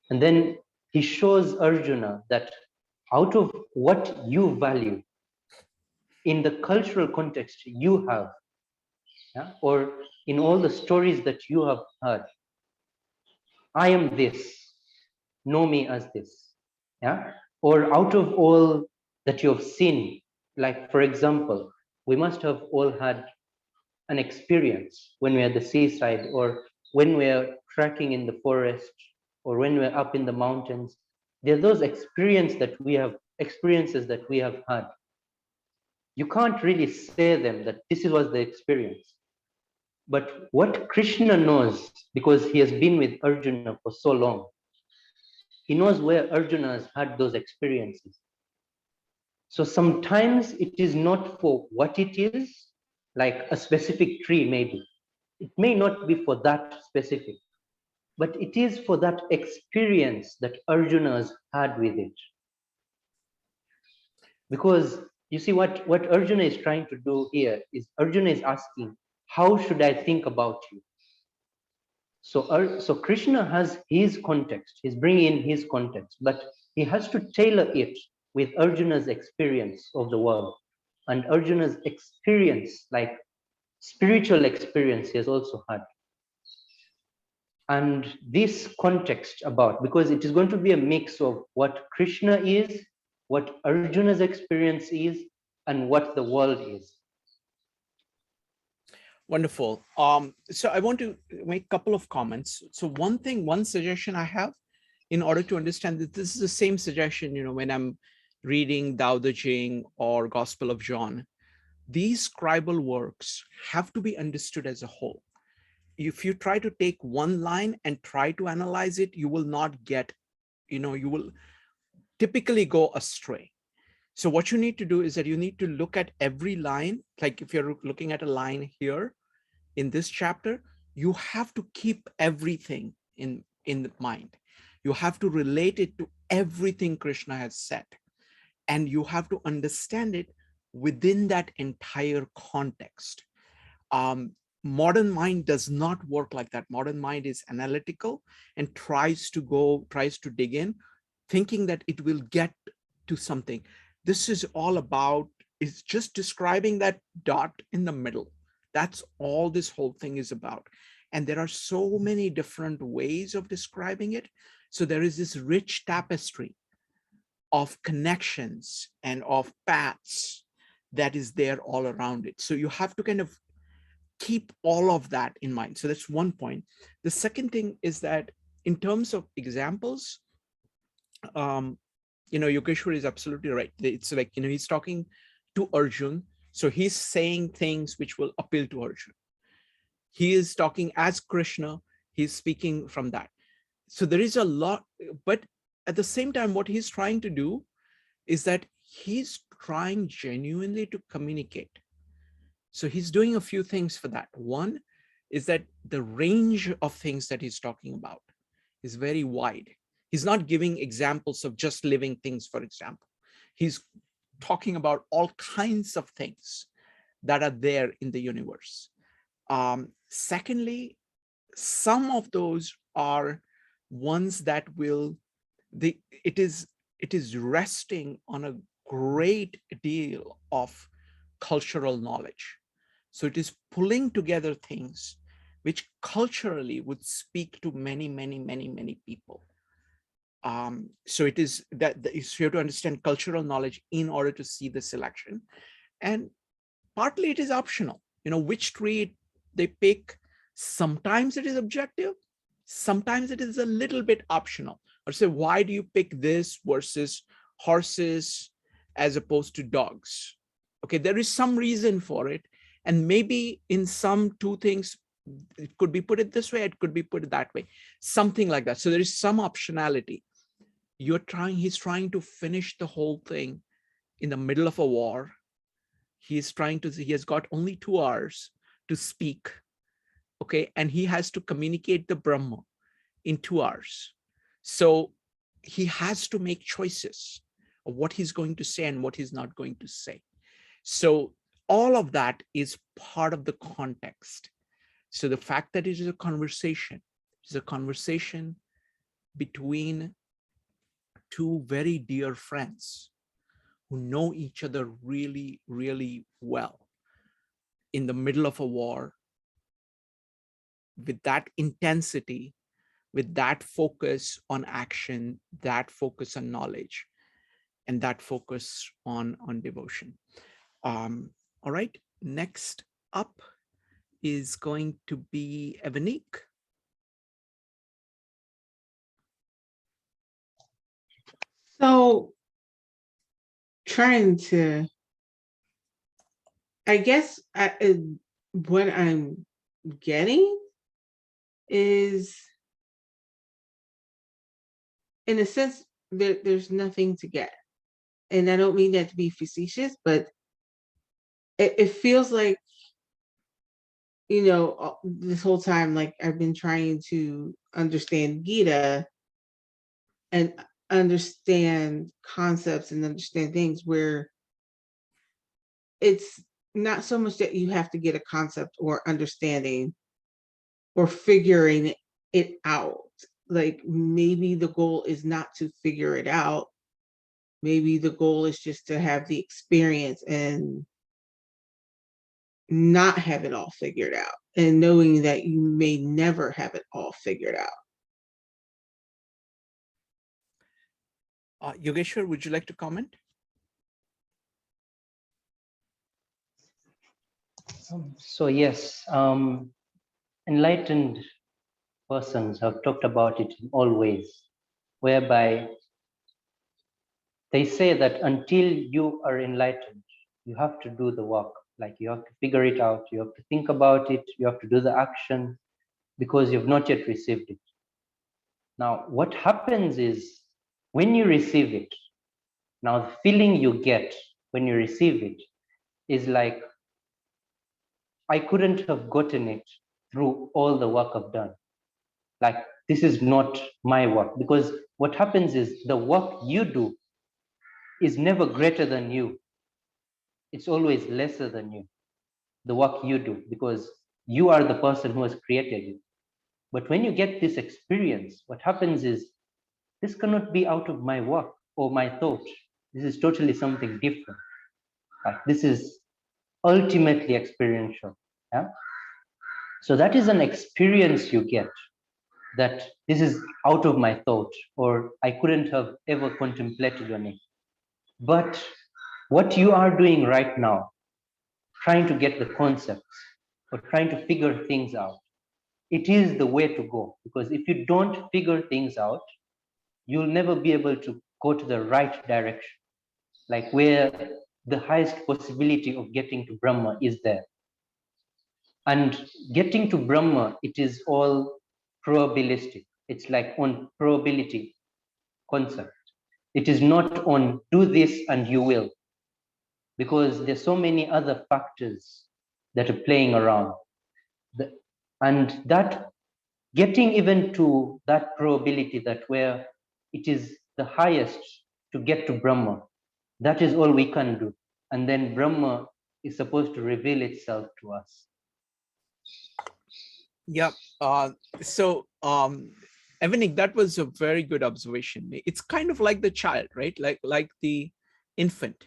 And then he shows Arjuna that out of what you value in the cultural context you have, yeah, or in all the stories that you have heard, I am this, know me as this. Yeah. Or out of all that you have seen, like for example, we must have all had an experience when we're at the seaside, or when we're trekking in the forest, or when we're up in the mountains. They're those experiences that we have had. You can't really say them that this was the experience. But what Krishna knows, because he has been with Arjuna for so long, he knows where Arjuna has had those experiences. So sometimes it is not for what it is, like a specific tree maybe. It may not be for that specific, but it is for that experience that Arjuna has had with it. Because you see, what Arjuna is trying to do here is Arjuna is asking, how should I think about you? So Krishna has his context, he's bringing in his context, but he has to tailor it with Arjuna's experience of the world. And Arjuna's experience, like spiritual experience, he has also had. And this context about, because it is going to be a mix of what Krishna is, what Arjuna's experience is, and what the world is. Wonderful. So I want to make a couple of comments. So one suggestion I have in order to understand that this is the same suggestion, when I'm reading Tao Te Ching or Gospel of John, these scribal works have to be understood as a whole. If you try to take one line and try to analyze it, you will not get, you will typically go astray. So what you need to do is that you need to look at every line. Like if you're looking at a line here in this chapter, you have to keep everything in mind. You have to relate it to everything Krishna has said. And you have to understand it within that entire context. Modern mind does not work like that. Modern mind is analytical and tries to dig in, thinking that it will get to something. This is all about, it's just describing that dot in the middle. That's all this whole thing is about. And there are so many different ways of describing it. So there is this rich tapestry of connections and of paths that is there all around it. So you have to kind of keep all of that in mind. So that's one point. The second thing is that in terms of examples, Yogeshwar is absolutely right. It's like, he's talking to Arjun. So he's saying things which will appeal to Arjun. He is talking as Krishna. He's speaking from that. So there is a lot, but at the same time, what he's trying to do is that he's trying genuinely to communicate. So he's doing a few things for that. One is that the range of things that he's talking about is very wide. He's not giving examples of just living things, for example. He's talking about all kinds of things that are there in the universe. Secondly, some of those are ones that it is resting on a great deal of cultural knowledge. So it is pulling together things which culturally would speak to many, many, many, many people. So it is that you have to understand cultural knowledge in order to see the selection. And partly it is optional, which tree they pick. Sometimes it is objective. Sometimes it is a little bit optional. Or say, why do you pick this versus horses as opposed to dogs? Okay, there is some reason for it. And maybe in some two things, it could be put it this way, it could be put it that way, something like that. So there is some optionality. He's trying to finish the whole thing in the middle of a war. He has got only 2 hours to speak. Okay, and he has to communicate the Brahma in 2 hours. So he has to make choices of what he's going to say and what he's not going to say. So all of that is part of the context. So the fact that it is a conversation between 2 very dear friends who know each other really, really well in the middle of a war, with that intensity, with that focus on action, that focus on knowledge, and that focus on devotion. All right, next up is going to be Evanik. So trying to, I guess what I'm getting is, in a sense, there's nothing to get. And I don't mean that to be facetious, but it feels like, this whole time, like I've been trying to understand Gita and understand concepts and understand things where it's not so much that you have to get a concept or understanding or figuring it out. Like maybe the goal is not to figure it out. Maybe the goal is just to have the experience and not have it all figured out, and knowing that you may never have it all figured out. Yogeshwar, would you like to comment? So yes, enlightened persons have talked about it in all ways, whereby they say that until you are enlightened, you have to do the work. Like you have to figure it out, you have to think about it, you have to do the action, because you've not yet received it. Now, what happens is when you receive it, now the feeling you get when you receive it is like, I couldn't have gotten it through all the work I've done. Like, this is not my work, because what happens is the work you do is never greater than you. It's always lesser than you, the work you do, because you are the person who has created it. But when you get this experience, what happens is, this cannot be out of my work or my thought. This is totally something different. Like, this is ultimately experiential. Yeah? So that is an experience you get, that this is out of my thought, or I couldn't have ever contemplated on it. But what you are doing right now, trying to get the concepts or trying to figure things out, it is the way to go. Because if you don't figure things out, you'll never be able to go to the right direction, like where the highest possibility of getting to Brahma is there. And getting to Brahma, it is all probabilistic. It's like on probability concept. It is not on do this and you will, because there's so many other factors that are playing around. And that getting even to that probability, that where it is the highest to get to Brahma, that is all we can do. And then Brahma is supposed to reveal itself to us. Yeah. So, Evanik, that was a very good observation. It's kind of like the child, right? Like the infant.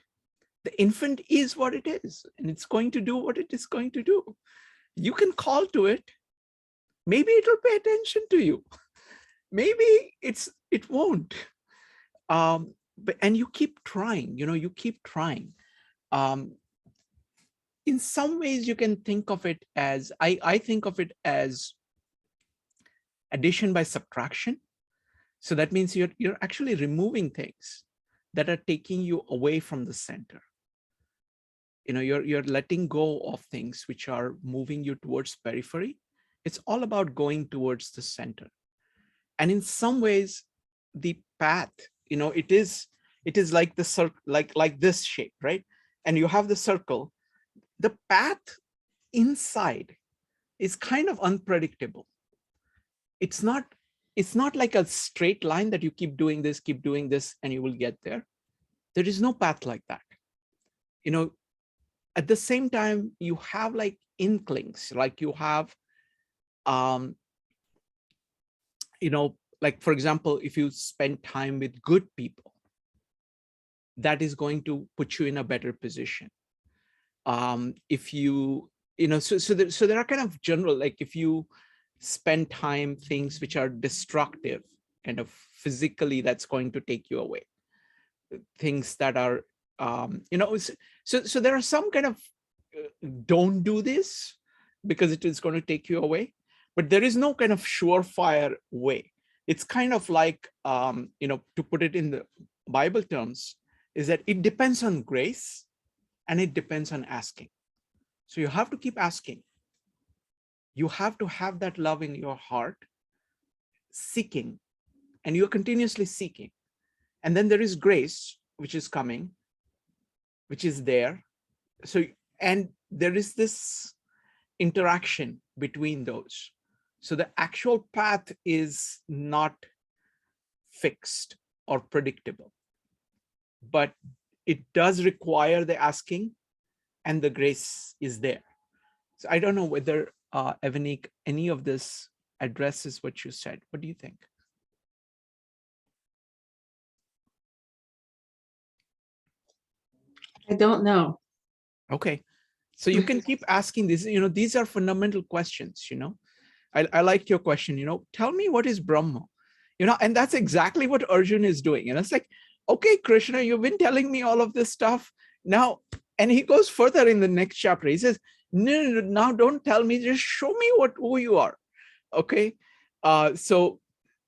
The infant is what it is, and it's going to do what it is going to do. You can call to it. Maybe it'll pay attention to you. Maybe it won't. And you keep trying. You keep trying. In some ways, you can think of it as, I think of it as addition by subtraction. So that means you're actually removing things that are taking you away from the center. You're letting go of things which are moving you towards periphery. It's all about going towards the center. And in some ways, the path, it is like the circle, like this shape, right? And you have the circle. The path inside is kind of unpredictable. It's not like a straight line that you keep doing this, and you will get there. There is no path like that. At the same time, you have like inklings, like you have, like, for example, if you spend time with good people, that is going to put you in a better position. If you, so there are kind of general, like if you spend time things which are destructive, kind of physically, that's going to take you away. Things that are, so there are some kind of don't do this because it is going to take you away, but there is no kind of surefire way. It's kind of like, to put it in the Bible terms is that it depends on grace and it depends on asking. So you have to keep asking. You have to have that love in your heart, seeking, and you're continuously seeking. And then there is grace, which is coming, which is there. So, and there is this interaction between those. So the actual path is not fixed or predictable, but it does require the asking, and the grace is there. So I don't know whether, Evanik, any of this addresses what you said. What do you think? I don't know. Okay. So you can keep asking this, these are fundamental questions, I liked your question, tell me what is Brahma, and that's exactly what Arjun is doing. And it's like, okay, Krishna, you've been telling me all of this stuff now. And he goes further in the next chapter. He says, no, now don't tell me, just show me who you are. Okay. So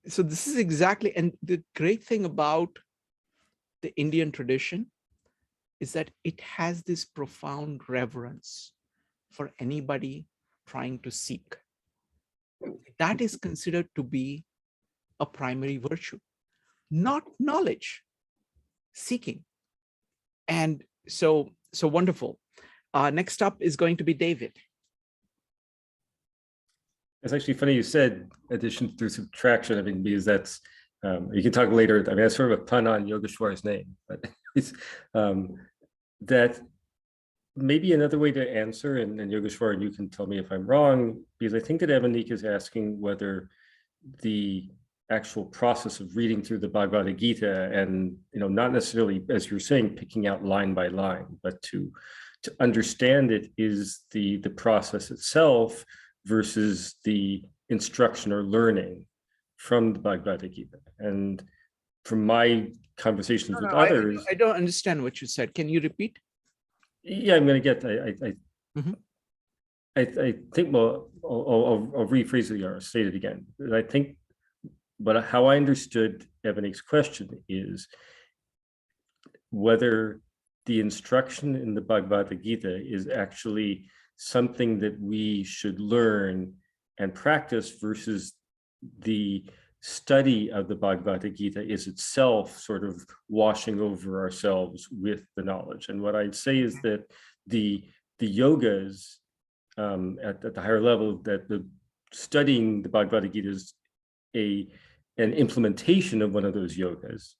this is exactly, and the great thing about the Indian tradition is that it has this profound reverence for anybody trying to seek. That is considered to be a primary virtue, not knowledge, seeking. And so wonderful. Next up is going to be David. It's actually funny you said addition through subtraction. I mean, because that's, you can talk later. I mean, that's sort of a pun on Yogeshwar's name, but it's that maybe another way to answer, and Yogeshwar, and you can tell me if I'm wrong, because I think that Evanik is asking whether the actual process of reading through the Bhagavad Gita and, not necessarily, as you're saying, picking out line by line, but to understand it is the process itself versus the instruction or learning from the Bhagavad Gita. And from my conversations with others, I don't understand what you said. Can you repeat? Yeah, I'm going to get. I think. Well, I'll rephrase it or state it again. I think, but how I understood Evanik's question is whether the instruction in the Bhagavad Gita is actually something that we should learn and practice versus the study of the Bhagavad Gita is itself sort of washing over ourselves with the knowledge. And what I'd say is that the yogas at the higher level, that the studying the Bhagavad Gita is an implementation of one of those yogas.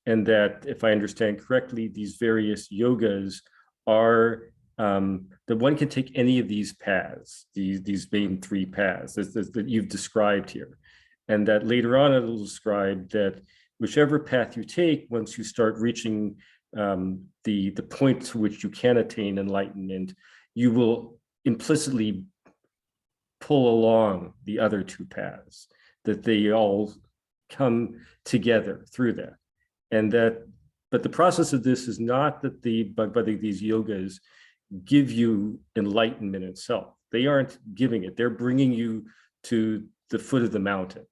And that, if I understand correctly, these various yogas are that one can take any of these paths, these main three paths that you've described here. And that later on it will describe that whichever path you take, once you start reaching the point to which you can attain enlightenment, you will implicitly pull along the other two paths, that they all come together through that. And that, but the process of this is not that these yogas give you enlightenment itself. They aren't giving it. They're bringing you to the foot of the mountain,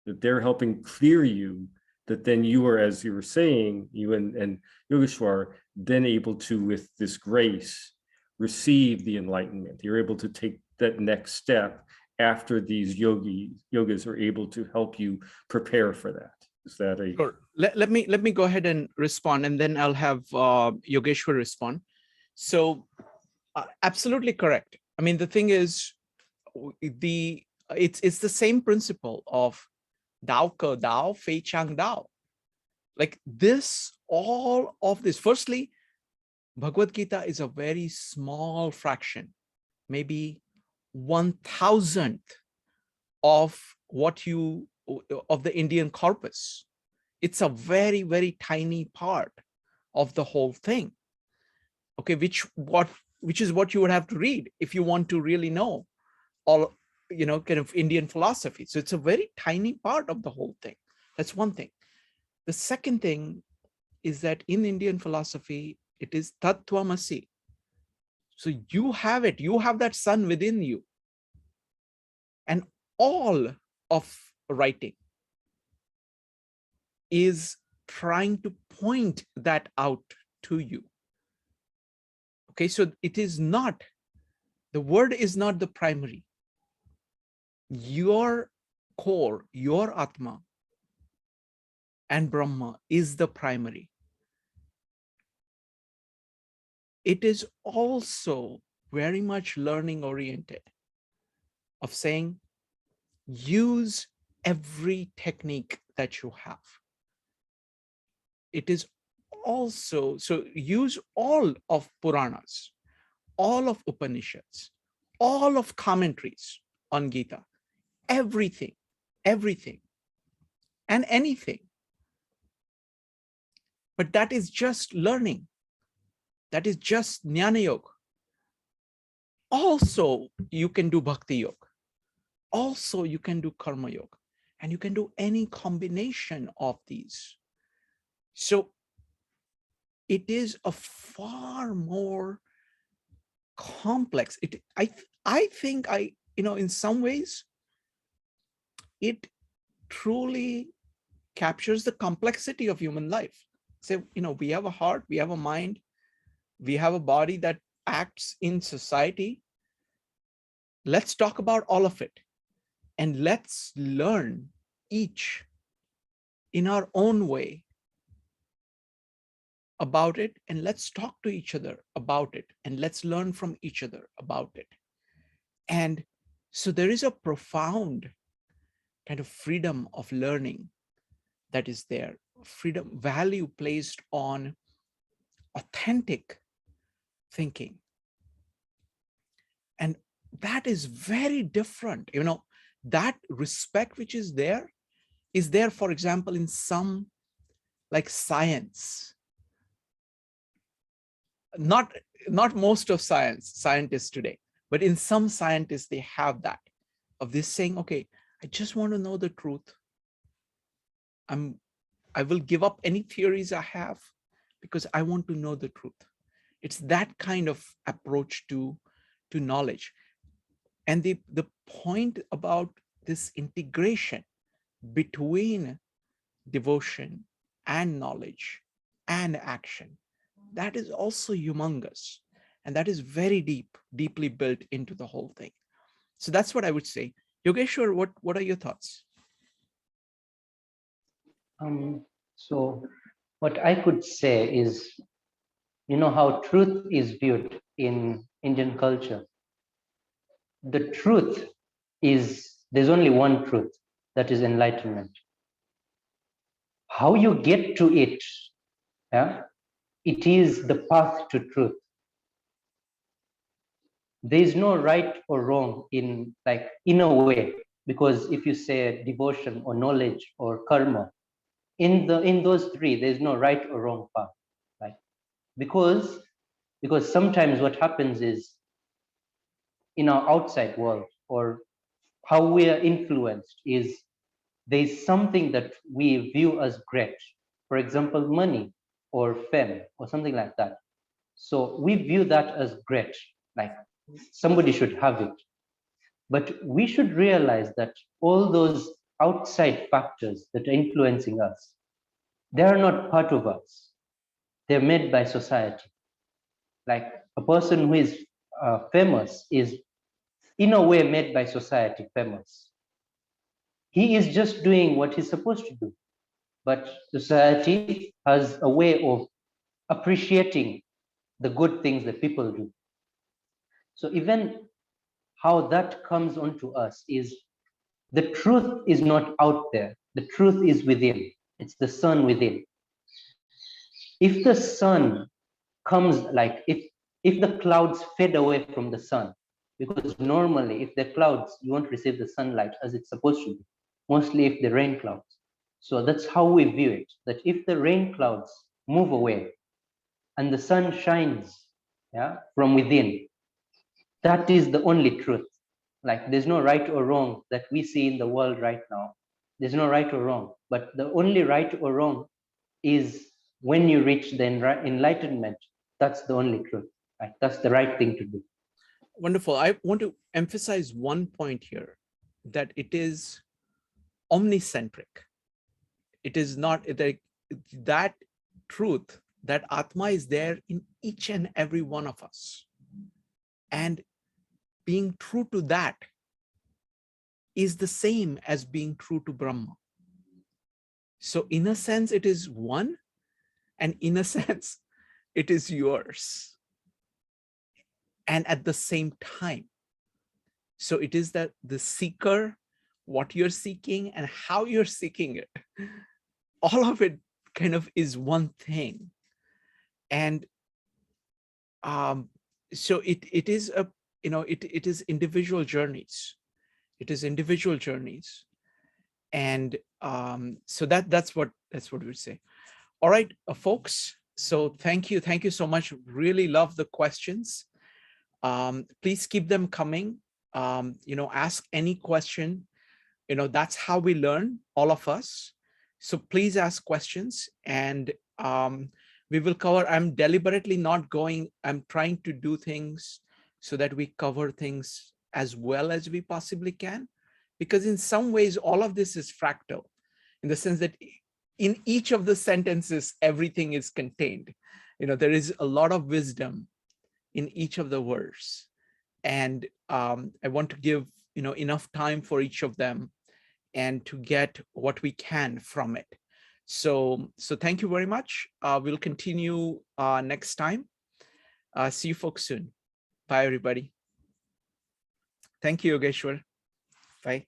that they're helping clear you, that then you are, as you were saying, you and Yogeshwar, then able to, with this grace, receive the enlightenment. You're able to take that next step after these yogas are able to help you prepare for that. Is that a... Sure. Let me go ahead and respond, and then I'll have Yogeshwar respond. So absolutely correct. I mean, the thing is, it's the same principle of Dao ke Dao, Fei Chang Dao. Like this, all of this. Firstly, Bhagavad Gita is a very small fraction, maybe 1,000th of the Indian corpus. It's a very, very tiny part of the whole thing. Okay, which is what you would have to read if you want to really know all, kind of Indian philosophy. So it's a very tiny part of the whole thing. That's one thing. The second thing is that in Indian philosophy, it is Tattvamasi. So you have it, you have that sun within you. And all of writing is trying to point that out to you. Okay, so it is not, the word is not the primary. Your core, your Atma and Brahma is the primary. It is also very much learning oriented, of saying, use every technique that you have. It is also, so use all of Puranas, all of Upanishads, all of commentaries on Gita, everything, everything, and anything. But that is just learning. That is just Jnana Yoga. Also, you can do Bhakti Yoga. Also, you can do Karma Yoga. And you can do any combination of these. So it is a far more complex. I think in some ways, it truly captures the complexity of human life. So, we have a heart, we have a mind, we have a body that acts in society. Let's talk about all of it. And let's learn each in our own way about it. And let's talk to each other about it. And let's learn from each other about it. And so there is a profound kind of freedom of learning that is there. Freedom, value placed on authentic thinking. And that is very different. That respect which is there, for example, in some like science. Not most of scientists today, but in some scientists, they have that of this saying, okay, I just want to know the truth. I will give up any theories I have because I want to know the truth. It's that kind of approach to knowledge. And the point about this integration between devotion and knowledge and action, that is also humongous. And that is very deeply built into the whole thing. So that's what I would say. Yogeshwar, what are your thoughts? So what I could say is, how truth is viewed in Indian culture. The truth is, there's only one truth, that is enlightenment. How you get to it, it is the path to truth. There is no right or wrong in a way, because if you say devotion or knowledge or karma, in those three, there's no right or wrong path, right? Because sometimes what happens is, in our outside world, or how we are influenced, is there's something that we view as great. For example, money or fame or something like that. So we view that as great, like somebody should have it. But we should realize that all those outside factors that are influencing us, they are not part of us. They're made by society. Like a person who is famous is in a way made by society famous. He is just doing what he's supposed to do. But society has a way of appreciating the good things that people do. So even how that comes onto us is, the truth is not out there. The truth is within. It's the sun within. If the sun comes, like if the clouds fade away from the sun, because normally if the clouds, you won't receive the sunlight as it's supposed to be, mostly if the rain clouds. So that's how we view it, that if the rain clouds move away and the sun shines from within, that is the only truth. Like there's no right or wrong that we see in the world right now. There's no right or wrong, but the only right or wrong is when you reach the enlightenment. That's the only truth. Right? That's the right thing to do. Wonderful. I want to emphasize one point here, that it is omnicentric. It is not like that truth, that Atma is there in each and every one of us. And being true to that is the same as being true to Brahma. So in a sense, it is one, and in a sense, it is yours. And at the same time. So it is that the seeker, what you're seeking and how you're seeking it, all of it kind of is one thing. And so it is a, it is individual journeys. It is individual journeys. And so that's what we would say. All right, folks. So thank you so much. Really love the questions. Please keep them coming. Ask any question. That's how we learn, all of us. So please ask questions, and we will cover. I'm deliberately not going. I'm trying to do things so that we cover things as well as we possibly can, because in some ways, all of this is fractal, in the sense that in each of the sentences, everything is contained. There is a lot of wisdom in each of the words. And I want to give, enough time for each of them and to get what we can from it. So thank you very much. We'll continue next time. See you folks soon. Bye, everybody. Thank you, Yogeshwar. Bye.